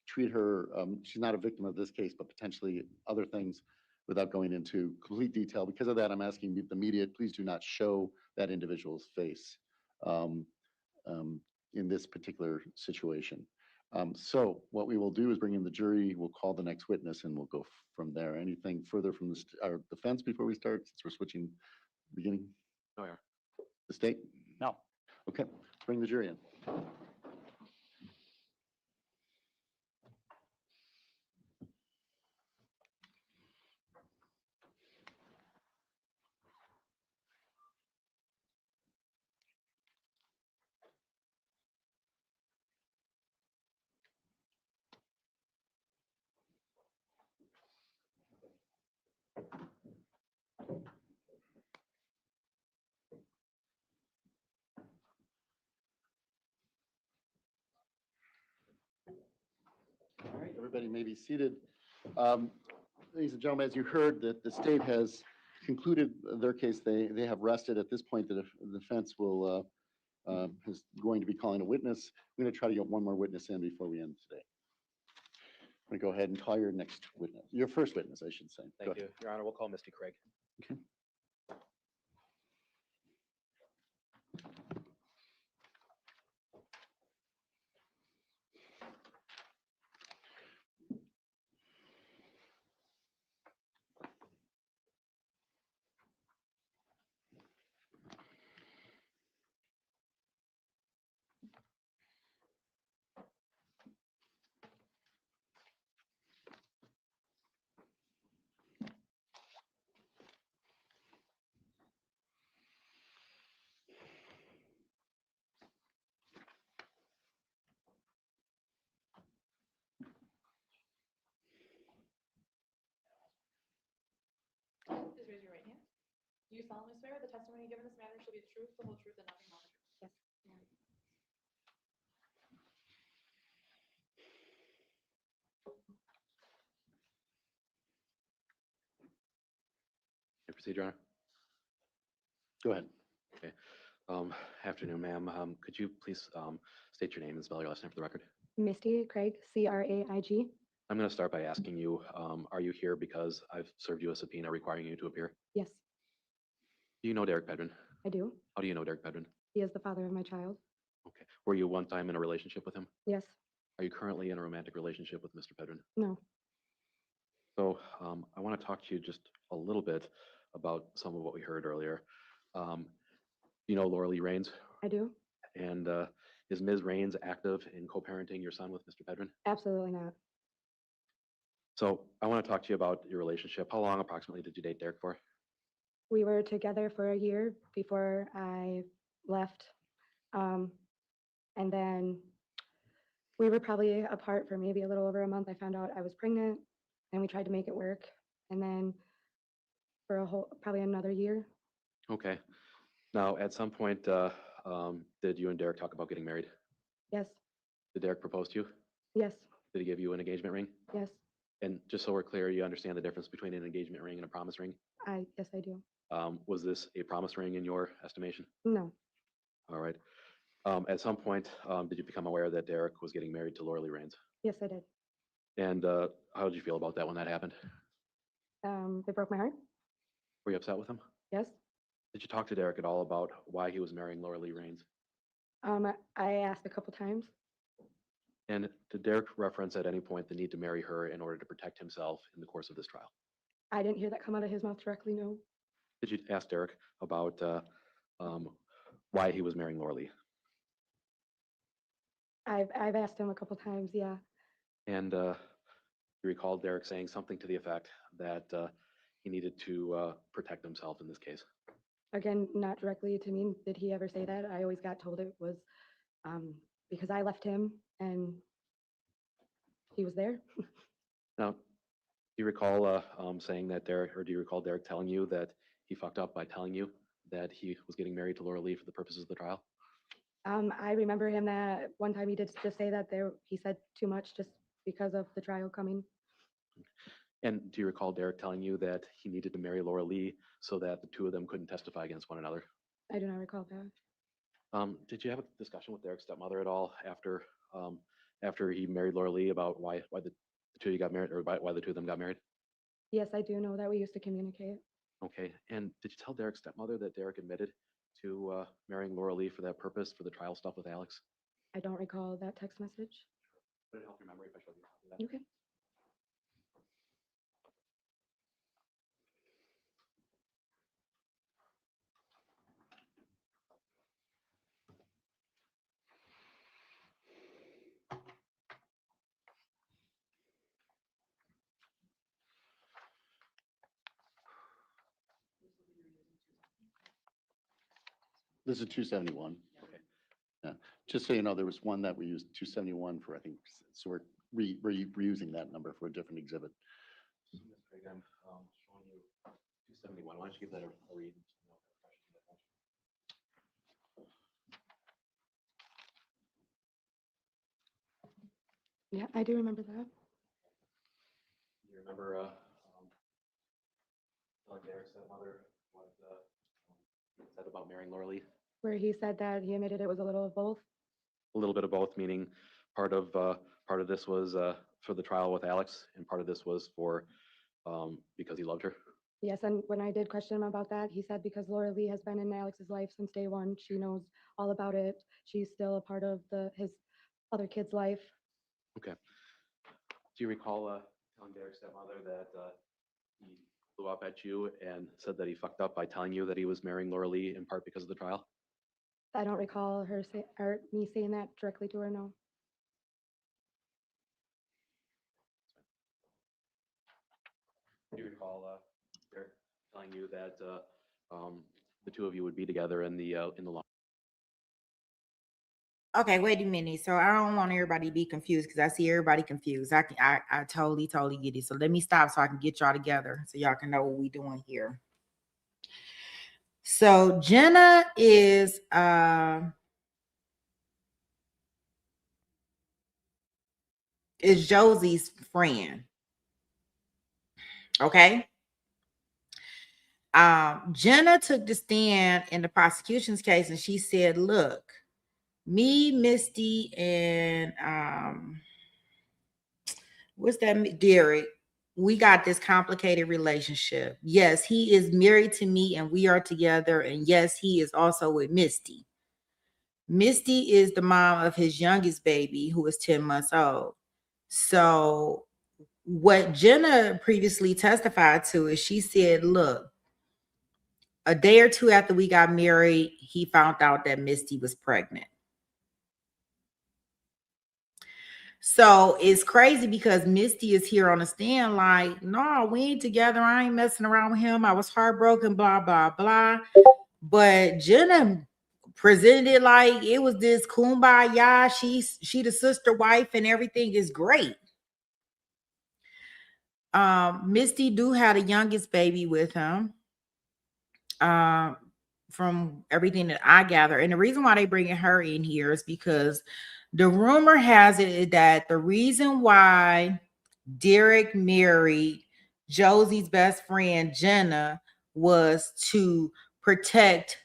treat her, she's not a victim of this case, but potentially other things without going into complete detail. Because of that, I'm asking the media, please do not show that individual's face in this particular situation. So what we will do is bring in the jury, we'll call the next witness, and we'll go from there. Anything further from our defense before we start, since we're switching beginning? Oh, yeah. The state? No. Okay, bring the jury in. All right, everybody may be seated. Ladies and gentlemen, as you heard, that the state has concluded their case. They have rested. At this point, the defense is going to be calling a witness. I'm going to try to get one more witness in before we end today. I'm going to go ahead and call your next witness, your first witness, I should say. Thank you, Your Honor. We'll call Misty Craig. Okay. Please raise your right hand. Do you solemnly swear the testimony given in this matter shall be the truth, the whole truth, and nothing but the truth? Yes. You proceed, Your Honor. Go ahead. Okay. Afternoon, ma'am. Could you please state your name and spell your last name for the record? Misty Craig, C-R-A-I-G. I'm going to start by asking you, are you here because I've served you a subpoena requiring you to appear? Yes, Do you know Derek Pedron? I do. How do you know Derek Pedron? He is the father of my child. Okay. Were you one time in a relationship with him? Yes. Are you currently in a romantic relationship with Mr. Pedron? No. So I want to talk to you just a little bit about some of what we heard earlier. You know Laura Lee Raines? I do. And is Ms. Raines active in co-parenting your son with Mr. Pedron? Absolutely not. So I want to talk to you about your relationship. How long approximately did you date Derek for? We were together for a year before I left. And then we were probably apart for maybe a little over a month. I found out I was pregnant and we tried to make it work. And then for probably another year. Okay. Now, at some point, did you and Derek talk about getting married? Yes. Did Derek propose to you? Yes. Did he give you an engagement ring? Yes. And just so we're clear, you understand the difference between an engagement ring and a promise ring? Yes, I do. Was this a promise ring in your estimation? No. All right. At some point, did you become aware that Derek was getting married to Laura Lee Raines? Yes, I did. And how did you feel about that when that happened? It broke my heart. Were you upset with him? Yes. Did you talk to Derek at all about why he was marrying Laura Lee Raines? I asked a couple times. And did Derek reference at any point the need to marry her in order to protect himself in the course of this trial? I didn't hear that come out of his mouth directly, no. Did you ask Derek about why he was marrying Laura Lee? I've asked him a couple times, yeah. And you recall Derek saying something to the effect that he needed to protect himself in this case? Again, not directly to me. Did he ever say that? I always got told it was because I left him and he was there. Now, do you recall saying that Derek, or do you recall Derek telling you that he fucked up by telling you that he was getting married to Laura Lee for the purposes of the trial? I remember him that one time he did just say that he said too much just because of the trial coming. And do you recall Derek telling you that he needed to marry Laura Lee so that the two of them couldn't testify against one another? I do not recall that. Did you have a discussion with Derek's stepmother at all after after he married Laura Lee about why the two of you got married, or why the two of them got married? Yes, I do know that we used to communicate. Okay. And did you tell Derek's stepmother that Derek admitted to marrying Laura Lee for that purpose, for the trial stuff with Alex? I don't recall that text message. Would it help your memory if I showed you a copy of that? Okay. This is 271. Okay. Yeah. Just so you know, there was one that we used 271 for, I think, so we're reusing that number for a different exhibit. Mr. Craig, I'm showing you 271. Why don't you give that a read? Yeah, I do remember that. Do you remember telling Derek's stepmother what he said about marrying Laura Lee? Where he said that he admitted it was a little of both. A little bit of both, meaning part of this was for the trial with Alex, and part of this was for because he loved her. Yes, and when I did question him about that, he said because Laura Lee has been in Alex's life since day one, she knows all about it. She's still a part of his other kid's life. Okay. Do you recall telling Derek's stepmother that he blew up at you and said that he fucked up by telling you that he was marrying Laura Lee in part because of the trial? I don't recall me saying that directly to her, no. Do you recall Derek telling you that the two of you would be together in the long? Okay, wait a minute. So I don't want everybody to be confused because I see everybody confused. I totally get it. So let me stop so I can get y'all together so y'all can know what we doing here. So Jenna is Josie's friend. Okay. Jenna took the stand in the prosecution's case and she said, look, me, Misty, and what's that, Derek, we got this complicated relationship. Yes, he is married to me and we are together. And yes, he is also with Misty. Misty is the mom of his youngest baby, who is 10 months old. So what Jenna previously testified to is she said, look, a day or two after we got married, he found out that Misty was pregnant. So it's crazy because Misty is here on the stand like, no, we ain't together. I ain't messing around with him. I was heartbroken, blah, blah, blah. But Jenna presented it like it was this kumbaya. She the sister wife and everything is great. Misty do have the youngest baby with him. From everything that I gather. And the reason why they bringing her in here is because the rumor has it that the reason why Derek married Josie's best friend, Jenna, was to protect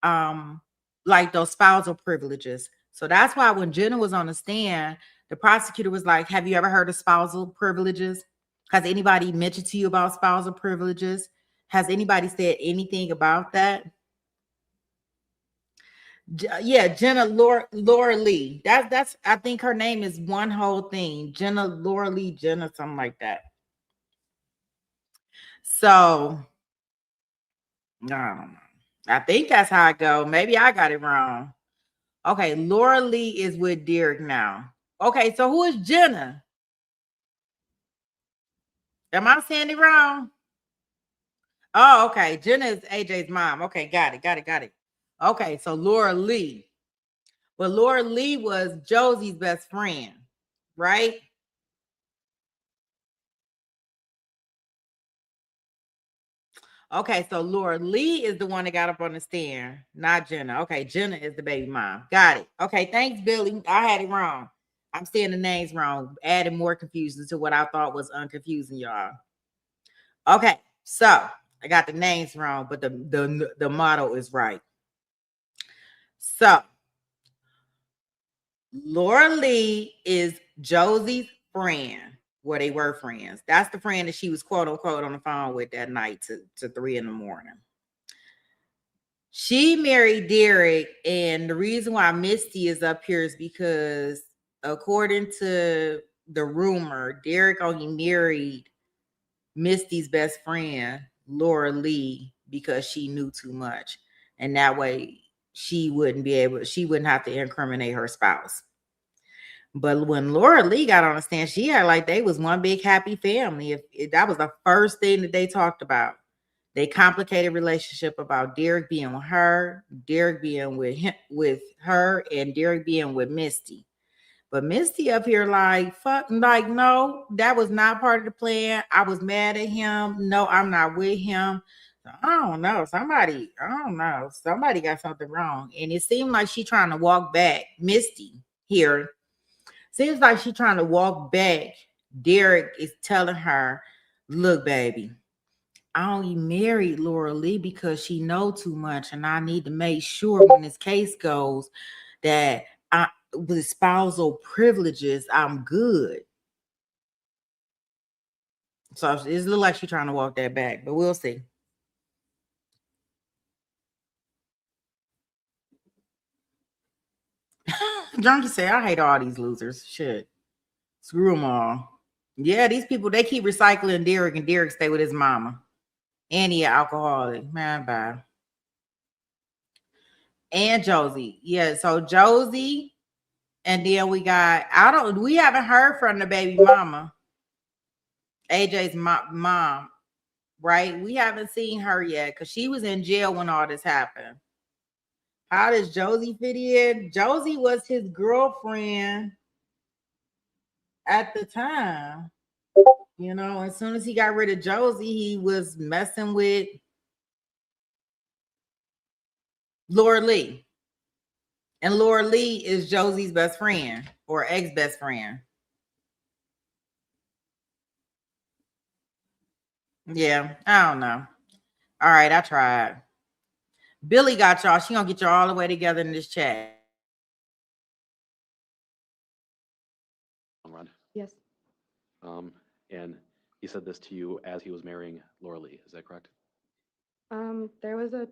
like those spousal privileges. So that's why when Jenna was on the stand, the prosecutor was like, have you ever heard of spousal privileges? Has anybody mentioned to you about spousal privileges? Has anybody said anything about that? Yeah, Laura Lee. That's I think her name is one whole thing. Jenna Laura Lee, Jenna, something like that. So I don't know. I think that's how I go. Maybe I got it wrong. Okay, Laura Lee is with Derek now. Okay, so who is Jenna? Am I saying it wrong? Oh, okay. Jenna is AJ's mom. Okay, got it. Okay, so Laura Lee. But Laura Lee was Josie's best friend, right? Okay, so Laura Lee is the one that got up on the stand, not Jenna. Okay, Jenna is the baby mom. Got it. Okay, thanks, Billy. I had it wrong. I'm saying the names wrong, adding more confusion to what I thought was unconfusing, y'all. Okay, so I got the names wrong, but the motto is right. So Laura Lee is Josie's friend. Well, they were friends. That's the friend that she was quote unquote on the phone with that night to 3 a.m. She married Derek, and the reason why Misty is up here is because, according to the rumor, Derek only married Misty's best friend, Laura Lee, because she knew too much, and that way she wouldn't have to incriminate her spouse. But when Laura Lee got on the stand, she had like they was one big happy family. If that was the first thing that they talked about. They complicated relationship about Derek being with her, Derek being with him, with her, and Derek being with Misty. But Misty up here like, fuck, like, no, that was not part of the plan. I was mad at him. No, I'm not with him. So, I don't know. I don't know. Somebody got something wrong. And it seemed like she trying to walk back. Misty here. Seems like she trying to walk back. Derek is telling her, look, baby, I only married Laura Lee because she know too much, and I need to make sure when this case goes that I with spousal privileges, I'm good. So it looks like she's trying to walk that back, but we'll see. Junkie say, I hate all these losers. Shit. Screw them all. Yeah, these people, they keep recycling Derek, and Derek stay with his mama. And he an alcoholic. Man, bye. And Josie. Yeah, so Josie, and then we haven't heard from the baby mama, AJ's mom, right? We haven't seen her yet because she was in jail when all this happened. How does Josie fit in? Josie was his girlfriend at the time. You know, as soon as he got rid of Josie, he was messing with Laura Lee. And Laura Lee is Josie's best friend or ex-best friend. Yeah, I don't know. All right, I tried. Billy got y'all. She gonna get y'all all the way together in this chat. Run. Yes. And he said this to you as he was marrying Laura Lee. Is that correct? There was a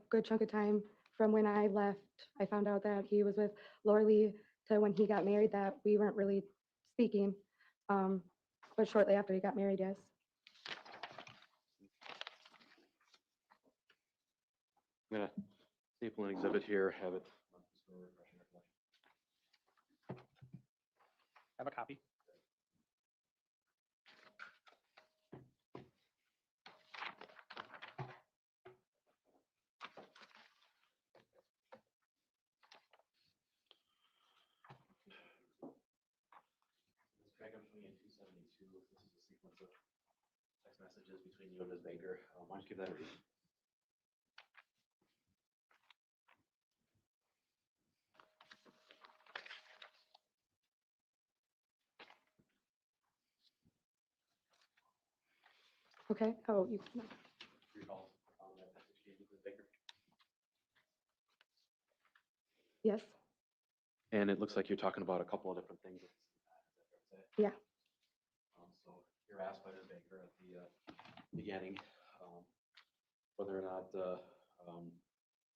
good chunk of time from when I left. I found out that he was with Laura Lee to when he got married that we weren't really speaking. But shortly after he got married, yes. I'm gonna staple an exhibit here, have it. Have a copy. In 272, this is a sequence of text messages between you and Ms. Baker. Why don't you give that a read? Okay. Oh, you. Recall that message you gave Ms. Baker. Yes. And it looks like you're talking about a couple of different things. Yeah. So you're asked by Ms. Baker at the beginning whether or not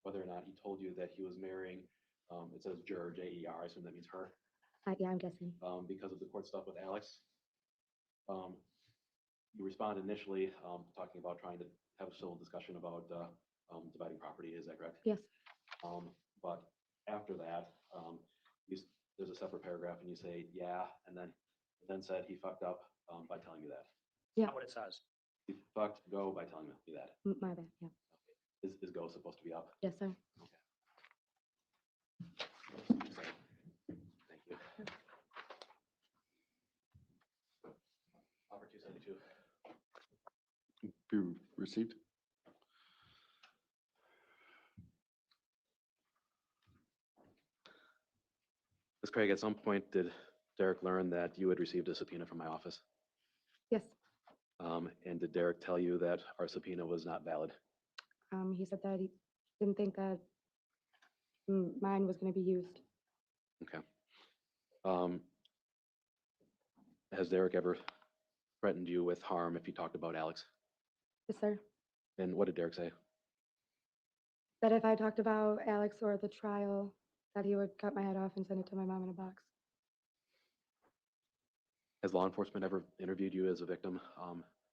whether or not he told you that he was marrying, it says juror, J-E-R, I assume that means her, Yeah, I'm guessing. because of the court stuff with Alex. You respond initially talking about trying to have a civil discussion about dividing property. Is that correct? Yes. But after that, there's a separate paragraph and you say, yeah, and then said he fucked up by telling you that. Yeah. Not what it says. He fucked go by telling me that. My bad. Yeah. Is go supposed to be up? Yes, sir. Thank you. Offer 272. Be received. Ms. Craig, at some point, did Derek learn that you had received a subpoena from my office? Yes. And did Derek tell you that our subpoena was not valid? He said that he didn't think that mine was going to be used. Okay. Has Derek ever threatened you with harm if you talked about Alex? Yes, sir. And what did Derek say? That if I talked about Alex or the trial, that he would cut my head off and send it to my mom in a box. Has law enforcement ever interviewed you as a victim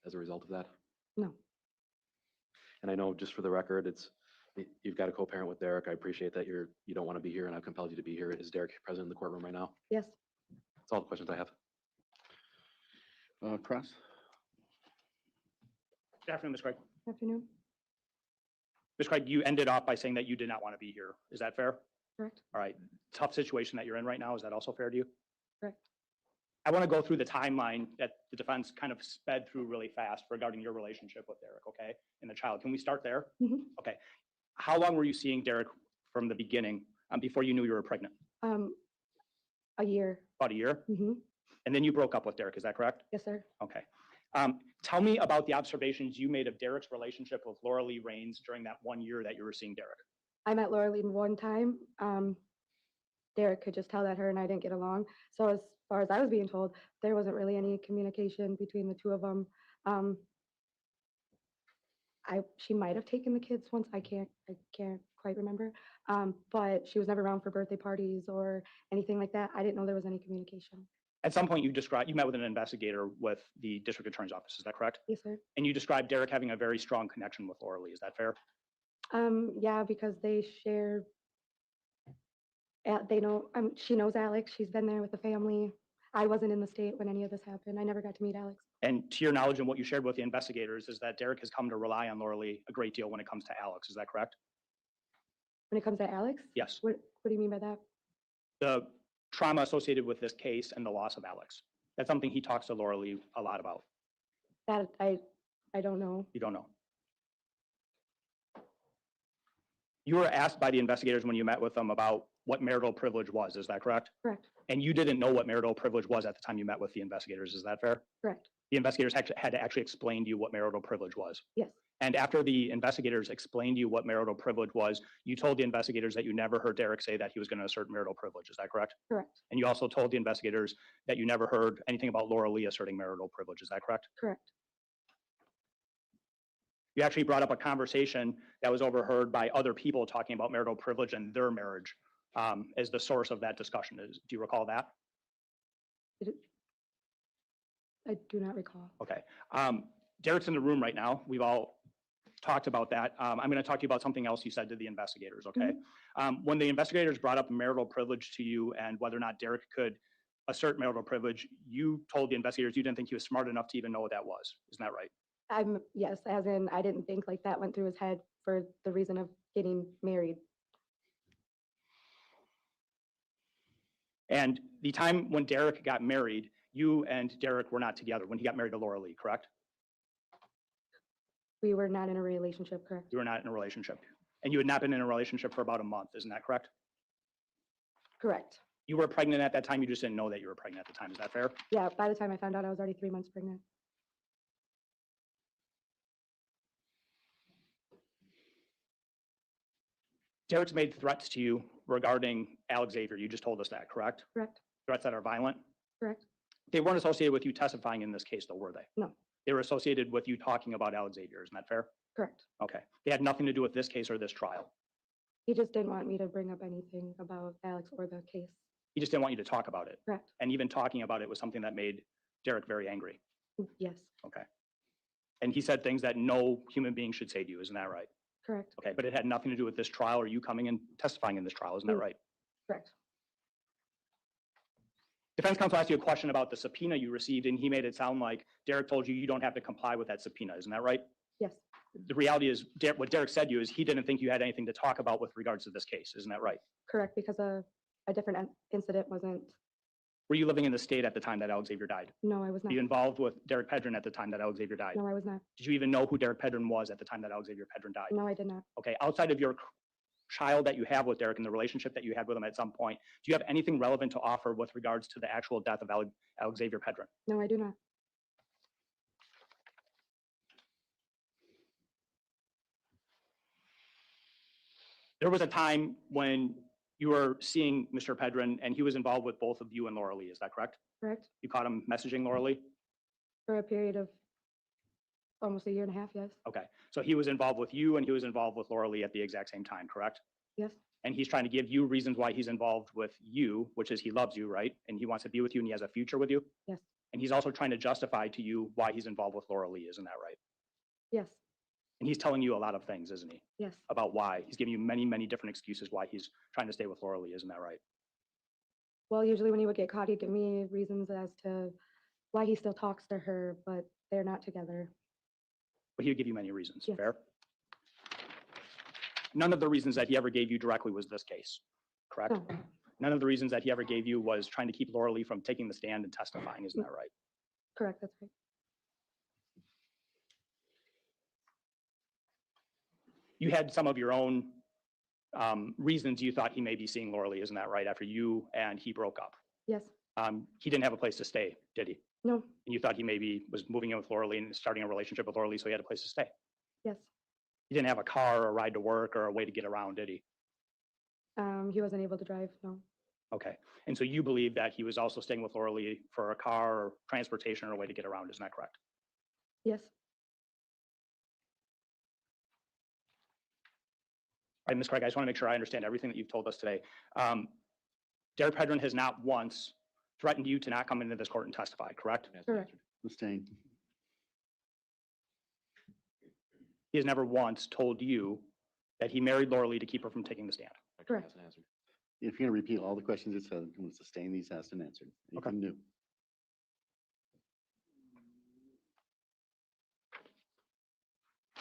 as a result of that? No. And I know, just for the record, you've got a co-parent with Derek. I appreciate that you don't want to be here, and I've compelled you to be here. Is Derek present in the courtroom right now? Yes. That's all the questions I have. Cross. Good afternoon, Ms. Craig. Afternoon. Ms. Craig, you ended off by saying that you did not want to be here. Is that fair? Correct. All right. Tough situation that you're in right now. Is that also fair to you? Correct. I want to go through the timeline that the defense kind of sped through really fast regarding your relationship with Derek, okay, and the child. Can we start there? Mm-hmm. Okay. How long were you seeing Derek from the beginning, before you knew you were pregnant? A year. About a year? Mm-hmm. And then you broke up with Derek, is that correct? Yes, sir. Okay. Tell me about the observations you made of Derek's relationship with Laura Lee Raines during that 1 year that you were seeing Derek. I met Laura Lee one time. Derek could just tell that her and I didn't get along. So as far as I was being told, there wasn't really any communication between the two of them. She might have taken the kids once. I can't quite remember. But she was never around for birthday parties or anything like that. I didn't know there was any communication. At some point, you met with an investigator with the district attorney's office. Is that correct? Yes, sir. And you described Derek having a very strong connection with Laura Lee. Is that fair? Yeah, because they share. They know. She knows Alex. She's been there with the family. I wasn't in the state when any of this happened. I never got to meet Alex. And to your knowledge and what you shared with the investigators is that Derek has come to rely on Laura Lee a great deal when it comes to Alex. Is that correct? When it comes to Alex? Yes. What do you mean by that? The trauma associated with this case and the loss of Alex. That's something he talks to Laura Lee a lot about. That I don't know. You don't know. You were asked by the investigators when you met with them about what marital privilege was. Is that correct? Correct. And you didn't know what marital privilege was at the time you met with the investigators. Is that fair? Correct. The investigators had to actually explain to you what marital privilege was. Yes. And after the investigators explained to you what marital privilege was, you told the investigators that you never heard Derek say that he was going to assert marital privilege. Is that correct? Correct. And you also told the investigators that you never heard anything about Laura Lee asserting marital privilege. Is that correct? Correct. You actually brought up a conversation that was overheard by other people talking about marital privilege and their marriage as the source of that discussion. Do you recall that? I do not recall. Okay. Derek's in the room right now. We've all talked about that. I'm going to talk to you about something else you said to the investigators, okay? When the investigators brought up marital privilege to you and whether or not Derek could assert marital privilege, you told the investigators you didn't think he was smart enough to even know what that was. Isn't that right? Yes, as in I didn't think like that went through his head for the reason of getting married. And the time when Derek got married, you and Derek were not together when he got married to Laura Lee, correct? We were not in a relationship, correct? You were not in a relationship. And you had not been in a relationship for about a month, isn't that correct? Correct. You were pregnant at that time, you just didn't know that you were pregnant at the time, is that fair? Yeah, by the time I found out, I was already 3 months pregnant. Derek's made threats to you regarding Alex Xavier. You just told us that, correct? Correct. Threats that are violent? Correct. They weren't associated with you testifying in this case, though, were they? No. They were associated with you talking about Alex Xavier. Isn't that fair? Correct. Okay. They had nothing to do with this case or this trial. He just didn't want me to bring up anything about Alex or the case. He just didn't want you to talk about it. Correct. And even talking about it was something that made Derek very angry. Yes, Okay. And he said things that no human being should say to you. Isn't that right? correct. Okay. But it had nothing to do with this trial or you coming and testifying in this trial. Isn't that right? Correct. Defense counsel asked you a question about the subpoena you received, and he made it sound like Derek told you you don't have to comply with that subpoena. Isn't that right? Yes, The reality is, what Derek said to you is he didn't think you had anything to talk about with regards to this case. Isn't that right? correct, because a different incident wasn't, Were you living in the state at the time that Alex Xavier died? no, I was Were not. you involved with Derek Pedron at the time that Alex Xavier died? No, I was not. Did you even know who Derek Pedron was at the time that Alex Xavier Pedron died? No, I did not. Okay, outside of your child that you have with Derek and the relationship that you had with him at some point, do you have anything relevant to offer with regards to the actual death of Alex Xavier Pedron? No, I do not. There was a time when you were seeing Mr. Pedron and he was involved with both of you and Laura Lee. Is that correct? Correct. You caught him messaging Laura Lee? For a period of almost a year and a half, yes. Okay, so he was involved with you and he was involved with Laura Lee at the exact same time, correct? Yes, And he's trying to give you reasons why he's involved with you, which is he loves you, right? And he wants to be with you and he has a future with you. yes, And he's also trying to justify to you why he's involved with Laura Lee, isn't that right? yes, And he's telling you a lot of things, isn't he? yes, About why. He's giving you many, many different excuses why he's trying to stay with Laura Lee, isn't that right? well, usually when he would get caught, he'd give me reasons as to why he still talks to her, but they're not together. But he would give you many reasons, Yes. fair? None of the reasons that he ever gave you directly was this case, correct? No, None of the reasons that he ever gave you was trying to keep Laura Lee from taking the stand and testifying, isn't that right? correct, that's right. You had some of your own reasons you thought he may be seeing Laura Lee, isn't that right? After you and he broke up. Yes, He didn't have a place to stay, did he? no, And you thought he maybe was moving in with Laura Lee and starting a relationship with Laura Lee, so he had a place to stay. yes. He didn't have a car or a ride to work or a way to get around, did he? He wasn't able to drive, no. Okay. And so you believe that he was also staying with Laura Lee for a car or transportation or a way to get around, isn't that correct? Yes, All right, Ms. Craig, I just want to make sure I understand everything that you've told us today. Derek Pedron has not once threatened you to not come into this court and testify, correct? correct, Sustained. He has never once told you that he married Laura Lee to keep her from taking the stand. correct. If you're gonna repeat all the questions it said, I'm gonna sustain these asked and answered. Okay. Anything new?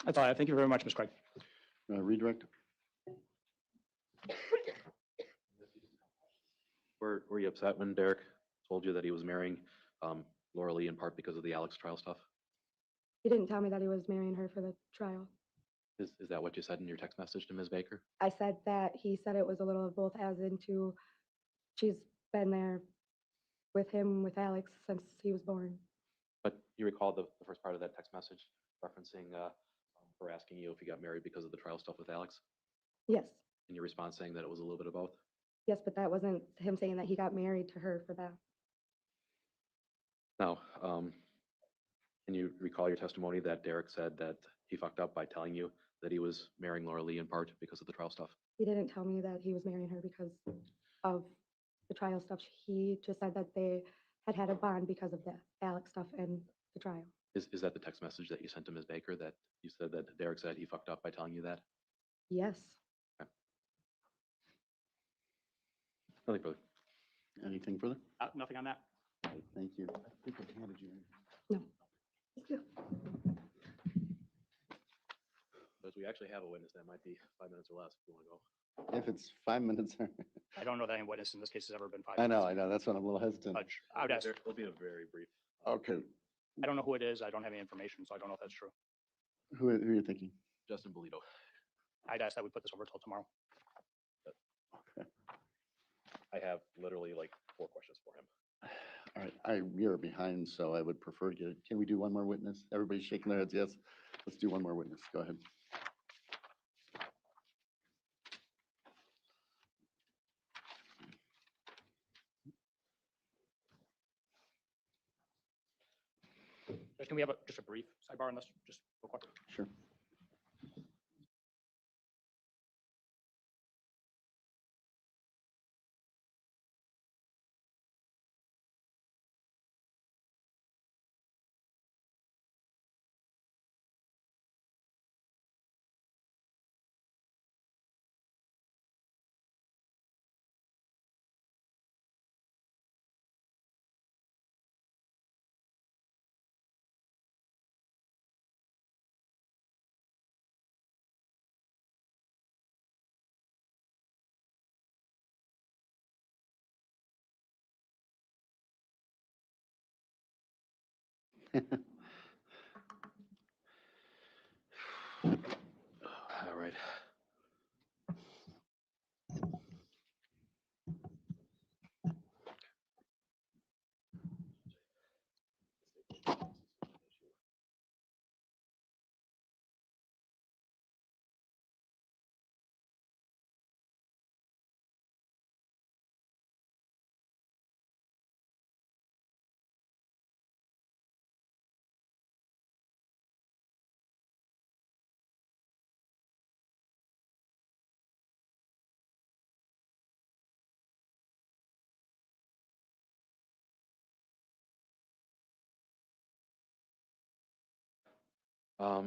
That's all I have. Thank you very much, Ms. Craig. Redirect? Were you upset when Derek told you that he was marrying Laura Lee in part because of the Alex trial stuff? He didn't tell me that he was marrying her for the trial. Is that what you said in your text message to Ms. Baker? I said that he said it was a little of both, as into she's been there with him, with Alex, since he was born. But you recall the first part of that text message referencing her asking you if you got married because of the trial stuff with Alex? Yes, And your response saying that it was a little bit of both? yes, but that wasn't him saying that he got married to her for that. Now, can you recall your testimony that Derek said that he fucked up by telling you that he was marrying Laura Lee in part because of the trial stuff? He didn't tell me that he was marrying her because of the trial stuff. He just said that they had a bond because of the Alex stuff and the trial. Is that the text message that you sent to Ms. Baker that you said that Derek said he fucked up by telling you that? Yes, Nothing further. Anything further? Nothing on that. Okay, thank you. I think I handed you. no. Thank you. But we actually have a witness that might be 5 minutes or less if you want to go. If it's 5 minutes. I don't know that any witness in this case has ever been 5 I minutes. know. That's what I'm a little hesitant. Judge, I would ask, It'll be a very brief. Okay. I don't know who it is. I don't have any information, so I don't know if that's true. Who are you thinking? Justin Bolito. I'd ask that we put this over till tomorrow. Okay. I have literally like 4 questions for him. All right, you're behind, so I would prefer to get, can we do one more witness? Everybody's shaking their heads, yes. Let's do one more witness. Go ahead. Can we have just a brief sidebar on this, just real quick? Sure. All right.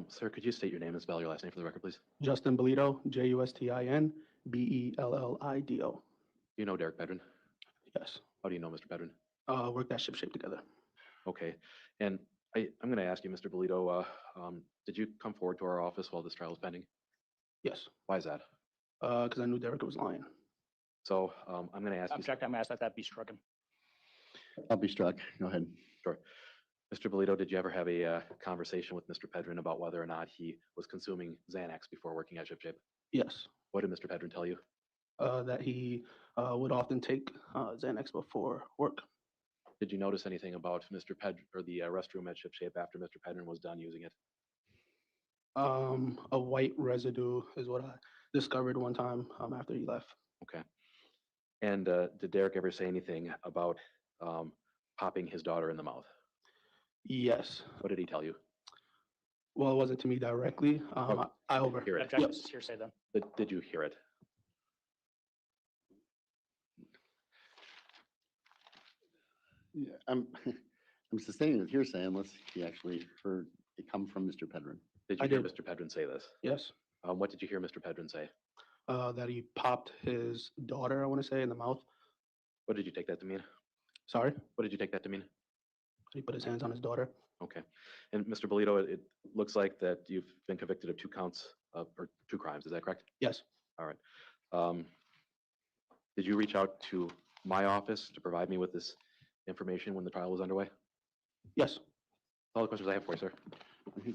Sir, could you state your name and spell your last name for the record, please? Justin Bellido, Justin Bellido. Do you know Derek Pedron? Yes. How do you know Mr. Pedron? Worked at Shipshape together. Okay. And I'm going to ask you, Mr. Bellido, did you come forward to our office while this trial was pending? Yes. Why is that? Because I knew Derek was lying. So I'm going to ask you. Object, I'm asked that that be stricken. I'll be struck. Go ahead. Sure. Mr. Bellido, did you ever have a conversation with Mr. Pedron about whether or not he was consuming Xanax before working at ShipShape? Yes. What did Mr. Pedron tell you? That he would often take Xanax before work. Did you notice anything about Mr. Pedron or the restroom at ShipShape after Mr. Pedron was done using it? A white residue is what I discovered one time after he left. Okay. And did Derek ever say anything about popping his daughter in the mouth? Yes. What did he tell you? Well, it wasn't to me directly. I overheard. Hear it. Object, Yep. it's hearsay then. Did you hear it? Yeah, I'm sustaining the hearsay unless he actually heard it come from Mr. Pedron. Did you I hear did. Mr. Pedron say this? Yes. What did you hear Mr. Pedron say? That he popped his daughter, I want to say, in the mouth. What did you take that to mean? Sorry. What did you take that to mean? He put his hands on his daughter. Okay. And Mr. Bellido, it looks like that you've been convicted of 2 counts or 2 crimes. Is that correct? Yes. All right. Did you reach out to my office to provide me with this information when the trial was underway? Yes. All the questions I have for you, sir.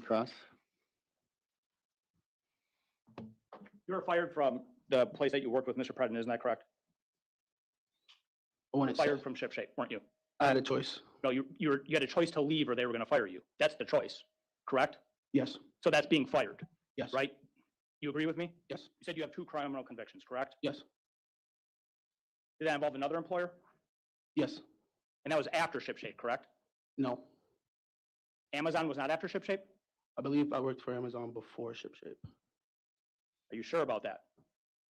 Cross? You were fired from the place that you worked with Mr. Predin, isn't that correct? When it's Fired from ShipShape, weren't you? I had a choice. No, you had a choice to leave or they were going to fire you. That's the choice, correct? Yes. So that's being fired, Yes. right? You agree with me? Yes. You said you have 2 criminal convictions, correct? Yes. Did that involve another employer? Yes. And that was after ShipShape, correct? No. Amazon was not after ShipShape? I believe I worked for Amazon before ShipShape. Are you sure about that?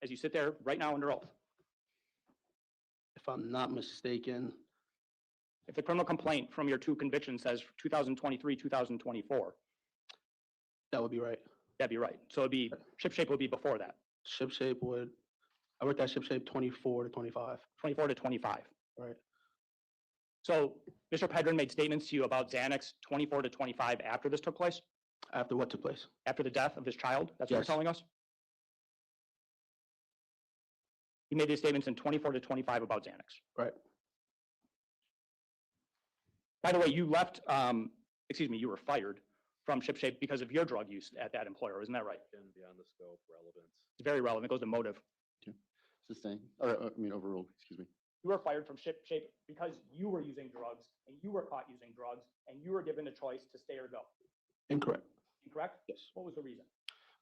As you sit there right now under oath. If I'm not mistaken, If the criminal complaint from your 2 convictions says 2023, 2024, that would be right. that'd be right. So it'd be, ShipShape would be before that, ShipShape would, I worked at ShipShape 24 to 25. 24 to 25. Right. So Mr. Pedron made statements to you about Xanax 24 to 25 after this took place? After what took place? After the death of his child? That's what you're Yes. telling us? He made these statements in 24 to 25 about Xanax. Right. By the way, you left, you were fired from ShipShape because of your drug use at that employer, isn't that right? Beyond the scope, relevance. It's very relevant. It goes to motive. Sustain, or, overruled, excuse me. You were fired from ShipShape because you were using drugs and you were caught using drugs and you were given a choice to stay or go. Incorrect. Incorrect? Yes. What was the reason?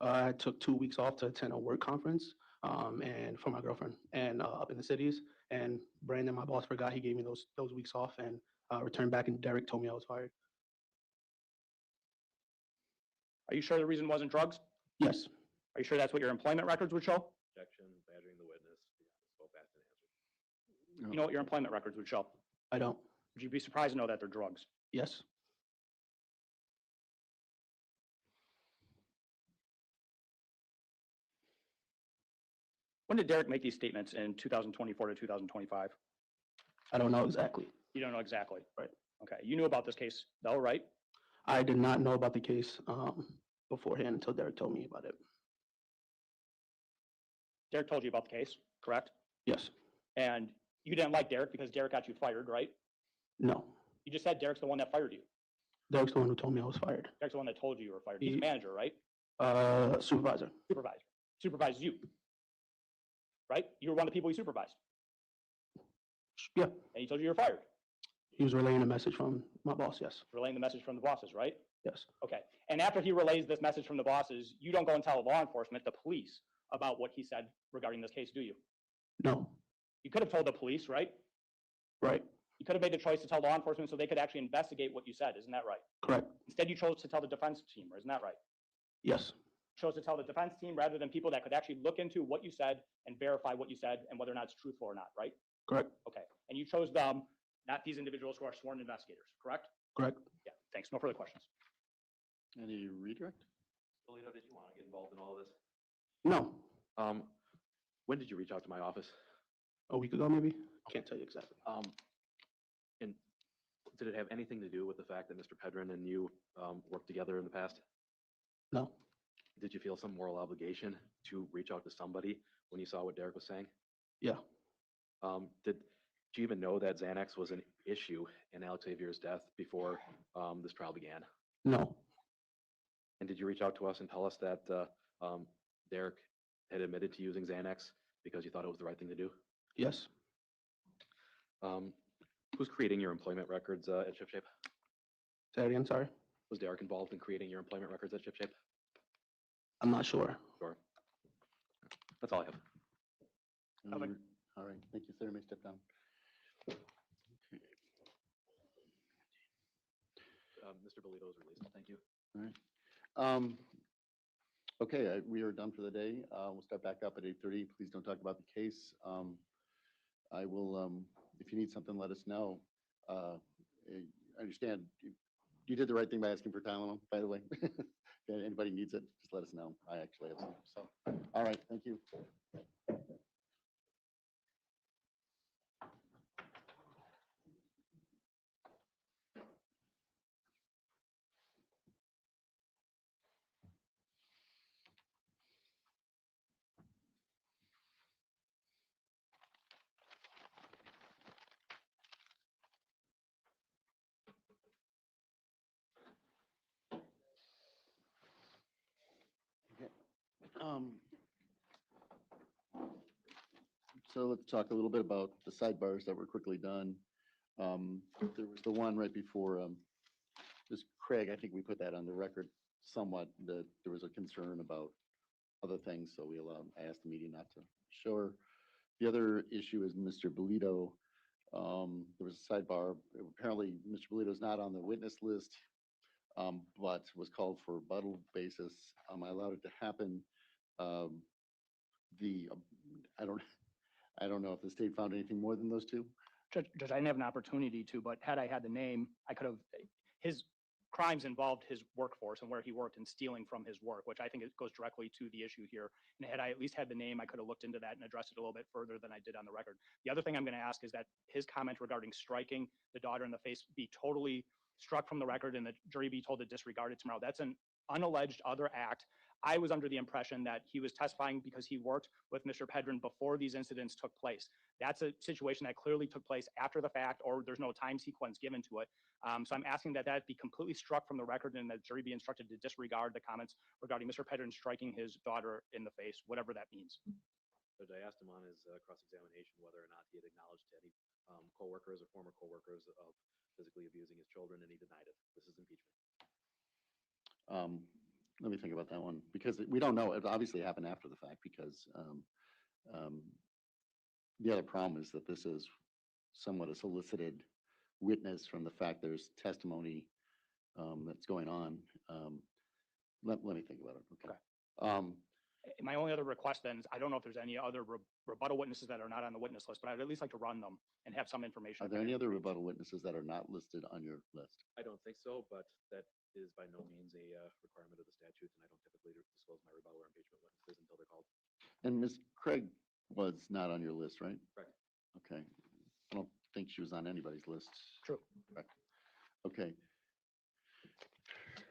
I took 2 weeks off to attend a work conference and for my girlfriend and up in the cities. And Brandon, my boss, forgot he gave me those weeks off and returned back and Derek told me I was fired. Are you sure the reason wasn't drugs? Yes. Are you sure that's what your employment records would show? Objection, badgering the witness. Beyond the scope, asked and answered. You know what your employment records would show? I don't. Would you be surprised to know that they're drugs? Yes. When did Derek make these statements in 2024 to 2025? I don't know exactly. You don't know exactly. Right. Okay. You knew about this case though, right? I did not know about the case beforehand until Derek told me about it. Derek told you about the case, correct? Yes. And you didn't like Derek because Derek got you fired, right? No. You just said Derek's the one that fired you. Derek's the one who told me I was fired. Derek's the one that told you you were fired. He's a He- manager, right? Supervisor. Supervisor. Supervised you. Right? You were one of the people he supervised. Yeah, And he told you you were fired. he was relaying a message from my boss, yes. Relaying the message from the bosses, right? Yes. Okay. And after he relays this message from the bosses, you don't go and tell law enforcement, the police, about what he said regarding this case, do you? No, You could have told the police, right? right, You could have made the choice to tell law enforcement so they could actually investigate what you said. Isn't that right? correct, Instead, you chose to tell the defense team, isn't that right? yes, Chose to tell the defense team rather than people that could actually look into what you said and verify what you said and whether or not it's truthful or not, right? correct, Okay. And you chose them, not these individuals who are sworn investigators, correct? correct. Yeah, thanks. No further questions. Any redirect? Polito, did you want to get involved in all of this? No, When did you reach out to my office? a week ago, maybe? Can't tell you exactly. And did it have anything to do with the fact that Mr. Pedrin and you worked together in the past? No, Did you feel some moral obligation to reach out to somebody when you saw what Derek was saying? yeah, Did you even know that Xanax was an issue in Alex Xavier's death before this trial began? no, And did you reach out to us and tell us that Derek had admitted to using Xanax because you thought it was the right thing to do? yes. Who's creating your employment records at ShipShape? Say that again, sorry? Was Derek involved in creating your employment records at ShipShape? I'm not sure. Sure. That's all I have. Nothing. All right, thank you, sir. You may step down. Mr. Bolito is released. Thank you. All right. Okay, we are done for the day. We'll start back up at 8:30. Please don't talk about the case. I will, if you need something, let us know. I understand you did the right thing by asking for Tylenol, by the way. If anybody needs it, just let us know. I actually have some. So, all right, thank you. So let's talk a little bit about the sidebars that were quickly done. There was the one right before this Craig, I think we put that on the record somewhat, that there was a concern about other things, so I asked the media not to show her. The other issue is Mr. Bolito. There was a sidebar. Apparently, Mr. Bolito is not on the witness list, but was called for rebuttal basis. I allowed it to happen. I don't know if the state found anything more than those two. Judge, I didn't have an opportunity to, but had I had the name, I could have, his crimes involved his workforce and where he worked and stealing from his work, which I think it goes directly to the issue here. And had I at least had the name, I could have looked into that and addressed it a little bit further than I did on the record. The other thing I'm going to ask is that his comment regarding striking the daughter in the face be totally struck from the record and the jury be told to disregard it tomorrow. That's an unalleged other act. I was under the impression that he was testifying because he worked with Mr. Pedrin before these incidents took place. That's a situation that clearly took place after the fact, or there's no time sequence given to it. So I'm asking that that be completely struck from the record and that jury be instructed to disregard the comments regarding Mr. Pedrin striking his daughter in the face, whatever that means. Judge, I asked him on his cross-examination whether or not he had acknowledged to any coworkers or former coworkers of physically abusing his children, and he denied it. This is impeachment. Let me think about that one, because we don't know. It obviously happened after the fact, because the other problem is that this is somewhat a solicited witness from the fact there's testimony that's going on. Let me think about it. Okay. My only other request then is, I don't know if there's any other rebuttal witnesses that are not on the witness list, but I'd at least like to run them and have some information. Are there any other rebuttal witnesses that are not listed on your list? I don't think so, but that is by no means a requirement of the statute, and I don't typically disclose my rebuttal or impeachment witnesses until they're called. And Ms. Craig was not on your list, right? Correct. Okay. I don't think she was on anybody's list. True. Correct. Okay.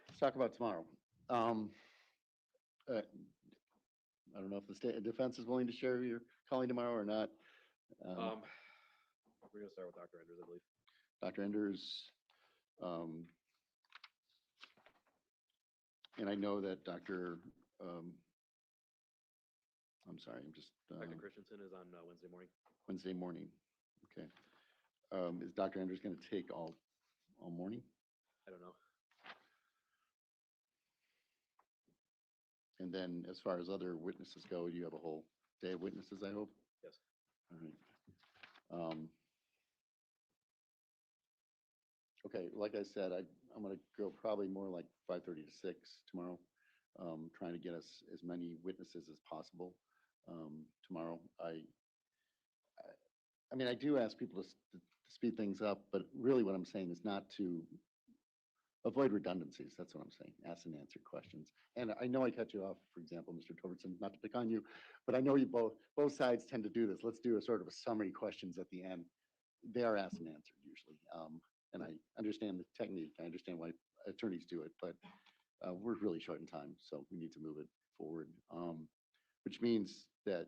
Let's talk about tomorrow. I don't know if the state defense is willing to share your calling tomorrow or not. We're going to start with Dr. Enders, I believe. Dr. Enders, And I know that I'm sorry, I'm just, Dr. Christensen is on Wednesday morning. Wednesday morning. Okay. Is Dr. Andrews going to take all morning? I don't know. And then as far as other witnesses go, you have a whole day of witnesses, I hope? Yes. All right. Okay, like I said, I'm going to go probably more like 5:30 to 6 tomorrow, trying to get us as many witnesses as possible tomorrow. I mean, I do ask people to speed things up, but really what I'm saying is not to avoid redundancies. That's what I'm saying. Ask and answer questions. And I know I cut you off, for example, Mr. Torbertson, not to pick on you, but I know you both sides tend to do this. Let's do a sort of a summary questions at the end. They are asked and answered usually. And I understand the technique. I understand why attorneys do it, but we're really short in time, so we need to move it forward. Which means that,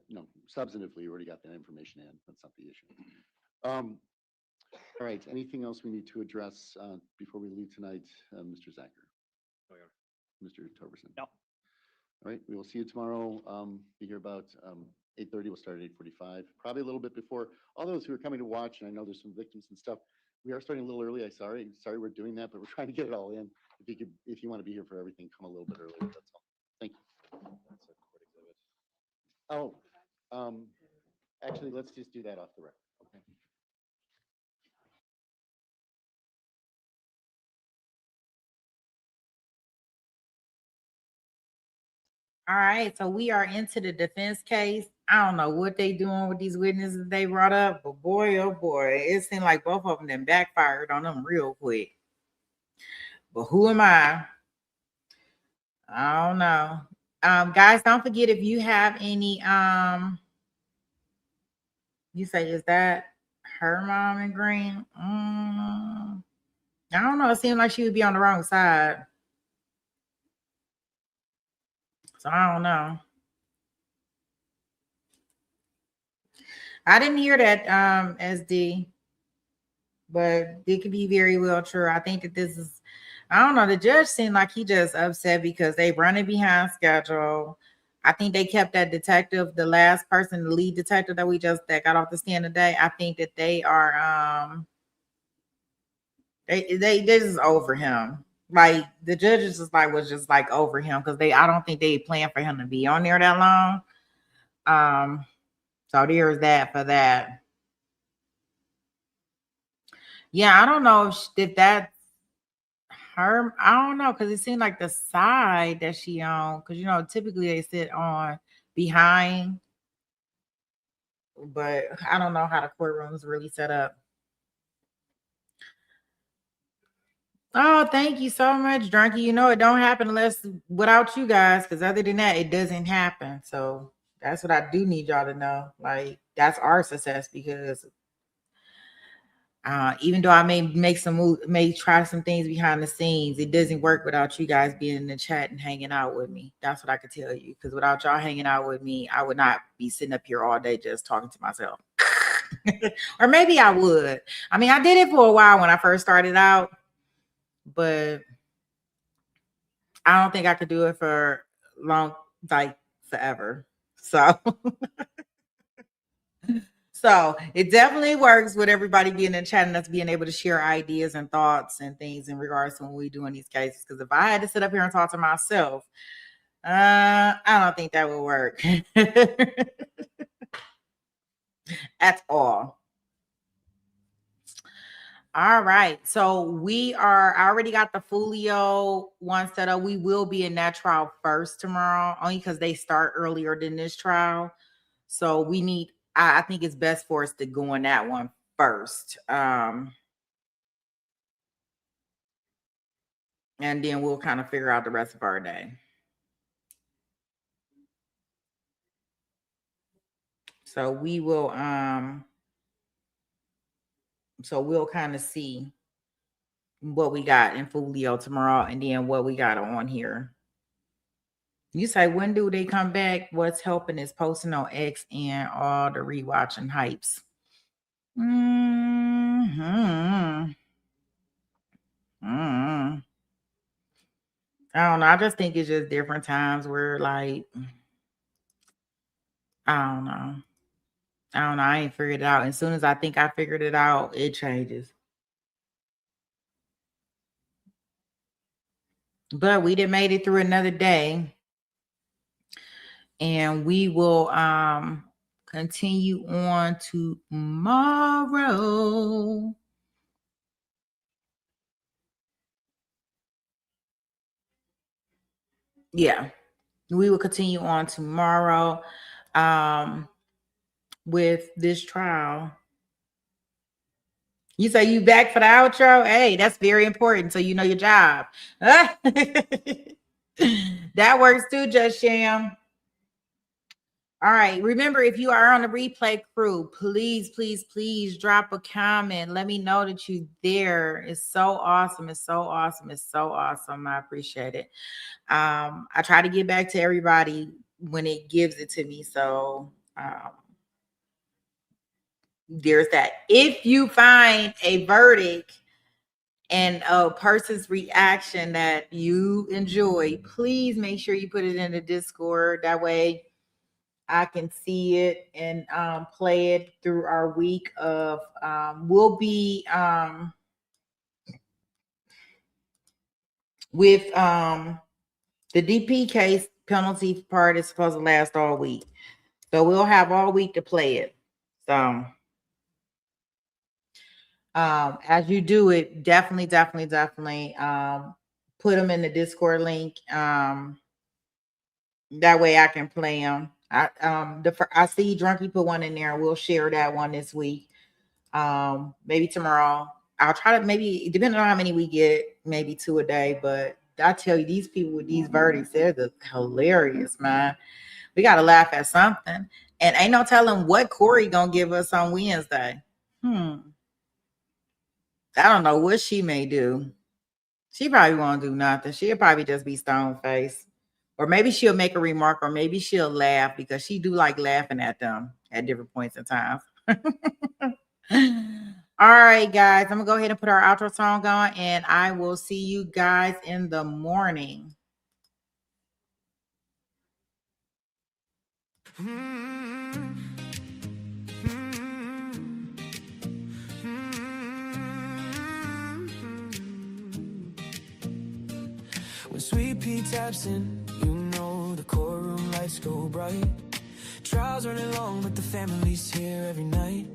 substantively, you already got that information in. That's not the issue. All right, anything else we need to address before we leave tonight, Mr. Zacher? No, Your Honor. Mr. Torberson? No. All right, we will see you tomorrow. Be here about 8:30. We'll start at 8:45, probably a little bit before. All those who are coming to watch, and I know there's some victims and stuff, we are starting a little early. Sorry we're doing that, but we're trying to get it all in. If you want to be here for everything, come a little bit earlier. That's all. Thank you. That's a court exhibit. Oh, actually, let's just do that off the record. Okay. All right, so we are into the defense case. I don't know what they doing with these witnesses they brought up, but boy, oh boy, it seemed like both of them then backfired on them real quick. But who am I? I don't know. Guys, don't forget if you have any, you say, is that her mom in green? I don't know. It seemed like she would be on the wrong side. So I don't know. I didn't hear that, SD, but it could be very well true. I think that this is, I don't know. The judge seemed like he just upset because they running behind schedule. I think they kept that detective, the last person, the lead detective that got off the stand today. I think that they are, they just over him. Like the judges was just like over him because I don't think they planned for him to be on there that long. So there's that for that. Yeah, I don't know if that's her. I don't know because it seemed like the side that she on, because typically they sit on behind, but I don't know how the courtroom's really set up. Oh, thank you so much, Drunky. It don't happen unless without you guys, because other than that, it doesn't happen. So that's what I do need y'all to know. Like that's our success because even though I may try some things behind the scenes, it doesn't work without you guys being in the chat and hanging out with me. That's what I could tell you. Because without y'all hanging out with me, I would not be sitting up here all day just talking to myself. Or maybe I would. I mean, I did it for a while when I first started out, but I don't think I could do it for long, like forever. So. So it definitely works with everybody being in chat and us being able to share ideas and thoughts and things in regards to when we doing these cases. Because if I had to sit up here and talk to myself, I don't think that would work at all. All right. So I already got the Folio one set up. We will be in that trial first tomorrow, only because they start earlier than this trial. So I think it's best for us to go on that one first. And then we'll kind of figure out the rest of our day. So we will, we'll kind of see what we got in Folio tomorrow and then what we got on here. You say, when do they come back? What's helping is posting on X and all the rewatching hypes. I don't know. I just think it's just different times where like, I don't know. I don't know. I ain't figured it out. As soon as I think I figured it out, it changes. But we done made it through another day. And we will continue on tomorrow. Yeah. We will continue on tomorrow with this trial. You say you back for the outro? Hey, that's very important. So you know your job. That works too, Just Sham. All right. Remember, if you are on the replay crew, please, please, please drop a comment. Let me know that you're there. It's so awesome. It's so awesome. It's so awesome. I appreciate it. I try to get back to everybody when it gives it to me. So there's that. If you find a verdict and a person's reaction that you enjoy, please make sure you put it in the Discord. That way I can see it and play it through our week of we'll be with the DP case. Penalty part is supposed to last all week. So we'll have all week to play it. So as you do it, definitely put them in the Discord link. That way I can play them. I see Drunky put one in there. We'll share that one this week. Maybe tomorrow. I'll try to, maybe depending on how many we get, maybe 2 a day. But I tell you, these people with these verdicts, they're hilarious, man. We gotta laugh at something. And ain't no telling what Corey gonna give us on Wednesday. I don't know what she may do. She probably won't do nothing. She'll probably just be stone faced. Or maybe she'll make a remark, or maybe she'll laugh because she do like laughing at them at different points in time. All right, guys. I'm gonna go ahead and put our outro song on, and I will see you guys in the morning. When Sweet Pea taps in, you know the courtroom lights go bright. Trials running long, but the family's here every night.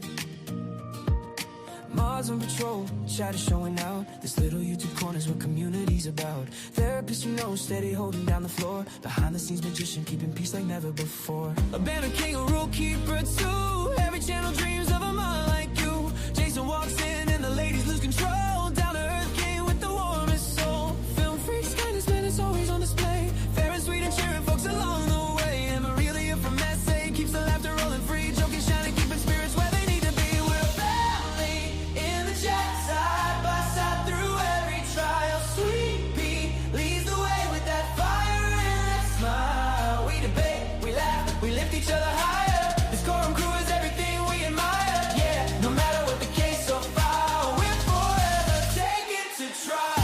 Mars on patrol, chatter showing out. This little YouTube corner's what community's about. Therapist you know, steady holding down the floor. Behind the scenes magician, keeping peace like never before. A banner king, a rule keeper too. Every channel dreams of a mind like you. Jason walks in and the ladies lose control. Down to earth king with the warmest soul. Film freaks, kindness, man, it's always on display. Fair and sweet and cheering folks along the way. And Aurelia from SA keeps the laughter rolling free. Joking, shining, keeping spirits where they need to be. We're a family in the chat, side by side through every trial. Sweet Pea leads the way with that fire and that smile. We debate, we laugh, we lift each other higher. This Courtroom crew is everything we admire. Yeah, no matter what the case so far, we're forever taking to trial.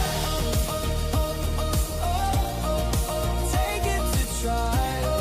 Take it to trial.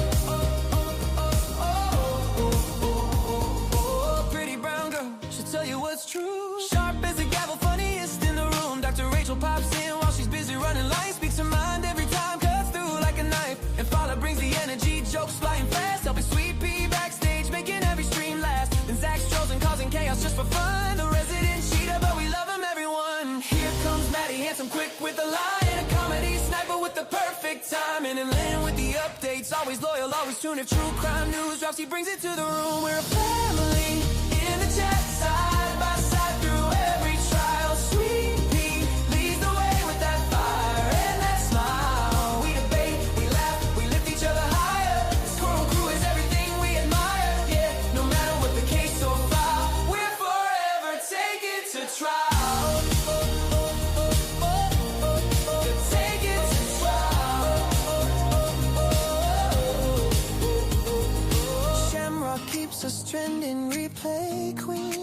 Pretty brown girl, she'll tell you what's true. Sharp as a gavel, funniest in the room. Dr. Rachel pops in while she's busy running lines. Speaks her mind every time, cuts through like a knife. And Fowler brings the energy, jokes flying fast. Helping Sweet Pea backstage, making every stream last. Then Zach strolls and causing chaos just for fun. The resident cheater, but we love him, everyone. Here comes Maddie, handsome, quick with the line. A comedy sniper with the perfect timing. And Lynn with the updates, always loyal, always tuned. If true crime news drops, he brings it to the room. We're a family in the chat, side by side through every trial. Sweet Pea leads the way with that fire and that smile. We debate, we laugh, we lift each other higher. This Courtroom crew is everything we admire. Yeah, no matter what the case so far, we're forever taking to trial. Take it to trial. Shamrock keeps us trending, replay queen.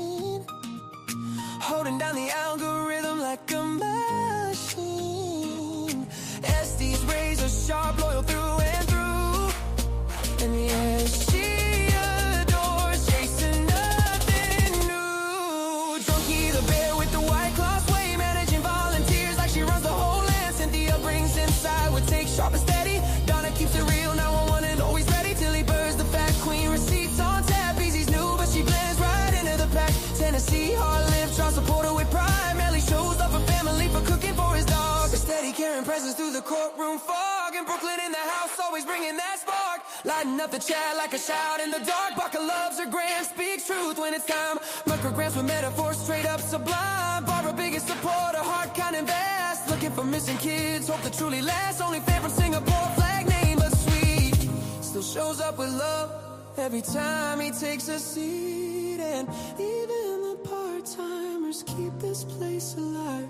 courtroom fog, in Brooklyn in the house, always bringing that spark. Lighting up the chat like a shout in the dark. Barker loves her grand, speaks truth when it's time. Micrograms with metaphors straight up sublime. Barbara biggest supporter, heart kind and vast. Looking for missing kids, hope to truly last. Only fan from Singapore, flag name but sweet. Still shows up with love every time he takes a seat. And even the part-timers keep this place alive.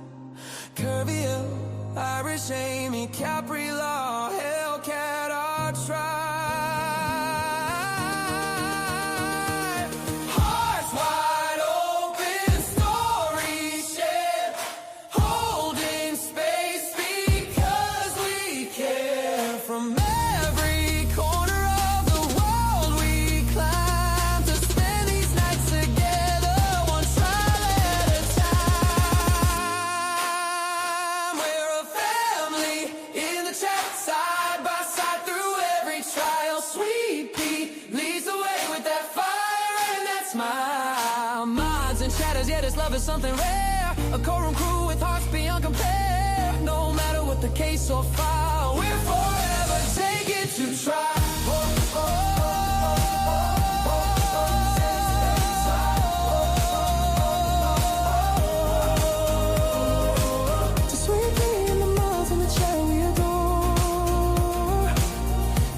Curvy Hill, Irish Amy, Capri Law, Hellcat, our tribe. Hearts wide open, stories shared, holding space because we care. From every corner of the world we climb to spend these nights together, one trial at a time. We're a family in the chat, side by side through every trial. Sweet Pea leads the way with that fire and that smile. Mods and chatters, yeah, this love is something rare. A courtroom crew with hearts beyond compare. No matter what the case or file, we're forever taken to trial. To Sweet Pea and the mods in the chat we adore.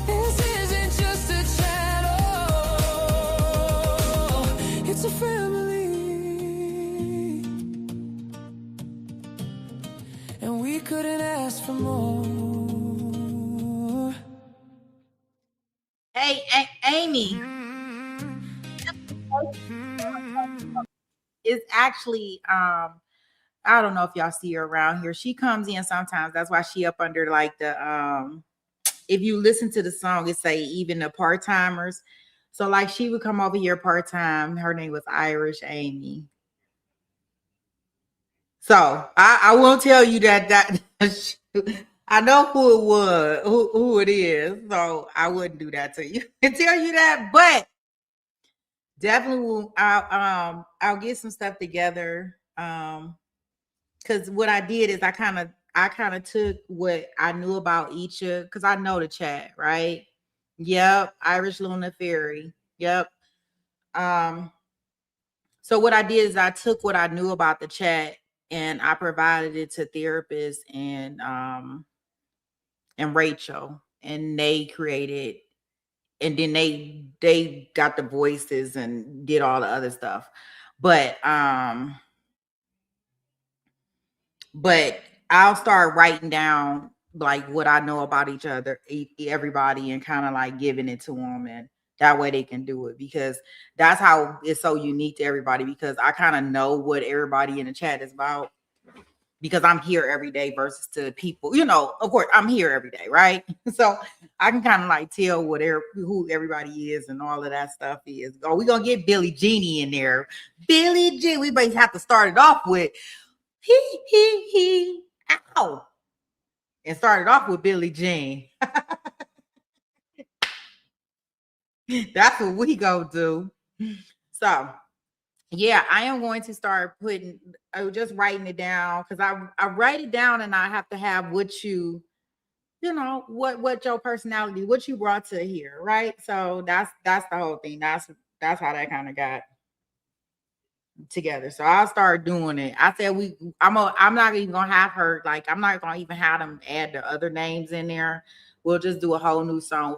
This isn't just a channel, it's a family. And we couldn't ask for more. Hey, Amy, it's actually I don't know if y'all see her around here. She comes in sometimes. That's why she up under like the if you listen to the song, it say even the part-timers. So like she would come over here part-time. Her name was Irish Amy. So I won't tell you that I know who it was, who it is. So I wouldn't do that to you and tell you that, but definitely will I'll get some stuff together. Because what I did is I kind of took what I knew about each of, because I know the chat, right? Yep, Irish Luna Fairy. Yep. So what I did is I took what I knew about the chat and I provided it to therapists and Rachel, and they created, and then they got the voices and did all the other stuff. But I'll start writing down like what I know about each other, everybody, and kind of like giving it to them, and that way they can do it, because that's how it's so unique to everybody, because I kind of know what everybody in the chat is about, because I'm here every day versus to people, of course I'm here every day, right? So I can kind of like tell who everybody is and all of that stuff is. Oh, we're going to get Billie Jeannie in there. Billie Jean, we might have to start it off with he, ow. And started off with Billie Jean. That's what we go do. So yeah, I am going to start just writing it down, because I write it down and I have to have what what your personality, what you brought to here, right? So that's the whole thing. That's how that kind of got together. So I'll start doing it. I said I'm not even gonna have her, like, I'm not gonna even have them add the other names in there. We'll just do a whole new song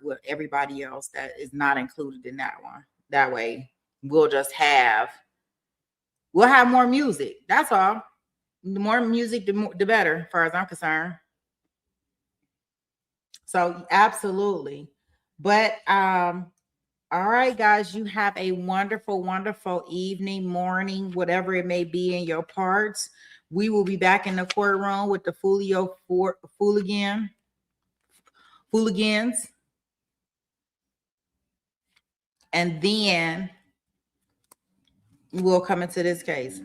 with everybody else that is not included in that one. That way we'll have more music. That's all. The more music, the better, as far as I'm concerned. So absolutely. But all right, guys, you have a wonderful, wonderful evening, morning, whatever it may be in your parts. We will be back in the courtroom with the Fooligans. And then we'll come into this case.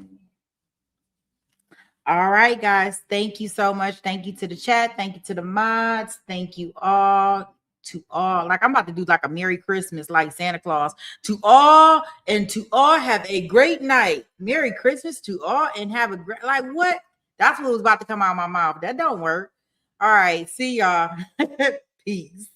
All right, guys. Thank you so much. Thank you to the chat. Thank you to the mods. Thank you all. To all, like I'm about to do like a Merry Christmas, like Santa Claus. To all, and to all have a great night. Merry Christmas to all, and have a great, like what? That's what was about to come out of my mouth. That don't work. All right. See y'all. Peace.